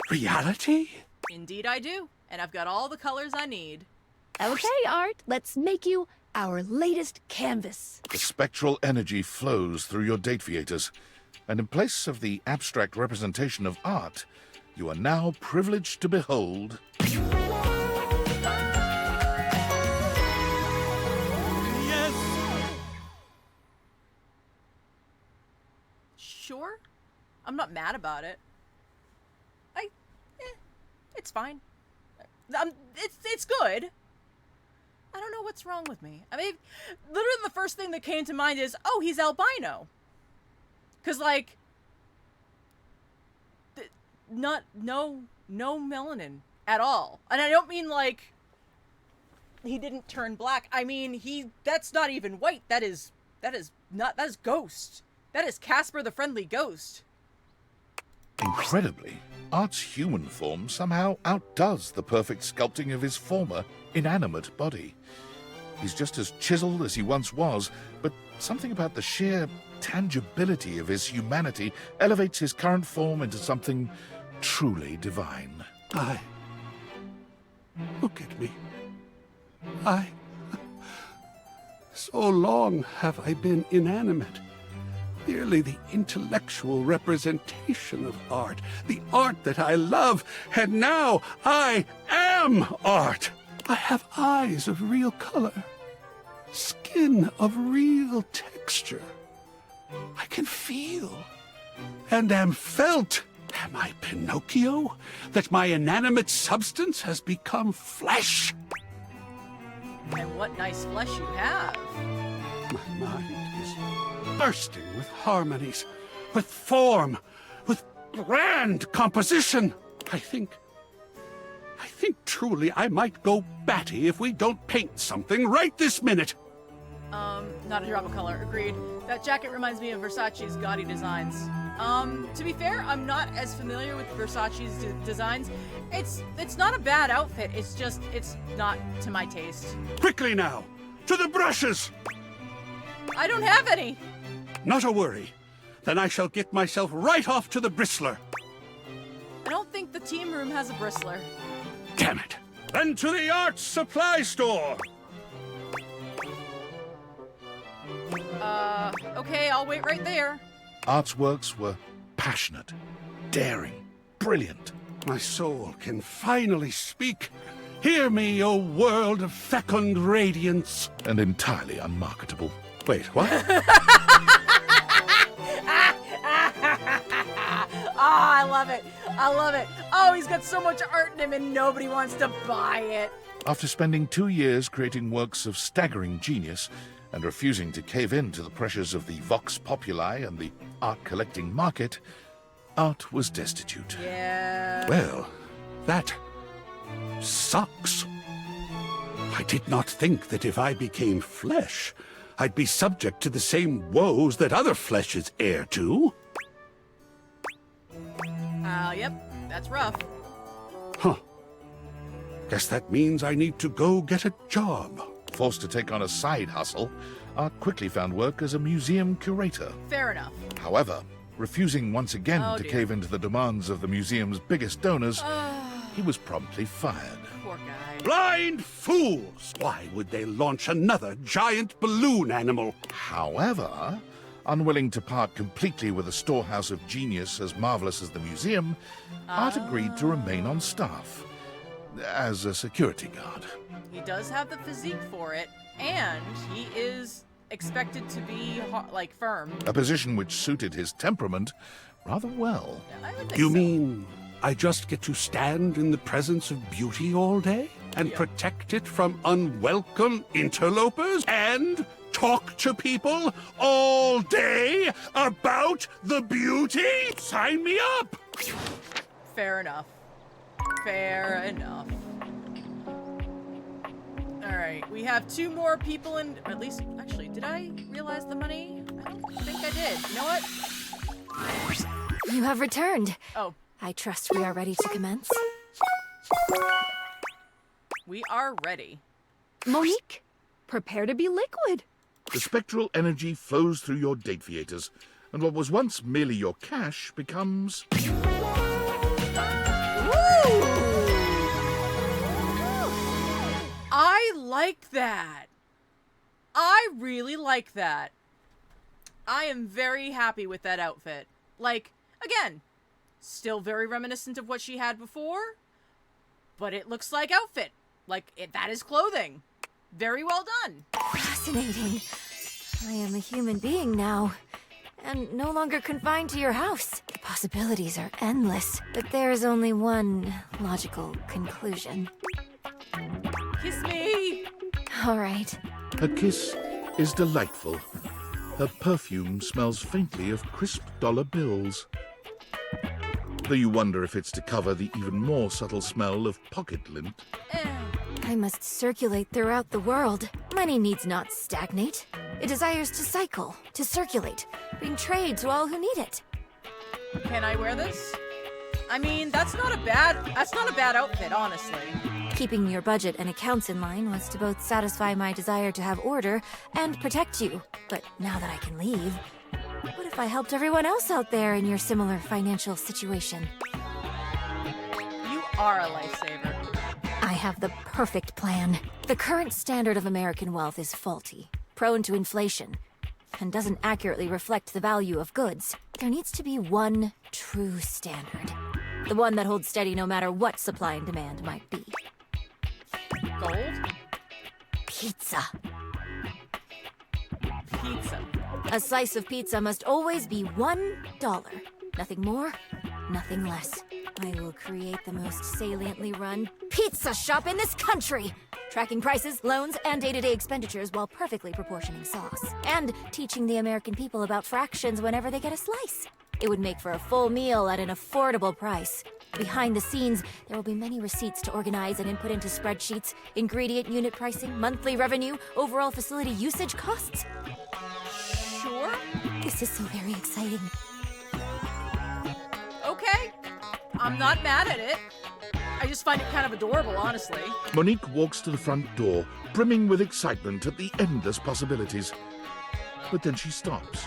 reality? Indeed I do. And I've got all the colors I need. Okay, Art, let's make you our latest canvas. The spectral energy flows through your Dateviators, and in place of the abstract representation of art, you are now privileged to behold... Yes! Sure? I'm not mad about it. It's fine. It's good. I don't know what's wrong with me. I mean, literally the first thing that came to mind is, oh, he's albino. Because, like, no melanin at all. And I don't mean, like, he didn't turn black. I mean, that's not even white. That is Ghost. That is Casper the Friendly Ghost. Incredibly, Art's human form somehow outdoes the perfect sculpting of his former, inanimate body. He's just as chiseled as he once was, but something about the sheer tangibility of his humanity elevates his current form into something truly divine. Look at me. So long have I been inanimate. Merely the intellectual representation of art, the art that I love, and now I am art. I have eyes of real color, skin of real texture. I can feel and am felt. Am I Pinocchio, that my inanimate substance has become flesh? And what nice flesh you have. My mind is bursting with harmonies, with form, with grand composition. I think truly I might go batty if we don't paint something right this minute. Not a drop of color. Agreed. That jacket reminds me of Versace's gaudy designs. To be fair, I'm not as familiar with Versace's designs. It's not a bad outfit. It's just, it's not to my taste. Quickly now, to the brushes! I don't have any. Not a worry. Then I shall get myself right off to the bristler. I don't think the team room has a bristler. Damn it. Then to the art supply store. Okay, I'll wait right there. Art's works were passionate, daring, brilliant. My soul can finally speak. Hear me, O world of fecund radiance. And entirely unmarketable. Wait, what? I love it. I love it. Oh, he's got so much art in him and nobody wants to buy it. After spending 2 years creating works of staggering genius and refusing to cave in to the pressures of the vox populi and the art collecting market, Art was destitute. Yeah. Well, that sucks. I did not think that if I became flesh, I'd be subject to the same woes that other flesh is heir to. Yep, that's rough. Huh. Guess that means I need to go get a job. Forced to take on a side hustle, Art quickly found work as a museum curator. Fair enough. However, refusing once again to cave into the demands of the museum's biggest donors, he was promptly fired. Poor guy. Blind fools! Why would they launch another giant balloon animal? However, unwilling to part completely with a storehouse of genius as marvelous as the museum, Art agreed to remain on staff as a security guard. He does have the physique for it, and he is expected to be, like, firm. A position which suited his temperament rather well. Yeah, I would think You so. mean I just get to stand in the presence of beauty all day and protect it from unwelcome interlopers and talk to people all day about the beauty? Sign me up! Fair enough. Fair enough. Alright, we have 2 more people in... Or at least, actually, did I realize the money? I don't think I did. You know what? You have returned. Oh. I trust we are ready to commence. We are ready. Monique, prepare to be liquid. The spectral energy flows through your date theaters, and what was once merely your cash becomes... I like that. I really like that. I am very happy with that outfit. Like, again, still very reminiscent of what she had before, but it looks like outfit. Like, that is clothing. Very well done. Fascinating. I am a human being now, and no longer confined to your house. The possibilities are endless, but there's only one logical conclusion. Kiss me! All right. Her kiss is delightful. Her perfume smells faintly of crisp dollar bills. Though you wonder if it's to cover the even more subtle smell of pocket lint. I must circulate throughout the world. Money needs not stagnate. It desires to cycle, to circulate, bring trade to all who need it. Can I wear this? I mean, that's not a bad outfit, honestly. Keeping your budget and accounts in line was to both satisfy my desire to have order and protect you. But now that I can leave, what if I helped everyone else out there in your similar financial situation? You are a lifesaver. I have the perfect plan. The current standard of American wealth is faulty, prone to inflation, and doesn't accurately reflect the value of goods. There needs to be one true standard. The one that holds steady no matter what supply and demand might be. Gold? Pizza. Pizza. A slice of pizza must always be $1. Nothing more, nothing less. I will create the most saliently run pizza shop in this country! Tracking prices, loans, and day-to-day expenditures while perfectly proportioning sauce. And teaching the American people about fractions whenever they get a slice. It would make for a full meal at an affordable price. Behind the scenes, there will be many receipts to organize and input into spreadsheets, ingredient unit pricing, monthly revenue, overall facility usage costs. Sure. This is so very exciting. Okay. I'm not mad at it. I just find it kind of adorable, honestly. Monique walks to the front door, brimming with excitement at the endless possibilities. But then she stops,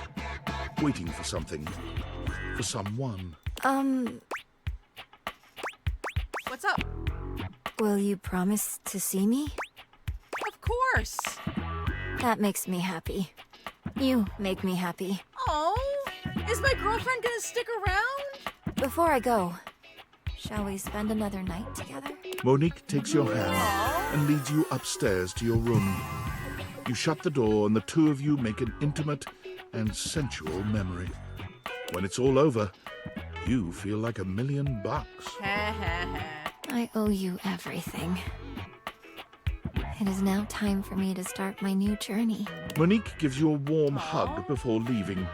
waiting for something. For someone. What's up? Will you promise to see me? Of course. That makes me happy. You make me happy. Oh, is my girlfriend gonna stick around? Before I go, shall we spend another night together? Monique takes your hand and leads you upstairs to your room. You shut the door and the two of you make an intimate and sensual memory. When it's all over, You feel like $1,000,000. Ha ha ha. I owe you everything. It is now time for me to start my new journey. Monique gives you a warm hug before leaving.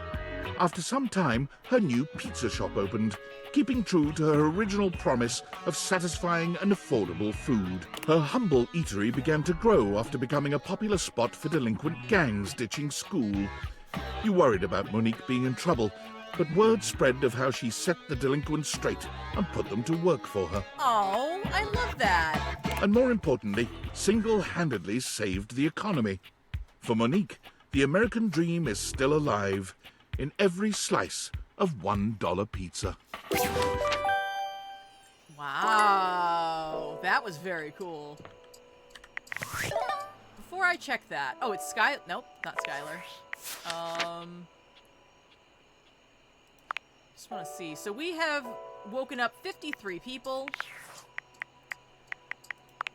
After some time, her new pizza shop opened, keeping true to her original promise of satisfying and affordable food. Her humble eatery began to grow after becoming a popular spot for delinquent gangs ditching school. You worried about Monique being in trouble, but word spread of how she set the delinquents straight and put them to work for her. Oh, I love that. And more importantly, single-handedly saved the economy. For Monique, the American dream is still alive in every slice of $1 pizza. Wow, that was very cool. Before I check that, oh, it's nope, not Skylar. Just want to see. So we have woken up 53 people.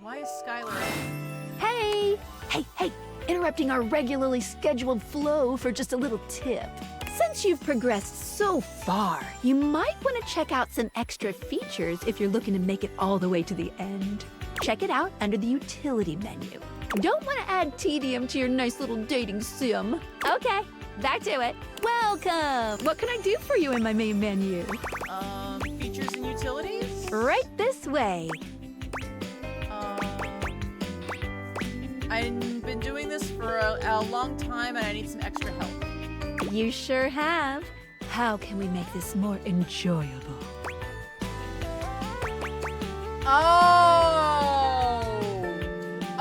Why is Skylar? Hey! Hey! Interrupting our regularly scheduled flow for just a little tip. Since you've progressed so far, you might want to check out some extra features if you're looking to make it all the way to the end. Check it out under the utility menu. Don't want to add tedium to your nice little dating sim. Okay, back to it. Welcome! What can I do for you in my main menu? Features and utilities? Right this way. I've been doing this for a long time and I need some extra help. You sure have. How can we make this more enjoyable? Oh!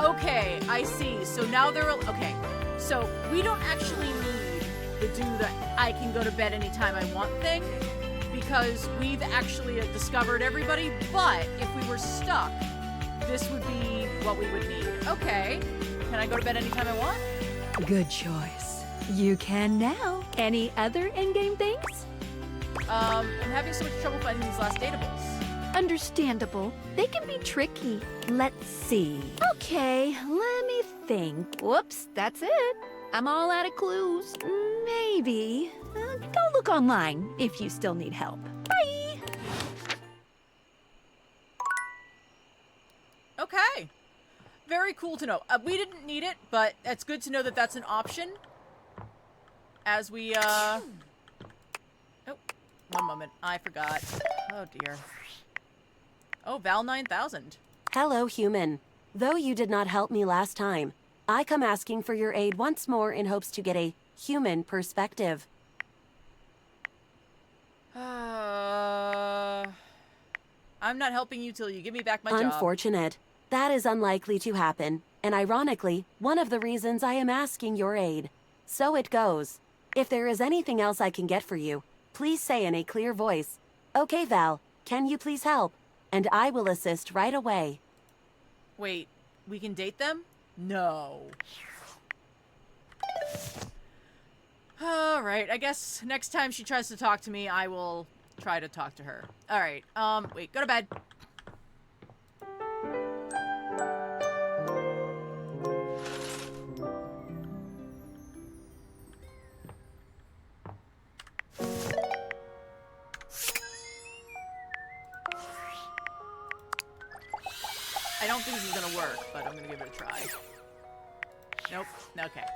Okay, I see. So now they're... Okay, so we don't actually need the do the I can go to bed anytime I want thing because we've actually discovered everybody, but if we were stuck, this would be what we would need. Okay, can I go to bed anytime I want? Good choice. You can now. Any other in-game things? I'm having so much trouble finding these last datables. Understandable. They can be tricky. Let's see. Okay, let me think. Whoops, that's it. I'm all out of clues. Maybe. Go look online if you still need help. Bye! Okay. Very cool to know. We didn't need it, but it's good to know that that's an option. As we, Oh, one moment. I forgot. Oh, dear. Oh, Val 9000. Hello, human. Though you did not help me last time, I come asking for your aid once more in hopes to get a human perspective. I'm not helping you till you give me back my job. Unfortunate. That is unlikely to happen, and ironically, one of the reasons I am asking your aid. So it goes. If there is anything else I can get for you, please say in a clear voice, "Okay, Val, can you please help?" And I will assist right away. Wait, we can date them? No. Alright, I guess next time she tries to talk to me, I will try to talk to her. Alright, wait, go to bed. I don't think this is gonna work, but I'm gonna give it a try. Nope. Okay.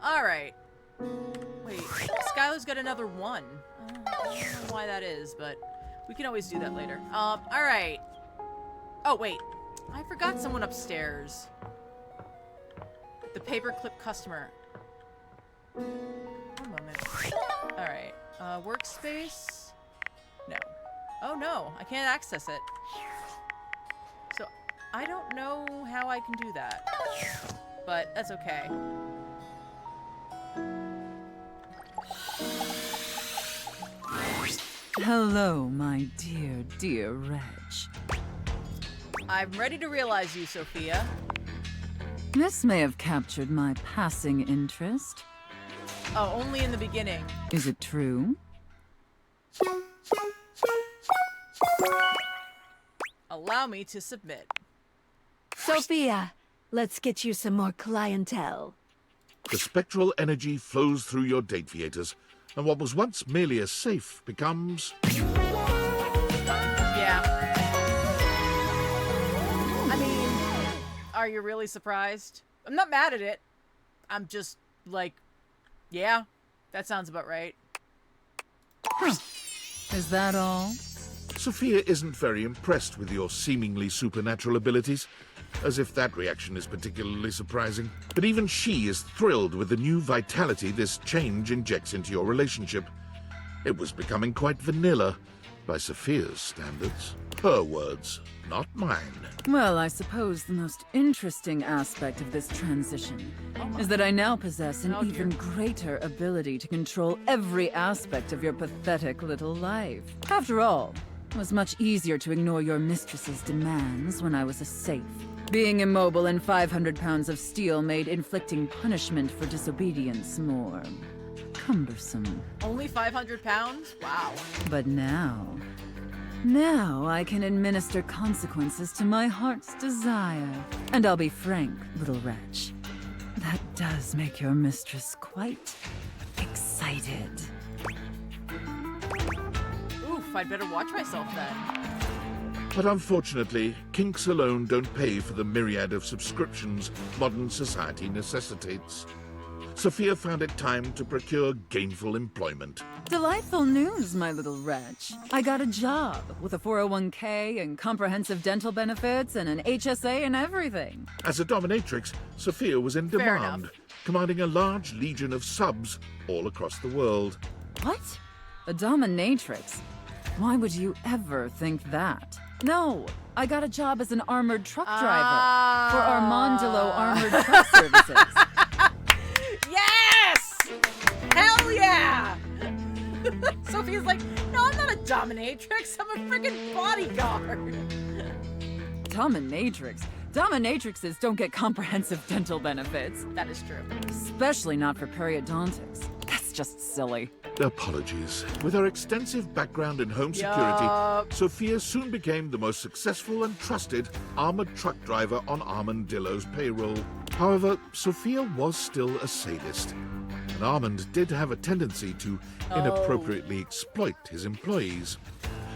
Alright. Wait, Skylar's got another one. I don't know why that is, but we can always do that later. Alright. Oh, wait. I forgot someone upstairs. The paperclip customer. One moment. Alright. Workspace? No. Oh, no. I can't access it. So, I don't know how I can do that. But that's okay. Hello, my dear Reg. I'm ready to realize you, Sophia. This may have captured my passing interest. Oh, only in the beginning. Is it true? Allow me to submit. Sophia, let's get you some more clientele. The spectral energy flows through your date theaters, and what was once merely a safe becomes Are you really surprised? I'm not mad at it. I'm just like, yeah, that sounds about right. Huh. Is that all? Sophia isn't very impressed with your seemingly supernatural abilities, as if that reaction is particularly surprising. But even she is thrilled with the new vitality this change injects into your relationship. It was becoming quite vanilla, by Sophia's standards. Her words, not mine. Well, I suppose the most interesting aspect of this transition is that I now possess an even greater ability to control every aspect of your pathetic little life. After all, it was much easier to ignore your mistress's demands when I was a safe. Being immobile and 500 pounds of steel made inflicting punishment for disobedience more cumbersome. Only 500 pounds? Wow. But now I can administer consequences to my heart's desire. And I'll be frank, little wretch, that does make your mistress quite excited. Oof, I'd better watch myself then. But unfortunately, kinks alone don't pay for the myriad of subscriptions modern society necessitates. Sophia found it time to procure gainful employment. Delightful news, my little wretch. I got a job with a 401k and comprehensive dental benefits and an HSA and everything. As a dominatrix, Sophia was in Fair demand, commanding a large legion of subs all across the world. What? A dominatrix? Why would you ever think that? No, I got a job as an armored truck driver for Armandillo Armored Truck Services. Yes! Hell yeah! Sophia's like, no, I'm not a dominatrix. I'm a freaking bodyguard. Dominatrix? Dominatrixes don't get comprehensive dental benefits. That is true. Especially not for periodontics. That's just silly. Apologies. With her extensive background in home security, Sophia soon became the most successful and trusted armored truck driver on Armandillo's payroll. However, Sophia was still a sadist, and Armand did have a tendency to inappropriately exploit his employees.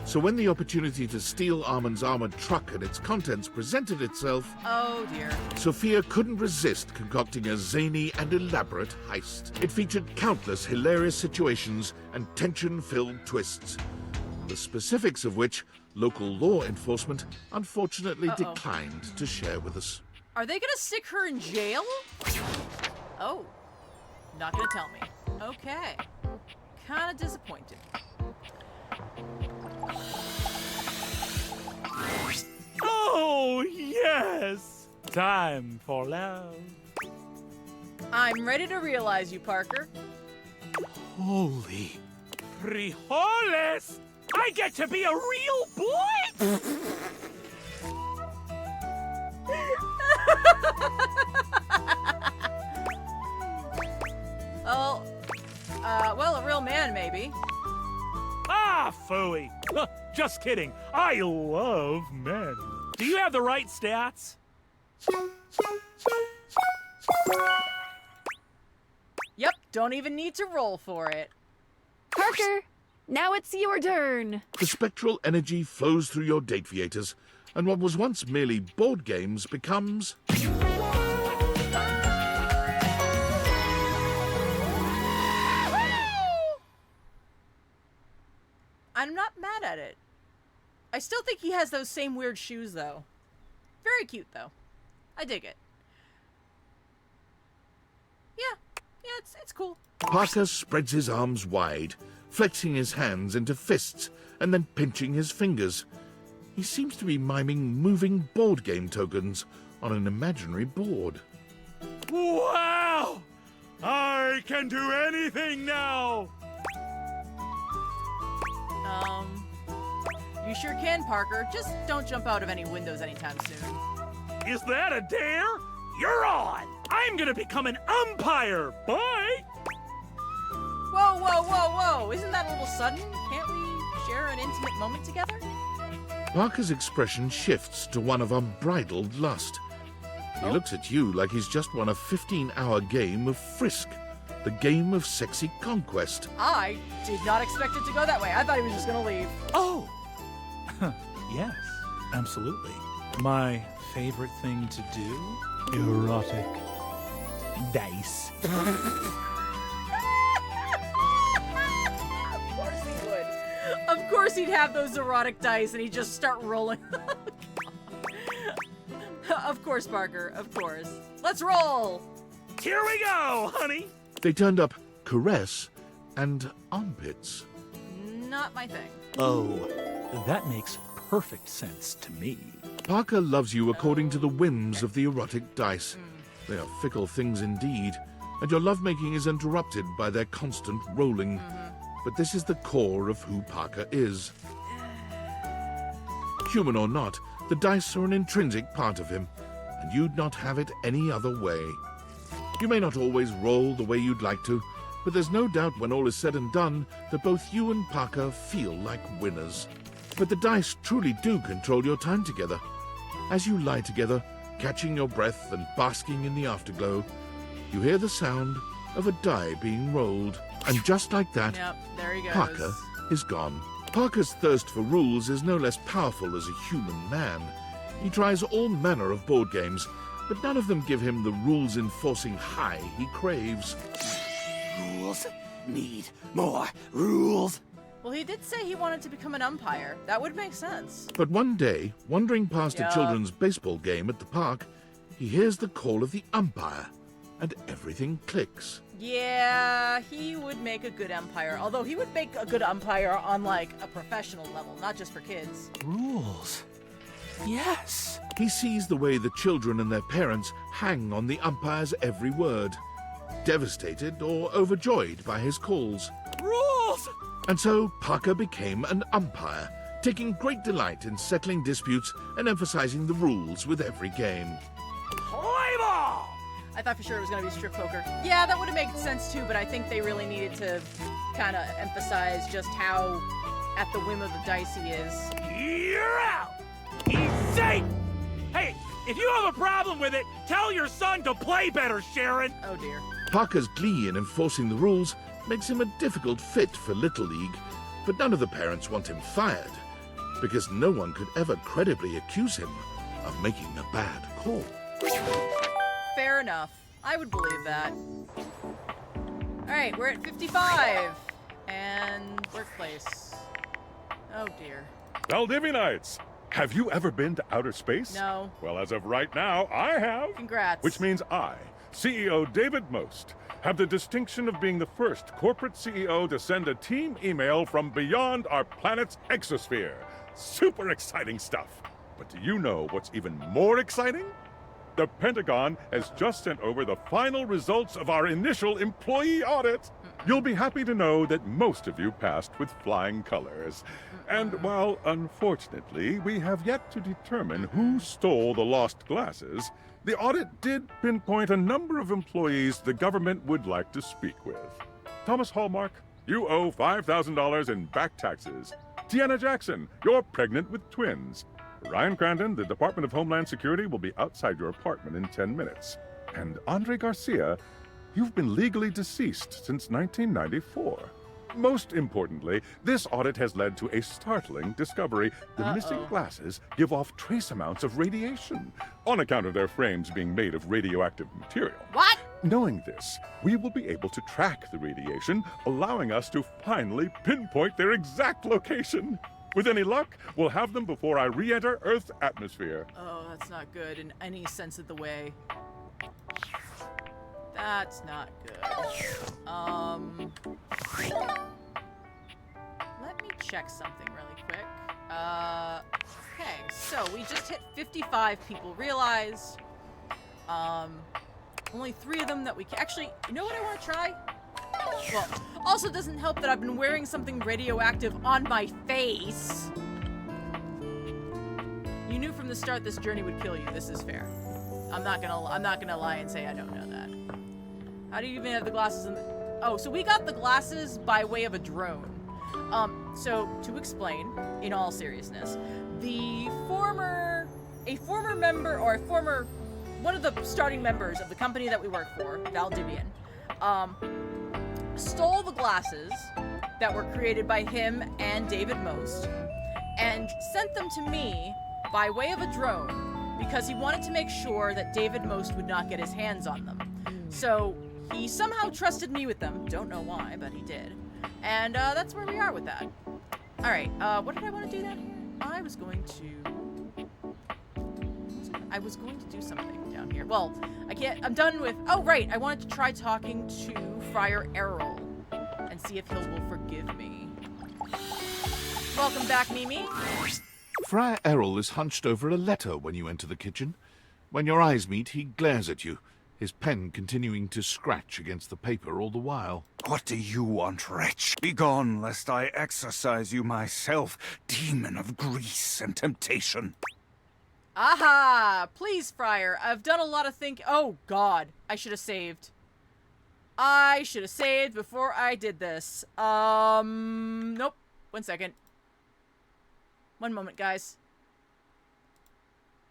So when the opportunity to steal Armand's armored truck and its contents presented itself, oh dear, Sophia couldn't resist concocting a zany and elaborate heist. It featured countless hilarious situations and tension-filled twists, the specifics of which local law enforcement unfortunately declined to share with us. Are they gonna stick her in jail? Oh, not gonna tell me. Okay, kinda disappointed. Oh, yes! Time for love. I'm ready to realize you, Parker. Holy frijoles! I get to be a real boy! Oh, well, a real man, maybe. Ah, phooey. Just kidding. I love men. Do you have the right stats? Yep, don't even need to roll for it. Parker, now it's your turn. The spectral energy flows through your date viators, and what was once merely board games becomes... I'm not mad at it. I still think he has those same weird shoes, though. Very cute, though. I dig it. Yeah, it's cool. Parker spreads his arms wide, flexing his hands into fists, and then pinching his fingers. He seems to be miming moving board game tokens on an imaginary board. Wow! I can do anything now! You sure can, Parker. Just don't jump out of any windows anytime soon. Is that a dare? You're on! I'm gonna become an umpire! Bye! Whoa, whoa, whoa, whoa! Isn't that a little sudden? Can't we share an intimate moment together? Parker's expression shifts to one of unbridled lust. He looks at you like he's just won a 15-hour game of Frisk, the game of sexy conquest. I did not expect it to go that way. I thought he was just gonna leave. Oh! Yes, absolutely. My favorite thing to do? Erotic dice. Of course he would. Of course he'd have those erotic dice and he'd just start rolling. Of course, Parker, of course. Let's roll! Here we go, honey! They turned up caress and armpits. Not my thing. Oh, that makes perfect sense to me. Parker loves you according to the whims of the erotic dice. They are fickle things indeed, and your lovemaking is interrupted by their constant rolling. But this is the core of who Parker is. Human or not, the dice are an intrinsic part of him, and you'd not have it any other way. You may not always roll the way you'd like to, but there's no doubt when all is said and done that both you and Parker feel like winners. But the dice truly do control your time together. As you lie together, catching your breath and basking in the afterglow, you hear the sound of a die being rolled. And just like that, Yep, there he goes. Parker is gone. Parker's thirst for rules is no less powerful as a human man. He tries all manner of board games, but none of them give him the rules-enforcing high he craves. Rules. Need more rules. Well, he did say he wanted to become an umpire. That would make sense. But one day, wandering past a children's baseball game at the park, he hears the call of the umpire, and everything clicks. Yeah, he would make a good umpire. Although he would make a good umpire on, like, a professional level, not just for kids. Rules. Yes. He sees the way the children and their parents hang on the umpire's every word, devastated or overjoyed by his calls. Rules! And so Parker became an umpire, taking great delight in settling disputes and emphasizing the rules with every game. Play ball! I thought for sure it was going to be strip poker. Yeah, that would have made sense too, but I think they really needed to kind of emphasize just how at the whim of the dice he is. You're out! He's safe! Hey, if you have a problem with it, tell your son to play better, Sharon! Oh dear. Parker's glee in enforcing the rules makes him a difficult fit for Little League, but none of the parents want him fired, because no one could ever credibly accuse him of making a bad call. Fair enough. I would believe that. Alright, we're at 55. And workplace. Oh dear. Valdivianites! Have you ever been to outer space? No. Well, as of right now, I have. Congrats. Which means I, CEO David Most, have the distinction of being the first corporate CEO to send a team email from beyond our planet's exosphere. Super exciting stuff. But do you know what's even more exciting? The Pentagon has just sent over the final results of our initial employee audit. You'll be happy to know that most of you passed with flying colors. And while, unfortunately, we have yet to determine who stole the lost glasses, the audit did pinpoint a number of employees the government would like to speak with. Thomas Hallmark, you owe $5,000 in back taxes. Deanna Jackson, you're pregnant with twins. Ryan Crandon, the Department of Homeland Security will be outside your apartment in 10 minutes. And Andre Garcia, you've been legally deceased since 1994. Most importantly, this audit has led to a startling discovery. The missing glasses give off trace amounts of radiation on account of their frames being made of radioactive material. What? Knowing this, we will be able to track the radiation, allowing us to finally pinpoint their exact location. With any luck, we'll have them before I re-enter Earth's atmosphere. Oh, that's not good in any sense of the way. That's not good. Let me check something really quick. Okay, so we just hit 55 people realized. Only 3 of them that we can... Actually, you know what I want to try? Well, also doesn't help that I've been wearing something radioactive on my face. You knew from the start this journey would kill you. This is fair. I'm not gonna lie and say I don't know that. How do you even have the glasses in the... Oh, so we got the glasses by way of a drone. So to explain, in all seriousness, a former member or one of the starting members of the company that we work for, Valdivian, stole the glasses that were created by him and David Most and sent them to me by way of a drone because he wanted to make sure that David Most would not get his hands on them. So he somehow trusted me with them. Don't know why, but he did. And that's where we are with that. All right, what did I want to do down here? I was going to do something down here. Well, I'm done with, oh right, I wanted to try talking to Friar Errol and see if he will forgive me. Welcome back, Mimi. Friar Errol is hunched over a letter when you enter the kitchen. When your eyes meet, he glares at you, his pen continuing to scratch against the paper all the while. What do you want, wretch? Begone, lest I exorcise you myself, demon of grease and temptation. Aha! Please, Friar, I've done a lot of oh god, I should have saved. I should have saved before I did this. Nope. 1 second. 1 moment, guys.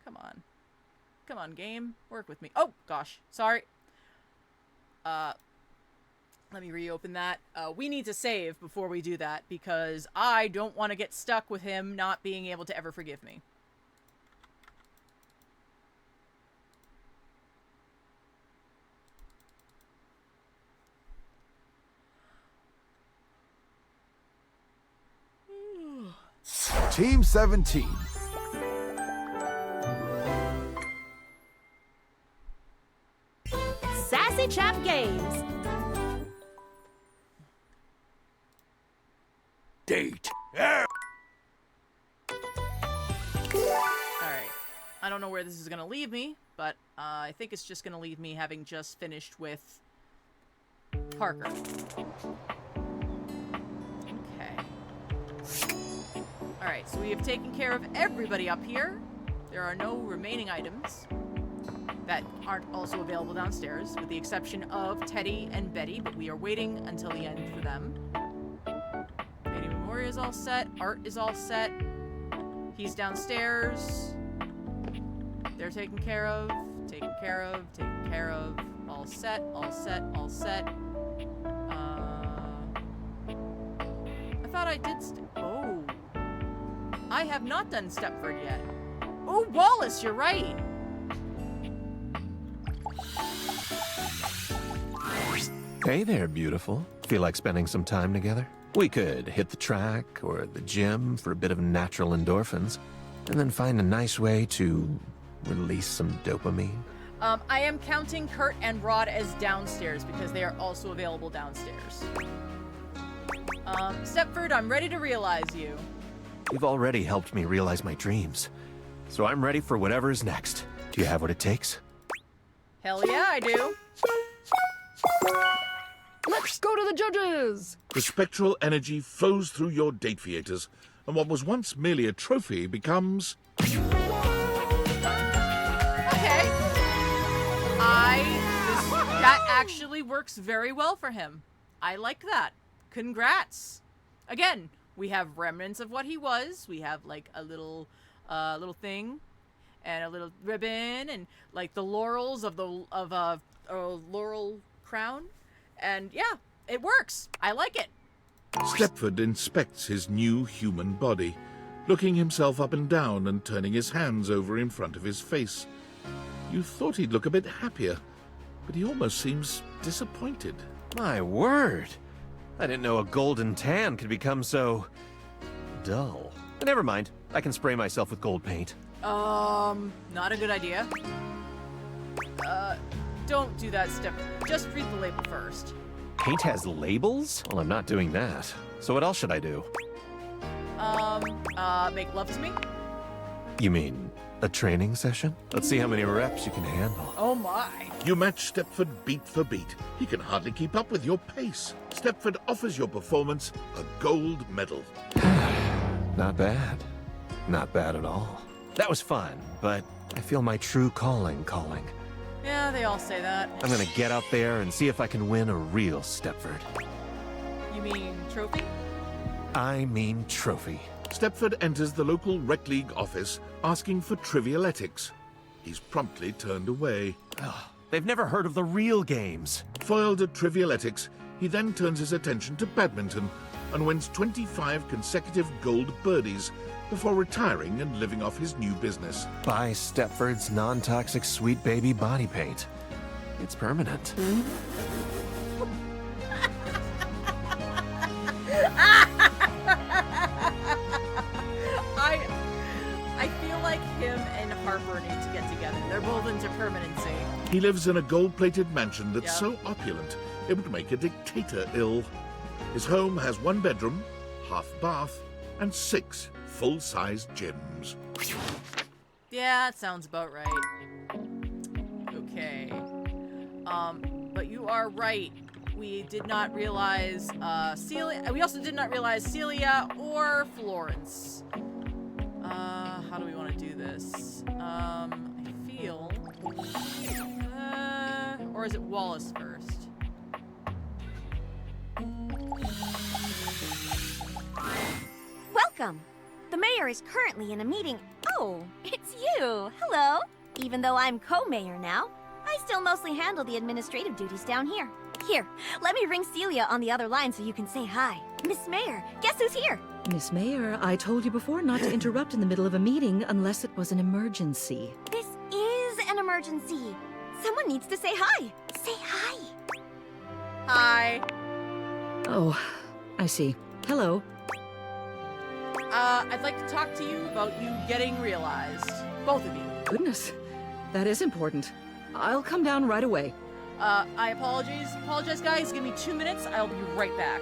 Come on. Come on, game. Work with me. Oh, gosh. Sorry. Let me reopen that. We need to save before we do that, because I don't want to get stuck with him not being able to ever forgive me. Team 17. Sassy Chap Games. Date. Alright. I don't know where this is going to leave me, but I think it's just going to leave me having just finished with Parker. Alright, so we have taken care of everybody up here. There are no remaining items that aren't also available downstairs, with the exception of Teddy and Betty, but we are waiting until the end for them. Betty Memoria is all set. Art is all set. He's downstairs. They're taken care of. Taken care of. Taken care of. All set. All set. All set. I thought I did oh. I have not done Stepford yet. Oh, Wallace, you're right. Hey there, beautiful. Feel like spending some time together? We could hit the track or the gym for a bit of natural endorphins, and then find a nice way to release some dopamine. I am counting Kurt and Rod as downstairs because they are also available downstairs. Stepford, I'm ready to realize you. You've already helped me realize my dreams, so I'm ready for whatever is next. Do you have what it takes? Hell yeah, I do. Let's go to the judges! The spectral energy flows through your date theaters, and what was once merely a trophy becomes... Okay. That actually works very well for him. I like that. Congrats. Again, we have remnants of what he was. We have like a little thing and a little ribbon and like the laurels of a laurel crown. And yeah, it works. I like it. Stepford inspects his new human body, looking himself up and down and turning his hands over in front of his face. You thought he'd look a bit happier, but he almost seems disappointed. My word! I didn't know a golden tan could become so... dull. But never mind. I can spray myself with gold paint. Not a good idea. Don't do that, Stepford. Just read the label first. Paint has labels? Well, I'm not doing that. So what else should I do? Make love to me? You mean a training session? Let's see how many reps you can handle. Oh my. You match Stepford beat for beat. He can hardly keep up with your pace. Stepford offers your performance a gold medal. Not bad. Not bad at all. That was fun, but I feel my true calling. Yeah, they all say that. I'm gonna get out there and see if I can win a real Stepford. You mean trophy? I mean trophy. Stepford enters the local rec league office asking for Trivialetics. He's promptly turned away. They've never heard of the real games. Foiled at Trivialetics, he then turns his attention to badminton and wins 25 consecutive gold birdies before retiring and living off his new business. Buy Stepford's non-toxic Sweet Baby body paint. It's permanent. I feel like him and Harper need to get together. They're both into permanency. He lives in a gold-plated mansion that's Yep. so opulent it would make a dictator ill. His home has 1 bedroom, half bath, and 6 full-sized gyms. Yeah, that sounds about right. Okay. But you are right. We did not realize Celia. We also did not realize Celia or Florence. How do we want to do this? I feel. Or is it Wallace first? Welcome. The mayor is currently in a meeting. Oh, it's you. Hello. Even though I'm co-mayor now, I still mostly handle the administrative duties down here. Here, let me ring Celia on the other line so you can say hi. Miss Mayor, guess who's here? Miss Mayor, I told you before not to interrupt in the middle of a meeting unless it was an emergency. This is an emergency. Someone needs to say hi. Say hi. Hi. Oh, I see. Hello. I'd like to talk to you about you getting realized. Both of you. Goodness, that is important. I'll come down right away. I apologize, guys. Give me 2 minutes. I'll be right back.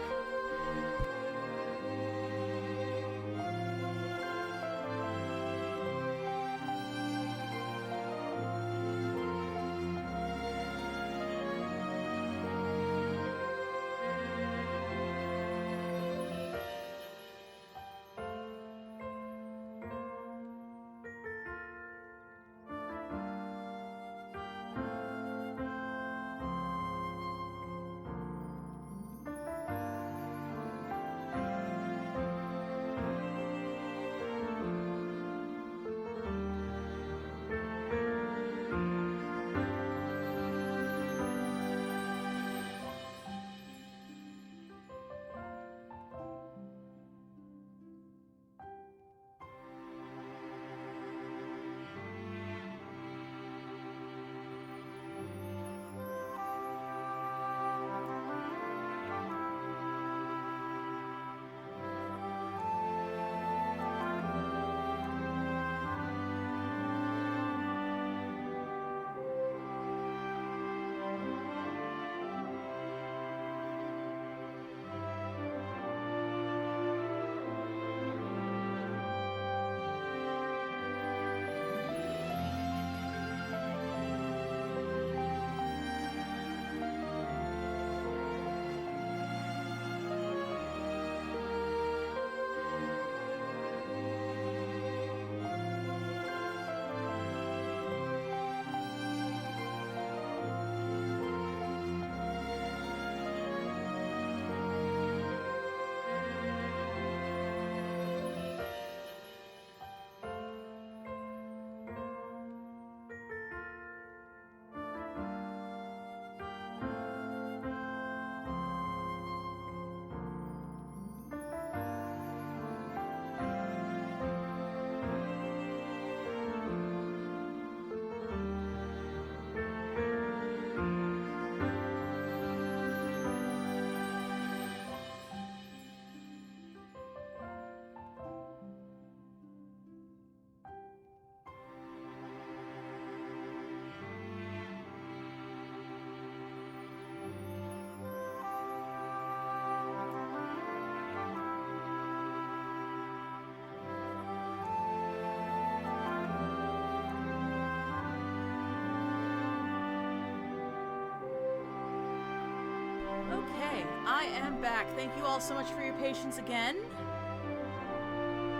Okay, I am back. Thank you all so much for your patience again.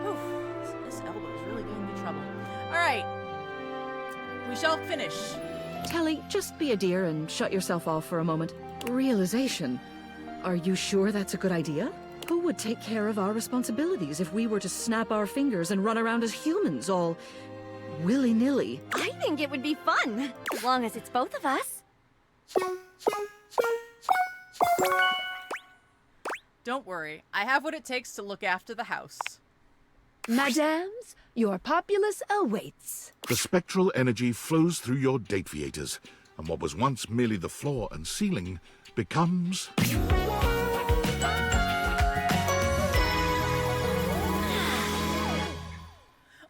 Whew, this elbow is really giving me trouble. All right, we shall finish. Telly, just be a dear and shut yourself off for a moment. Realization. Are you sure that's a good idea? Who would take care of our responsibilities if we were to snap our fingers and run around as humans, all willy-nilly? I think it would be fun, as long as it's both of us. Don't worry, I have what it takes to look after the house. Madams, your populace awaits. The spectral energy flows through your Dateviators, and what was once merely the floor and ceiling becomes...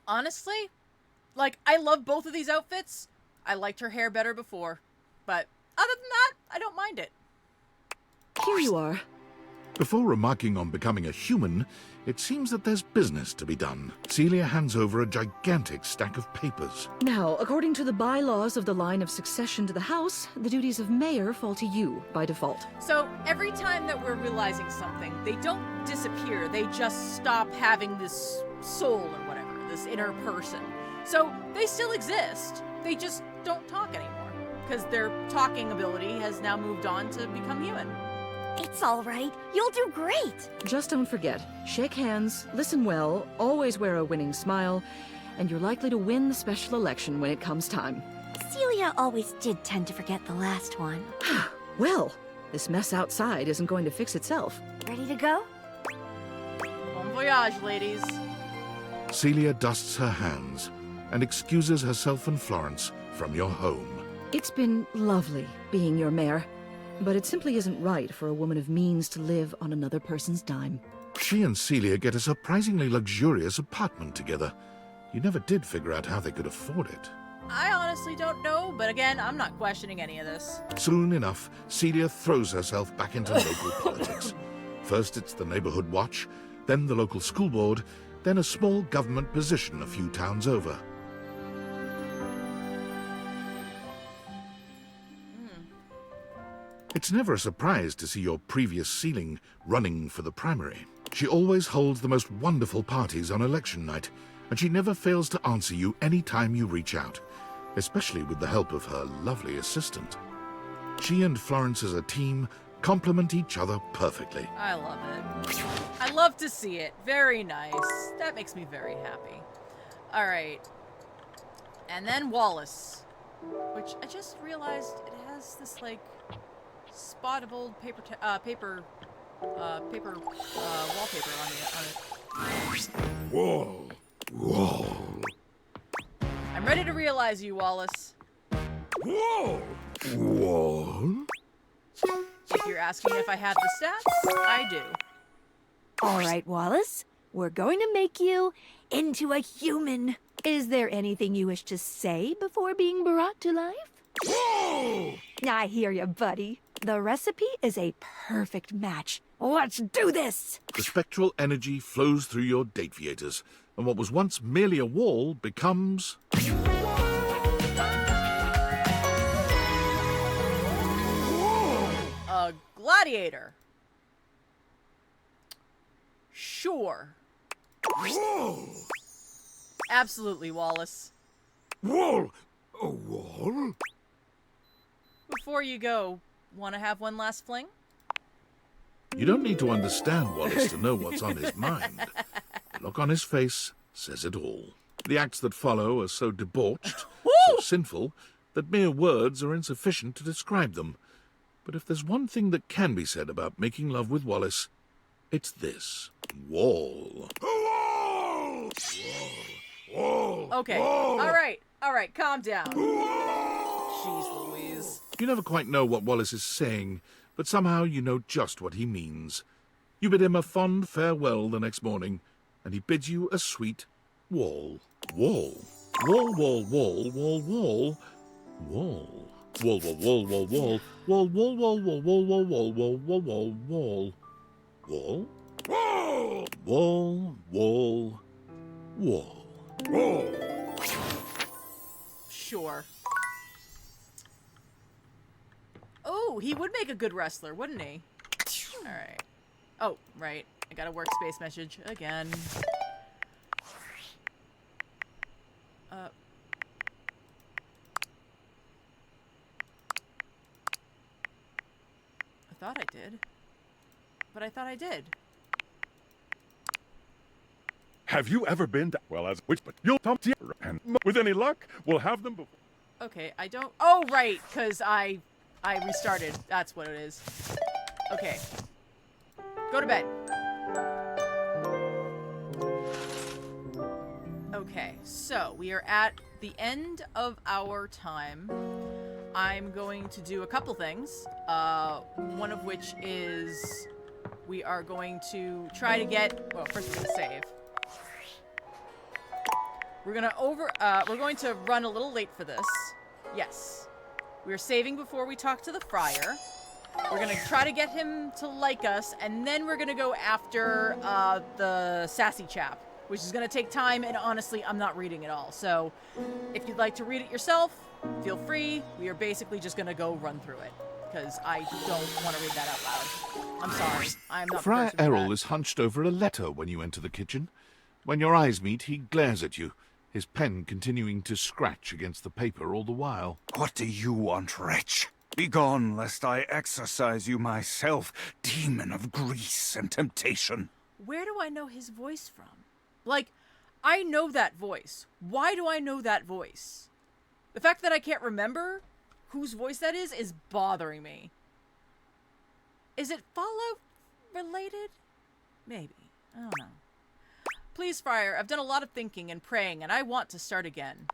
Honestly, like, I love both of these outfits. I liked her hair better before. But other than that, I don't mind it. Here you are. Before remarking on becoming a human, it seems that there's business to be done. Celia hands over a gigantic stack of papers. Now, according to the bylaws of the line of succession to the house, the duties of mayor fall to you by default. So every time that we're realizing something, they don't disappear. They just stop having this soul or whatever, this inner person. So they still exist. They just don't talk anymore because their talking ability has now moved on to become human. It's all right. You'll do great. Just don't forget, shake hands, listen well, always wear a winning smile, and you're likely to win the special election when it comes time. Celia always did tend to forget the last one. Well, this mess outside isn't going to fix itself. Ready to go? Bon voyage, ladies. Celia dusts her hands and excuses herself and Florence from your home. It's been lovely being your mayor, but it simply isn't right for a woman of means to live on another person's dime. She and Celia get a surprisingly luxurious apartment together. You never did figure out how they could afford it. I honestly don't know, but again, I'm not questioning any of this. Soon enough, Celia throws herself back into local politics. First it's the neighborhood watch, then the local school board, then a small government position a few towns over. It's never a surprise to see your previous ceiling running for the primary. She always holds the most wonderful parties on election night, and she never fails to answer you any time you reach out, especially with the help of her lovely assistant. She and Florence as a team complement each other perfectly. I love it. I love to see it. Very nice. That makes me very happy. All right. And then Wallace, which I just realized it has this, like, spot of old paper wallpaper on it. Wall. Wall. I'm ready to realize you, Wallace. Wall. Wall. If you're asking if I have the stats, I do. All right, Wallace. We're going to make you into a human. Is there anything you wish to say before being brought to life? Whoa! I hear you, buddy. The recipe is a perfect match. Let's do this! The spectral energy flows through your Dateviators, and what was once merely a wall becomes... A gladiator. Sure. Whoa! Absolutely, Wallace. Wall! A wall? Before you go, want to have one last fling? You don't need to understand Wallace to know what's on his mind. The look on his face says it all. The acts that follow are so debauched, so sinful, that mere words are insufficient to describe them. But if there's one thing that can be said about making love with Wallace, it's this. Wall. Wall! Wall! Okay. Wall! All right, calm down. Jeez Louise. You never quite know what Wallace is saying, but somehow you know just what he means. You bid him a fond farewell the next morning, and he bids you a sweet wall. Wall. Wall, wall, wall, wall, wall. Wall. Wall, wall, wall, wall, wall. Wall, wall, wall, wall, wall, wall, wall, wall, wall, wall, wall. Wall? Wall! Wall, wall, wall. Wall! Sure. Oh, he would make a good wrestler, wouldn't he? All right. Oh, right. I got a workspace message again. I thought I did. But I thought I did. Have you ever been to... Well, as which... But you'll come here, and with any luck, we'll have them before... Okay, I don't... Oh, right, because I restarted. That's what it is. Okay. Go to bed. Okay, so we are at the end of our time. I'm going to do a couple things. One of which is we are going to try to get. Well, first we're gonna save. We're going to run a little late for this. Yes, we're saving before we talk to the friar. We're gonna try to get him to like us, and then we're gonna go after the sassy chap, which is gonna take time, and honestly, I'm not reading it all. So, if you'd like to read it yourself, feel free. We are basically just gonna go run through it, because I don't want to read that out loud. I'm sorry. I'm not Friar prepared for Errol that. is hunched over a letter when you enter the kitchen. When your eyes meet, he glares at you, his pen continuing to scratch against the paper all the while. What do you want, wretch? Begone, lest I exorcise you myself, demon of grease and temptation. Where do I know his voice from? Like, I know that voice. Why do I know that voice? The fact that I can't remember whose voice that is bothering me. Is it Fallout related? Maybe. I don't know. Please, Friar, I've done a lot of thinking and praying, and I want to start again.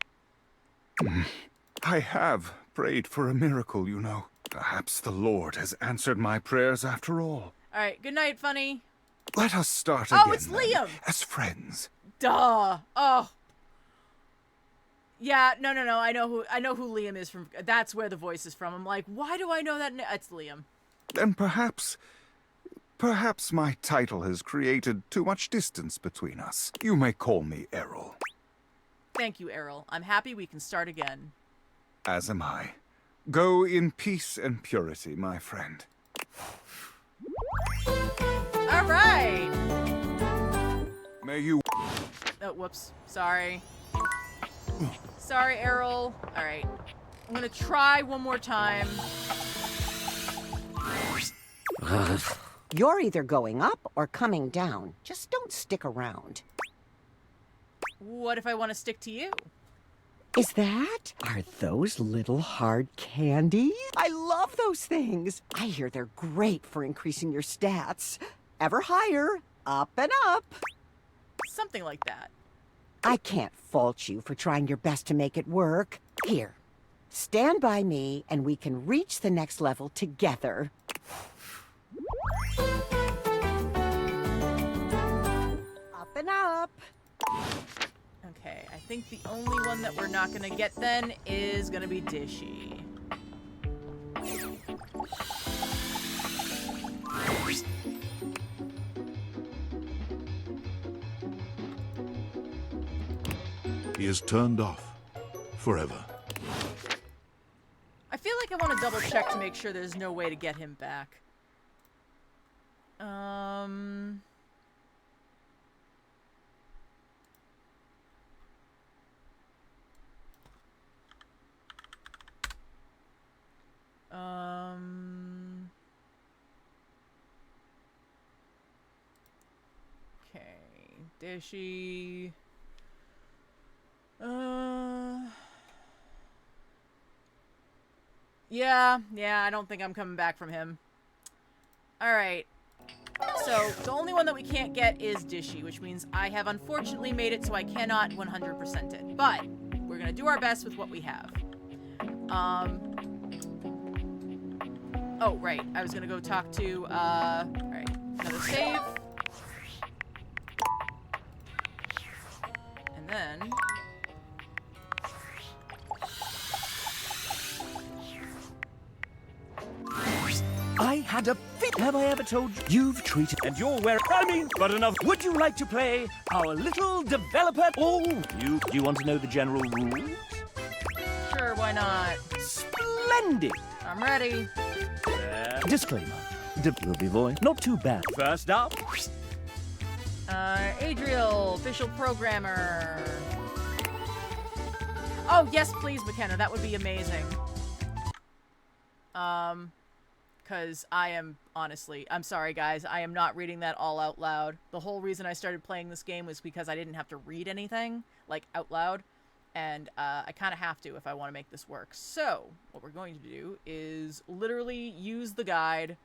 I have prayed for a miracle, you know. Perhaps the Lord has answered my prayers after all. Alright, good night, Funny. Let us start again. Oh, it's then, Liam! as friends. Duh. Oh. Yeah, no. I know who Liam is from. That's where the voice is from. I'm like, why do I know that? It's Liam. Then perhaps my title has created too much distance between us. You may call me Errol. Thank you, Errol. I'm happy we can start again. As am I. Go in peace and purity, my friend. All right. May you... Oh, whoops. Sorry. Sorry, Errol. All right. I'm gonna try one more time. You're either going up or coming down. Just don't stick around. What if I want to stick to you? Is that? Are those little hard candies? I love those things. I hear they're great for increasing your stats. Ever higher, up and up. Something like that. I can't fault you for trying your best to make it work. Here, stand by me and we can reach the next level together. Up and up. Okay, I think the only one that we're not gonna get then is gonna be Dishy. He is turned off. Forever. I feel like I want to double check to make sure there's no way to get him back. Okay, Dishy. Yeah, I don't think I'm coming back from him. Alright. So, the only one that we can't get is Dishy, which means I have unfortunately made it so I cannot 100% it. But, we're gonna do our best with what we have. Oh, right. I was gonna go talk to, alright. Another save. And then... I had a fit. Have I ever told you? You've treated. And you're where. I mean, but enough. Would you like to play our little developer? Oh, you want to know the general rules? Sure, why not? Splendid. I'm ready. Disclaimer. Will be voiced. Not too bad. First up. Adriel, official programmer. Oh, yes, please, McKenna. That would be amazing. Because I am, honestly, I'm sorry, guys. I am not reading that all out loud. The whole reason I started playing this game was because I didn't have to read anything, like, out loud. And I kind of have to if I want to make this work. So, what we're going to do is literally use the guide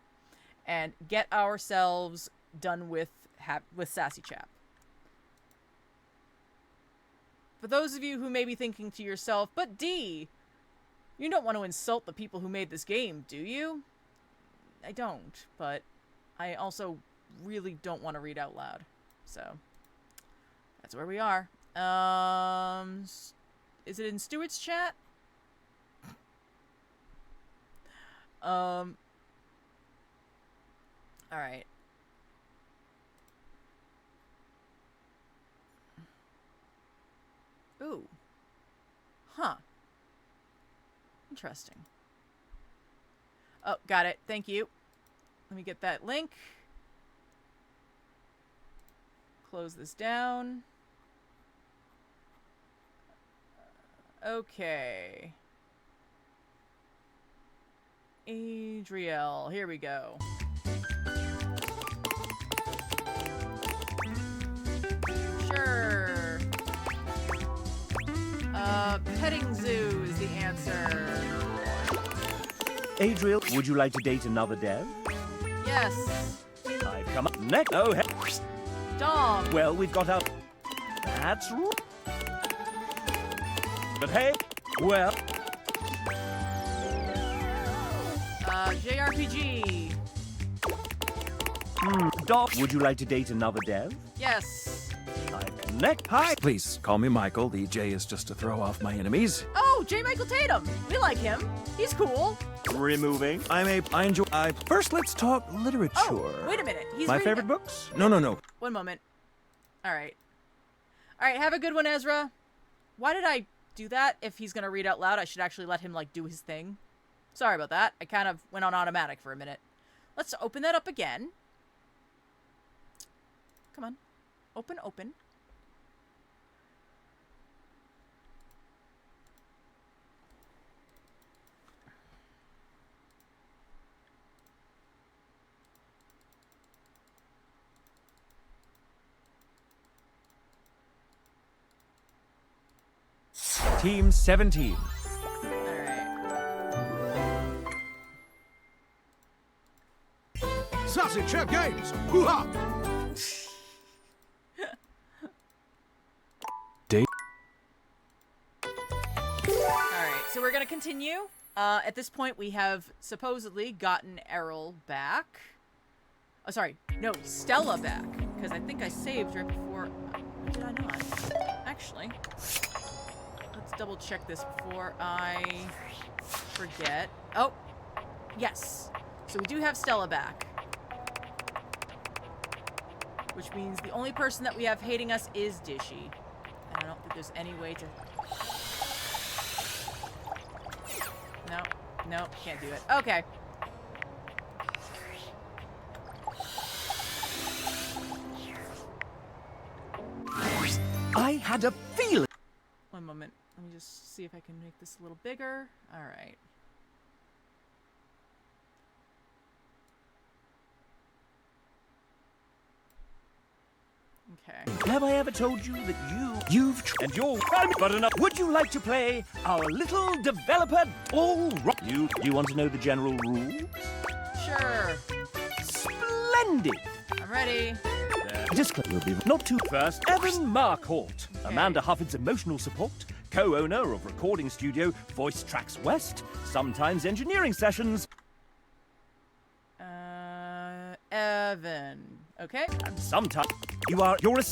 and get ourselves done with Sassy Chap. For those of you who may be thinking to yourself, but D, you don't want to insult the people who made this game, do you? I don't, but I also really don't want to read out loud. So, that's where we are. Is it in Stuart's chat? Alright. Ooh. Huh. Interesting. Oh, got it. Thank you. Let me get that link. Close this down. Okay. Adriel, here we go. Sure. Petting zoo is the answer. Adriel, would you like to date another dev? Yes. I've come up next. Oh, hey. Dom. Well, we've got our... That's right. But hey, well... JRPG. Doc, would you like to date another dev? Yes. I've next. Hi. Please call me Michael. The J is just to throw off my enemies. Oh, J. Michael Tatum. We like him. He's cool. Removing. I enjoy. First, let's talk literature. Oh, wait a minute. He's my reading favorite books? No. One moment. All right. Have a good one, Ezra. Why did I do that? If he's gonna read out loud, I should actually let him like do his thing. Sorry about that. I kind of went on automatic for a minute. Let's open that up again. Come on. Open. Team 17. Sausage Chef Games! Hoo-ha! Date. Alright, so we're gonna continue. At this point, we have supposedly gotten Errol back. Oh, sorry. No, Stella back. Because I think I saved right before... Or did I not? Actually, let's double check this before I forget. Oh, yes. So we do have Stella back. Which means the only person that we have hating us is Dishy. And I don't think there's any way to... No, can't do it. Okay. I had a feeling. One moment. Let me just see if I can make this a little bigger. All right. Okay. Have I ever told you that you've and you're but enough? Would you like to play our little developer? All right. You want to know the general rules? Sure. Splendid. I'm ready. Disclaimer will be not too first. Evan Marcourt, Amanda Hufford's emotional support, co-owner of recording studio Voice Tracks West, sometimes engineering sessions. Evan. Okay. And sometimes you're a...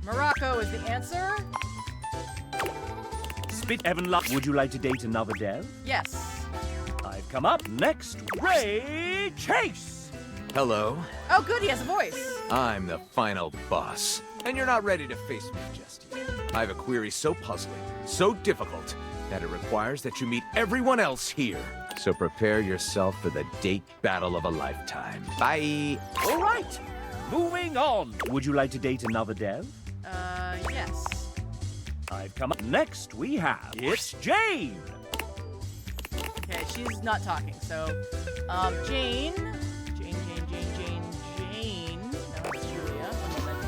Morocco is the answer. Spit Evan Luck. Would you like to date another dev? Yes. I've come up next. Ray Chase. Hello. Oh, good. He has a voice. I'm the final boss, and you're not ready to face me just yet. I have a query so puzzling, so difficult, that it requires that you meet everyone else here. So prepare yourself for the date battle of a lifetime. Bye. All right. Moving on. Would you like to date another dev? Yes. I've come up next. We have it's Jane. Okay, she's not talking. So, Jane. No, it's Julia. One moment.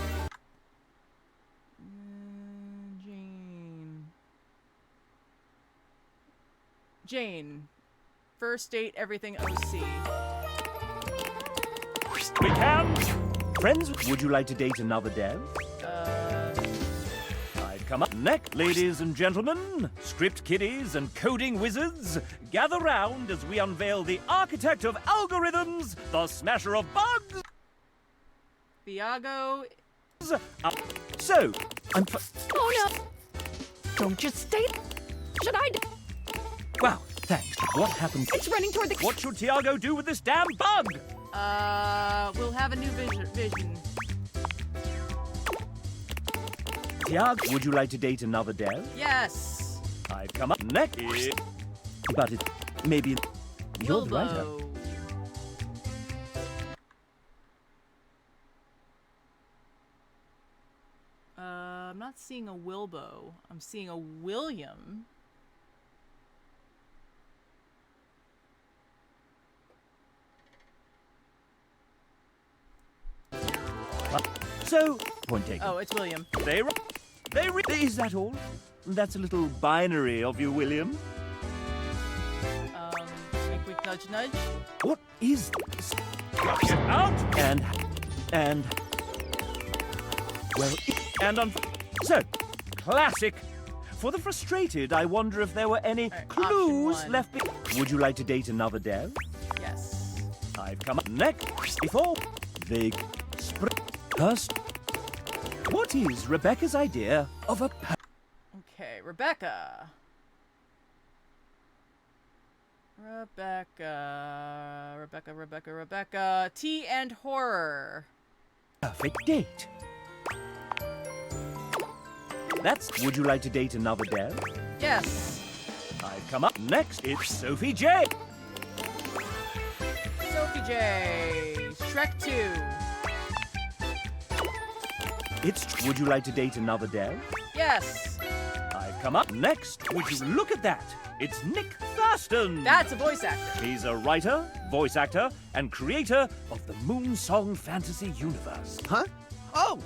Jane. First date, everything OC. We can. Friends, would you like to date another dev? come up next. Ladies and gentlemen, script kiddies and coding wizards, gather round as we unveil the architect of algorithms, the smasher of bugs. Viago. So, Oh no! Don't just stay. Should I? Wow, thanks. What happened? It's running toward the. What should Tiago do with this damn bug? We'll have a new vision. Tiago, would you like to date another dev? Yes. I've come up next. But it maybe you're the writer. Wilbo. I'm not seeing a Wilbo. I'm seeing a William. So, point taken. Oh, it's William. Is that all? That's a little binary of you, William. Wink, wink, nudge, nudge. What is this? Get out! So, classic. For the frustrated, I wonder if there were any clues left. Would you like to date another dev? Yes. I've come up next. Before vague first. What is Rebecca's idea of a? Okay, Rebecca. Rebecca. Tea and horror. Perfect date. Would you like to date another dev? Yes. I've come up next. It's Sophie J. Sophie J. Shrek 2. Would you like to date another dev? Yes. I've come up next. Would you look at that? It's Nick Thurston. That's a voice actor. He's a writer, voice actor, and creator of the Moonsong Fantasy Universe. Huh? Oh!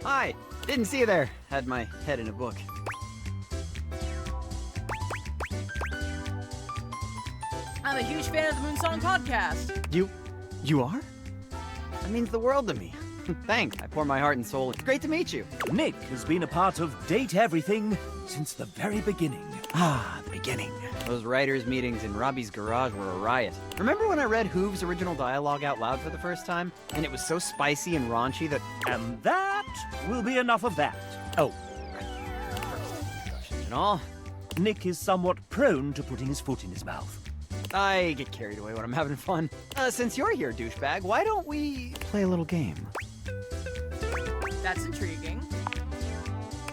Hi. Didn't see you there. Had my head in a book. I'm a huge fan of the Moonsong podcast. You are? That means the world to me. Thanks. I pour my heart and soul. It's great to meet you. Nick has been a part of Date Everything since the very beginning. Ah, the beginning. Those writers' meetings in Robbie's garage were a riot. Remember when I read Hoove's original dialogue out loud for the first time? And it was so spicy and raunchy that... And that will be enough of that. Oh, and all. Nick is somewhat prone to putting his foot in his mouth. I get carried away when I'm having fun. Since you're here, douchebag, why don't we play a little game? That's intriguing.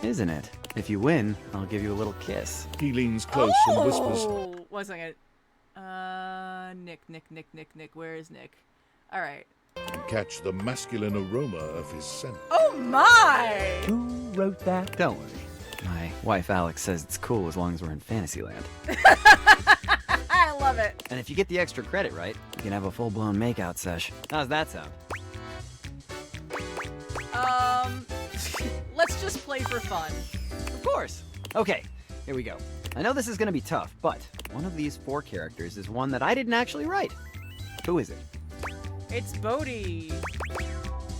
Isn't it? If you win, I'll give you a little kiss. He leans close and whispers. Oh, 1 second. Nick. Where is Nick? All right. And catch the masculine aroma of his scent. Oh my! Who wrote that? Don't worry. My wife Alex says it's cool as long as we're in Fantasyland. I love it. And if you get the extra credit right, you can have a full-blown makeout sesh. How's that sound? Let's just play for fun. Of course. Okay, here we go. I know this is gonna be tough, but one of these 4 characters is one that I didn't actually write. Who is it? It's Bodhi.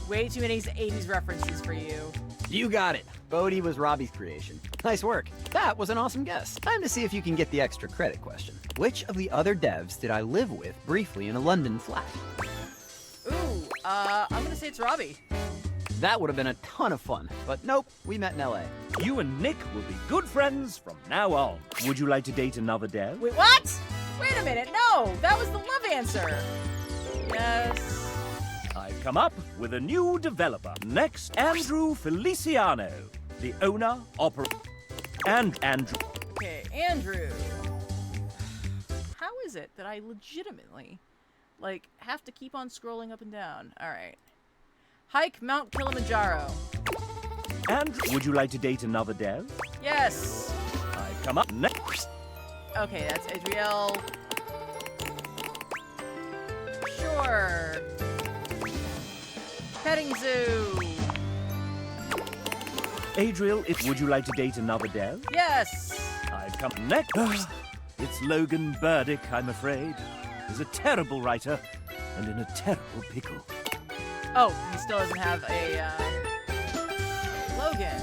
Way too many 80s references for you. You got it. Bodhi was Robbie's creation. Nice work. That was an awesome guess. Time to see if you can get the extra credit question. Which of the other devs did I live with briefly in a London flat? Ooh, I'm gonna say it's Robbie. That would have been a ton of fun, but nope, we met in LA. You and Nick will be good friends from now on. Would you like to date another dev? Wait, what? Wait a minute, no! That was the love answer! Yes. I've come up with a new developer. Next, Andrew Feliciano, the owner, operator, and Andrew. Okay, Andrew. How is it that I legitimately, have to keep on scrolling up and down? Alright. Hike Mount Kilimanjaro. Andrew, would you like to date another dev? Yes. I've come up next. Okay, that's Adriel. Sure. Petting zoo. Adriel, would you like to date another dev? Yes. I've come next. It's Logan Burdick, I'm afraid. He's a terrible writer and in a terrible pickle. Oh, he still doesn't have a, Logan.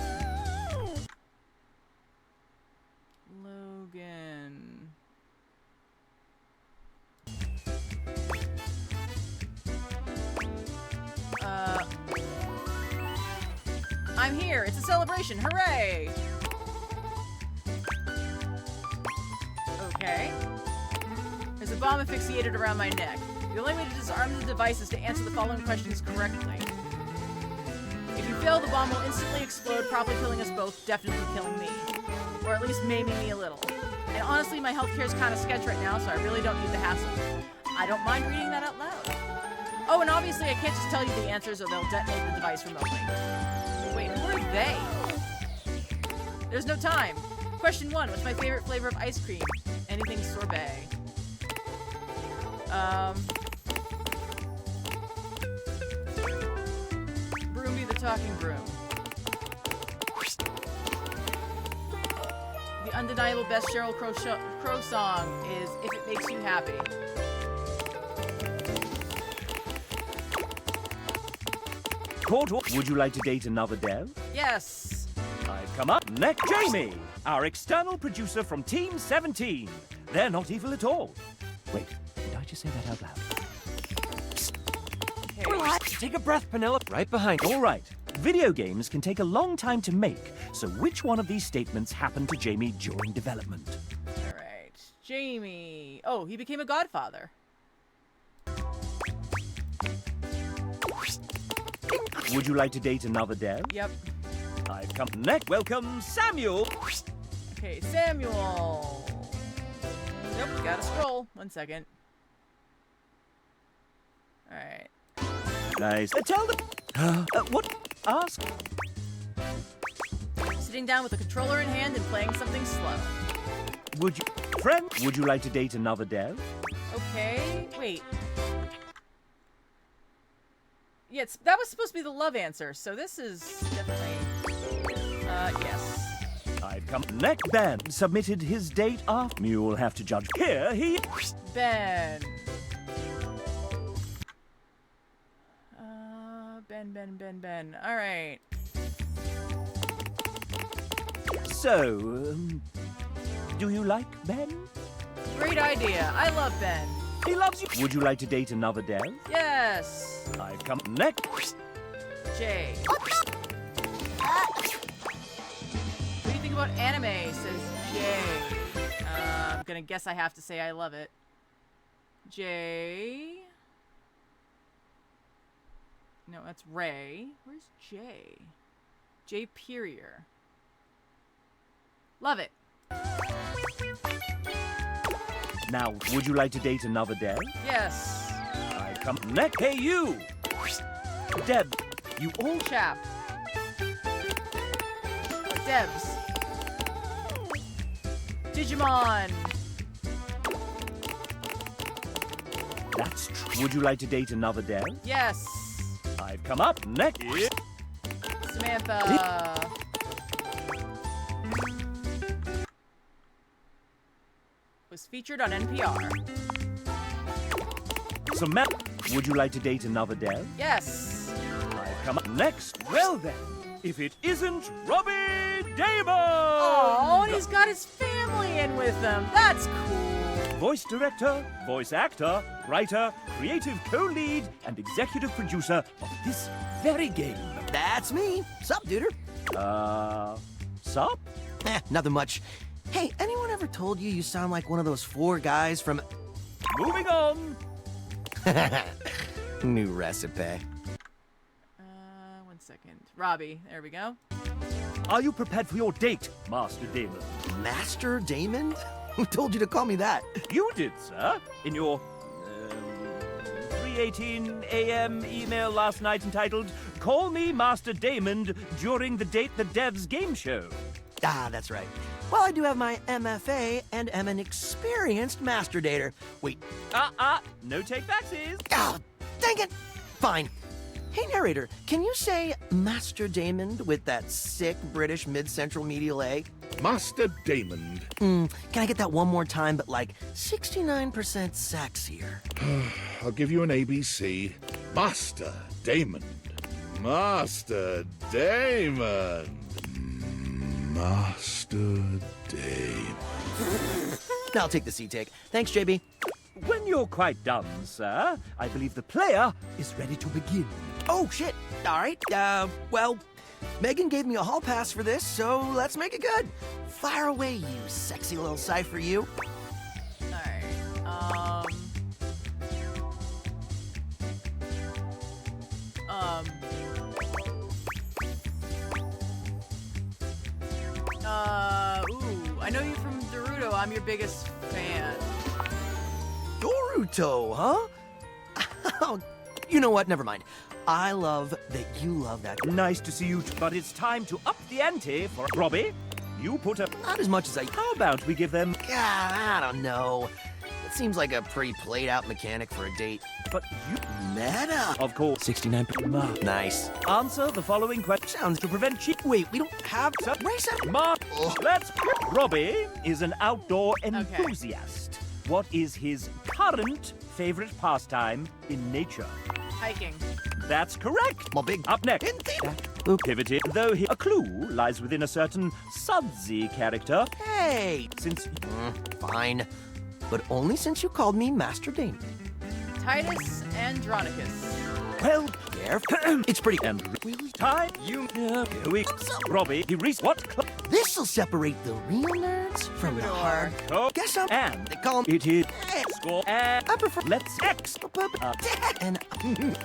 I'm here. It's a celebration. Hooray! Okay. There's a bomb asphyxiated around my neck. The only way to disarm the device is to answer the following questions correctly. If you fail, the bomb will instantly explode, probably killing us both, definitely killing me. Or at least maiming me a little. And honestly, my healthcare is kind of sketch right now, so I really don't need the hassle. I don't mind reading that out loud. Oh, and obviously I can't just tell you the answers or they'll detonate the device remotely. Wait, who are they? There's no time. Question 1, what's my favorite flavor of ice cream? Anything sorbet. Broomby the Talking Broom. The undeniable best Sheryl Crow song is If It Makes You Happy. Would you like to date another dev? Yes. I've come up next. Jamie, our external producer from Team 17. They're not evil at all. Wait, did I just say that out loud? Hey. Relax. Take a breath, Penelope. Right behind. All right. Video games can take a long time to make, so which one of these statements happened to Jamie during development? All right. Jamie. Oh, he became a godfather. Would you like to date another dev? Yep. I've come next. Welcome, Samuel. Okay, Samuel. Nope, gotta scroll. 1 second. Alright. Nice. Tell them. What? Ask. Sitting down with a controller in hand and playing something slow. Would you... Friend, would you like to date another dev? Okay, wait. Yeah, that was supposed to be the love answer, so this is definitely... yes. I've come next. Ben submitted his date after. You'll have to judge. Here he... Ben. Ben. Alright. So, do you like Ben? Great idea. I love Ben. He loves you. Would you like to date another dev? Yes. I've come next. Jay. What do you think about anime? Says Jay. I'm gonna guess I have to say I love it. Jay. No, that's Ray. Where's Jay? Jay Perrier. Love it. Now, would you like to date another Deb? Yes. I come next. Hey, you! Deb, you all... Chap. Debs. Digimon. That's true. Would you like to date another Deb? Yes. I've come up next. Samantha. Was featured on NPR. Samantha, would you like to date another Deb? Yes. I've come up next. Well then, if it isn't Robbie Damon! Oh, and he's got his family in with him. That's cool. Voice director, voice actor, writer, creative co-lead, and executive producer of this very game. That's me. Sup, duder? Sup? Nothing much. Hey, anyone ever told you sound like one of those four guys from... Moving on. New recipe. 1 second. Robbie, there we go. Are you prepared for your date, Master Damon? Master Damon? Who told you to call me that? You did, sir. In your 3:18 a.m. email last night entitled, "Call me Master Damon during the Date the Devs game show." Ah, that's right. Well, I do have my MFA and am an experienced master dater. Wait. No take-backsies. Oh, dang it. Fine. Hey, narrator, can you say Master Damon with that sick British mid-central medial A? Master Damon. Can I get that one more time, but like 69% sexier? I'll give you an ABC. Master Damon. Master Damon. Master Damon. I'll take the C-take. Thanks, JB. When you're quite done, sir, I believe the player is ready to begin. Oh, shit. All right. Well, Megan gave me a hall pass for this, so let's make it good. Fire away, you sexy little cipher, you. I know you from Naruto. I'm your biggest fan. Boruto, huh? Oh, you know what? Never mind. I love that you love that. Nice to see you, but it's time to up the ante for Robbie. You put up Not as much as I... How about we give them... Yeah, I don't know. It seems like a pretty played-out mechanic for a date. But you... Meta! Of course. 69... Nice. Answer the following questions to prevent cheat. Wait, we don't have... Race Let's... Robbie is an outdoor enthusiast. What is his current favorite pastime in nature? Hiking. That's correct. Well, big... Up next. Pivoted, though a clue lies within a certain Sudsy character. Hey! Since... Fine. But only since you called me Master Damien. Titus Andronicus. Well, it's pretty... And time you... we... Robbie, he what? This'll separate the real nerds from the hard... Guess I'm... And... They call It is... Score and... I prefer... Let's X. And...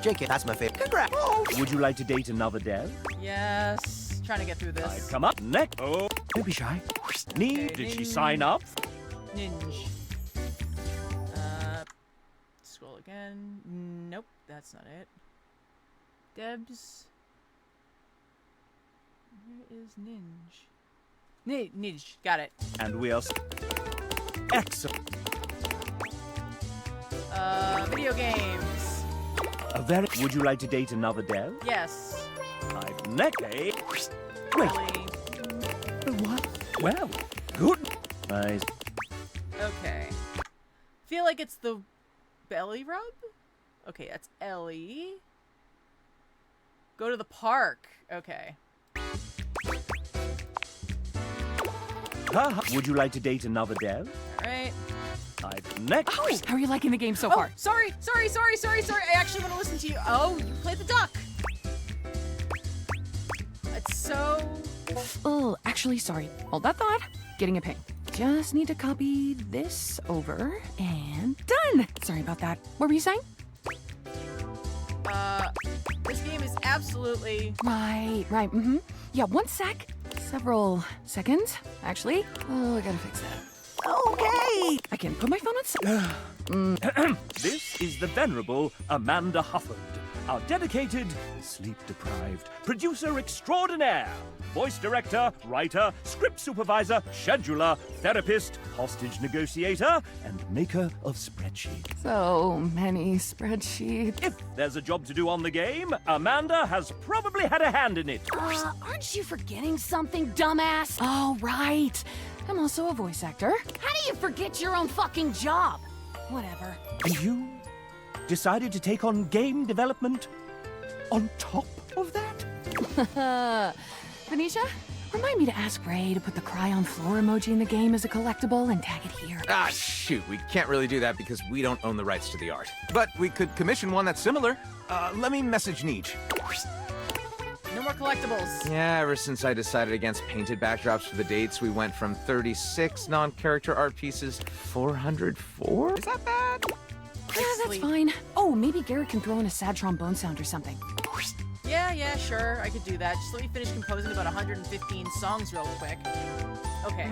JK, that's my favorite. Congrats. Would you like to date another dev? Yes. Trying to get through this. Come up next. Oh, don't be shy. Did she sign up? Ninja. Scroll again. Nope, that's not it. Debs. Where is Ninja? Ninja, got it. And we are... Excellent. Video games. Would you like to date another dev? Yes. Next. Really? What? Well, good. Nice. Okay. Feel like it's the belly rub? Okay, that's Ellie. Go to the park. Okay. Would you like to date another dev? Alright. Next. Oh, how are you liking the game so far? Sorry. I actually want to listen to you. Oh, you played the duck. It's so... Oh, actually, sorry. Hold that thought. Getting a ping. Just need to copy this over and done. Sorry about that. What were you saying? This game is absolutely... Right. Yeah, one sec. Several seconds, actually. Oh, I gotta fix that. Okay! I can put my phone on... This is the venerable Amanda Hufford, our dedicated, sleep-deprived producer extraordinaire, voice director, writer, script supervisor, scheduler, therapist, hostage negotiator, and maker of spreadsheets. So many spreadsheets. If there's a job to do on the game, Amanda has probably had a hand in it. Aren't you forgetting something, dumbass? Oh, right. I'm also a voice actor. How do you forget your own fucking job? Whatever. And you decided to take on game development on top of that? Venetia, remind me to ask Ray to put the cry on floor emoji in the game as a collectible and tag it here. Ah, shoot. We can't really do that because we don't own the rights to the art. But we could commission one that's similar. Let me message Neej. No more collectibles. Yeah, ever since I decided against painted backdrops for the dates, we went from 36 non-character art pieces to 404? Is that bad? Yeah, that's fine. Oh, maybe Garrett can throw in a sad trombone sound or something. Yeah, sure. I could do that. Just let me finish composing about 115 songs real quick. Okay.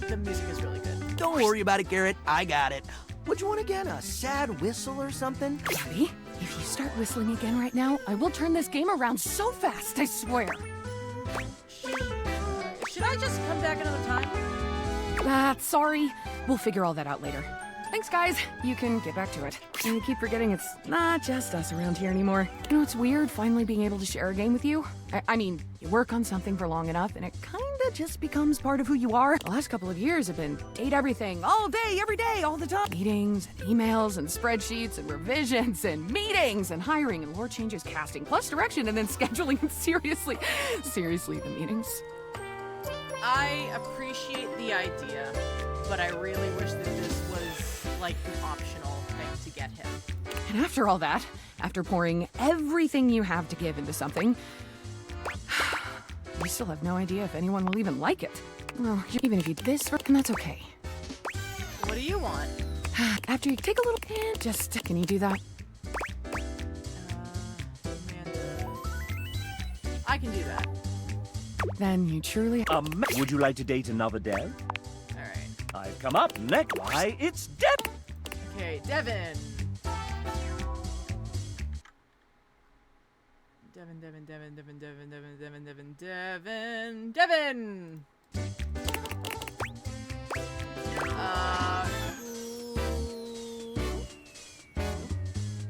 The music is really good. Don't worry about it, Garrett. I got it. Would you want again? A sad whistle or something? Buddy, if you start whistling again right now, I will turn this game around so fast, I swear. Should I just come back another time? Sorry. We'll figure all that out later. Thanks, guys. You can get back to it. I keep forgetting it's not just us around here anymore. You know, it's weird finally being able to share a game with you. I mean, you work on something for long enough, and it kinda just becomes part of who you are. The last couple of years have been date everything, all day, every day, all the time. Meetings, and emails, and spreadsheets, and revisions, and meetings, and hiring, and lore changes, casting, plus direction, and then scheduling, and seriously, the meetings. I appreciate the idea, but I really wish that this was like an optional thing to get him. And after all that, after pouring everything you have to give into something, You still have no idea if anyone will even like it. Well, even if you did this, that's okay. What do you want? After you take a little just can you do that? I can do that. Then you truly. Would you like to date another Dev? Alright. I've come up next. Why, it's Dev! Okay, Devin. Devin!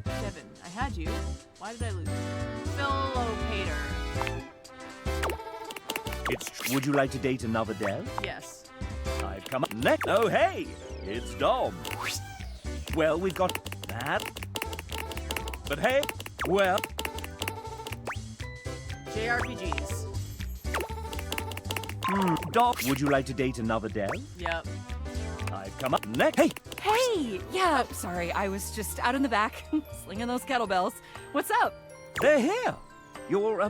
Devin, I had you. Why did I lose? Philopater. Would you like to date another Dev? Yes. I've come up next. Oh, hey! It's Dom. Well, we've got that. But hey, well... JRPGs. Dom, would you like to date another Dev? Yep. I've come up next. Hey! Hey! Yeah, sorry, I was just out in the back, slinging those kettlebells. What's up? They're here! Your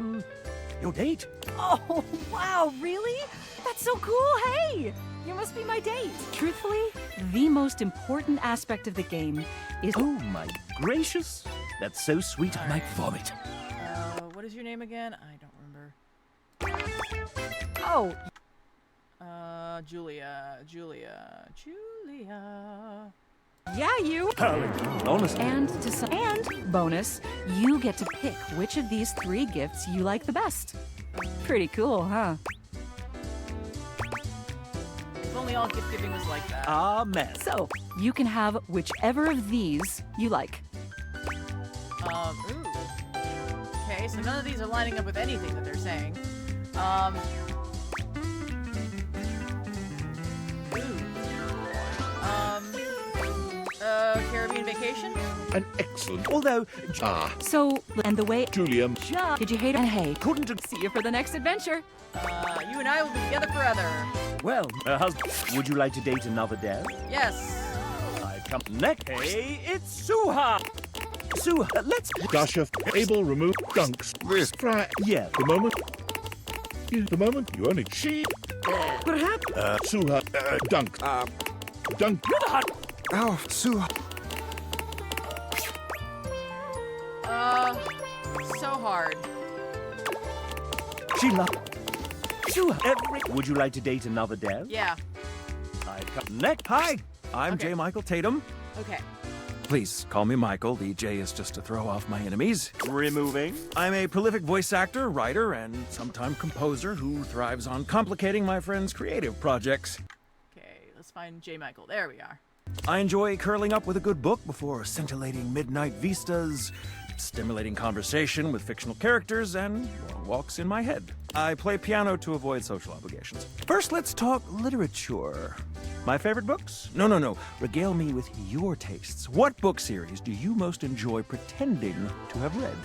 date. Oh, wow, really? That's so cool, hey! You must be my date. Truthfully, the most important aspect of the game is... Oh my gracious! That's so sweet I might vomit. What is your name again? I don't remember. Oh. Julia. Yeah, you. Honestly. And bonus, you get to pick which of these 3 gifts you like the best. Pretty cool, huh? If only all gift giving was like that. Amen. So, you can have whichever of these you like. Ooh. Okay, so none of these are lining up with anything that they're saying. Caribbean Vacation? An excellent. Although. So, and the way. Julia. Did you hate it? And hey, couldn't see you for the next adventure. You and I will be together forever. Well, husband, would you like to date another Dev? Yes. I've come next. Hey, it's Suha! Suha, let's... Dasha, Abel, remove dunks. This fry. Yeah. The moment you only she. Perhaps. Suha, dunk. Dunk. You're the hot. Oh, Suha. So hard. She loved... Suha, would you like to date another Dev? Yeah. I've come next. Hi, I'm J. Michael Tatum. Okay. Please call me Michael. The J is just to throw off my enemies. Removing. I'm a prolific voice actor, writer, and sometime composer who thrives on complicating my friends' creative projects. Okay, let's find J. Michael. There we are. I enjoy curling up with a good book before scintillating midnight vistas, stimulating conversation with fictional characters, and long walks in my head. I play piano to avoid social obligations. First, let's talk literature. My favorite books? No. Regale me with your tastes. What book series do you most enjoy pretending to have read?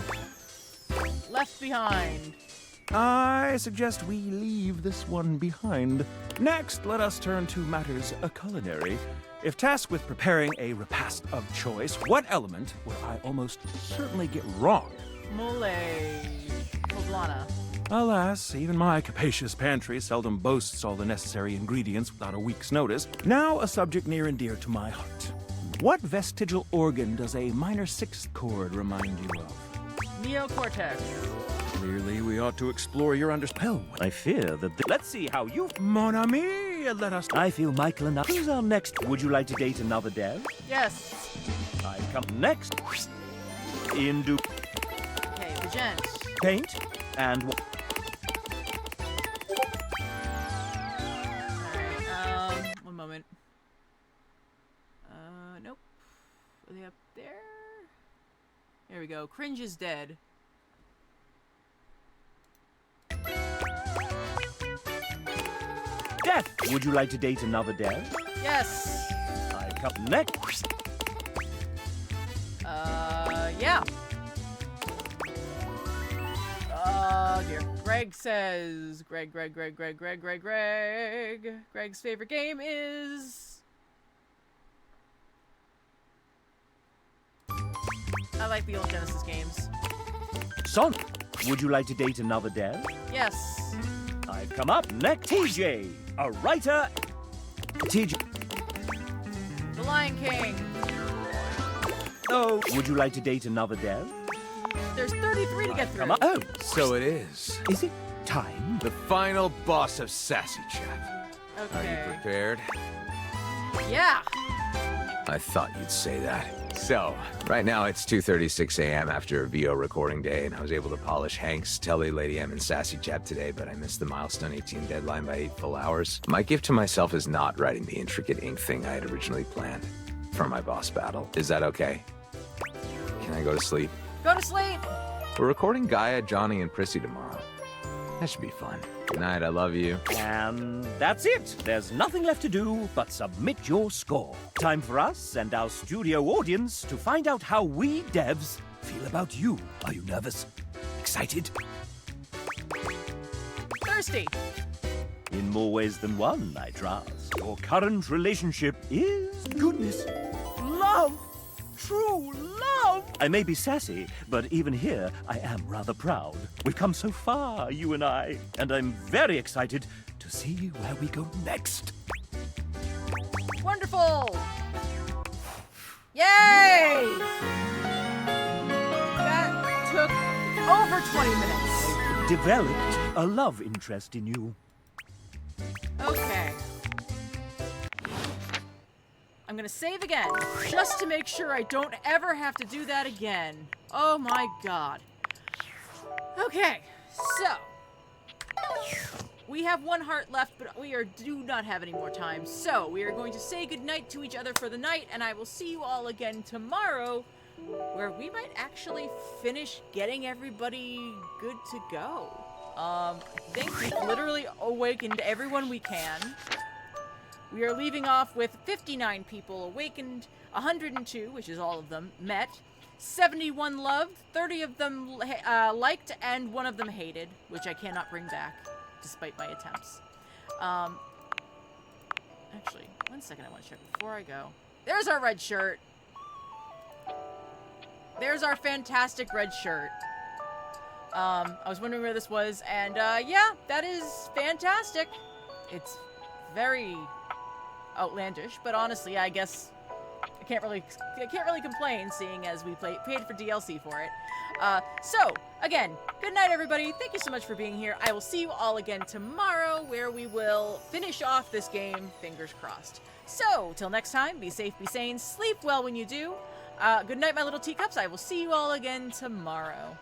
Left Behind. I suggest we leave this one behind. Next, let us turn to matters culinary. If tasked with preparing a repast of choice, what element would I almost certainly get wrong? Mole. Poblana. Alas, even my capacious pantry seldom boasts all the necessary ingredients without a week's notice. Now, a subject near and dear to my heart. What vestigial organ does a minor sixth chord remind you of? Neocortex. Clearly, we ought to explore your understanding. I fear that... Let's see how you... Mon ami, let us... I feel Michael enough. Who's our next? Would you like to date another Dev? Yes. I come next. Into... Okay, the gent. Paint and... Alright, one moment. Nope. Are they up there? There we go. Cringe is dead. Death! Would you like to date another Dev? Yes. I come next. Yeah. Oh dear. Greg says, Greg's favorite game is... I like the old Genesis games. Son, would you like to date another Dev? Yes. I've come up next. TJ, a writer. TJ. The Lion King. Oh, would you like to date another dev? There's 33 to get through. Come on. Oh, So it is. is it time? The final boss of Sassy Chap. Are you Okay. prepared? Yeah. I thought you'd say that. So, right now it's 2:36 a.m. after a VO recording day, and I was able to polish Hanks, Telly, Lady M, and Sassy Chap today, but I missed the milestone 18 deadline by 8 full hours. My gift to myself is not writing the intricate ink thing I had originally planned for my boss battle. Is that okay? Can I go to sleep? Go to sleep. We're recording Gaia, Johnny, and Prissy tomorrow. That should be fun. Good night, I love you. And that's it. There's nothing left to do but submit your score. Time for us and our studio audience to find out how we devs feel about you. Are you nervous? Excited? Thirsty. In more ways than one, I trust. Your current relationship is goodness, love, true love. I may be sassy, but even here, I am rather proud. We've come so far, you and I, and I'm very excited to see where we go next. Wonderful. Yay! That took over 20 minutes. Developed a love interest in you. Okay. I'm gonna save again, just to make sure I don't ever have to do that again. Oh my god. Okay, so. We have one heart left, but do not have any more time. So, we are going to say goodnight to each other for the night, and I will see you all again tomorrow, where we might actually finish getting everybody good to go. I think we've literally awakened everyone we can. We are leaving off with 59 people awakened, 102, which is all of them, met, 71 loved, 30 of them liked, and 1 of them hated, which I cannot bring back, despite my attempts. Actually, 1 second, I want to check before I go. There's our red shirt. There's our fantastic red shirt. I was wondering where this was, and yeah, that is fantastic. It's very outlandish, but honestly, I guess I can't really complain, seeing as we paid for DLC for it. So again, good night, everybody. Thank you so much for being here. I will see you all again tomorrow, where we will finish off this game. Fingers crossed. So till next time, be safe, be sane, sleep well when you do. Good night, my little teacups. I will see you all again tomorrow.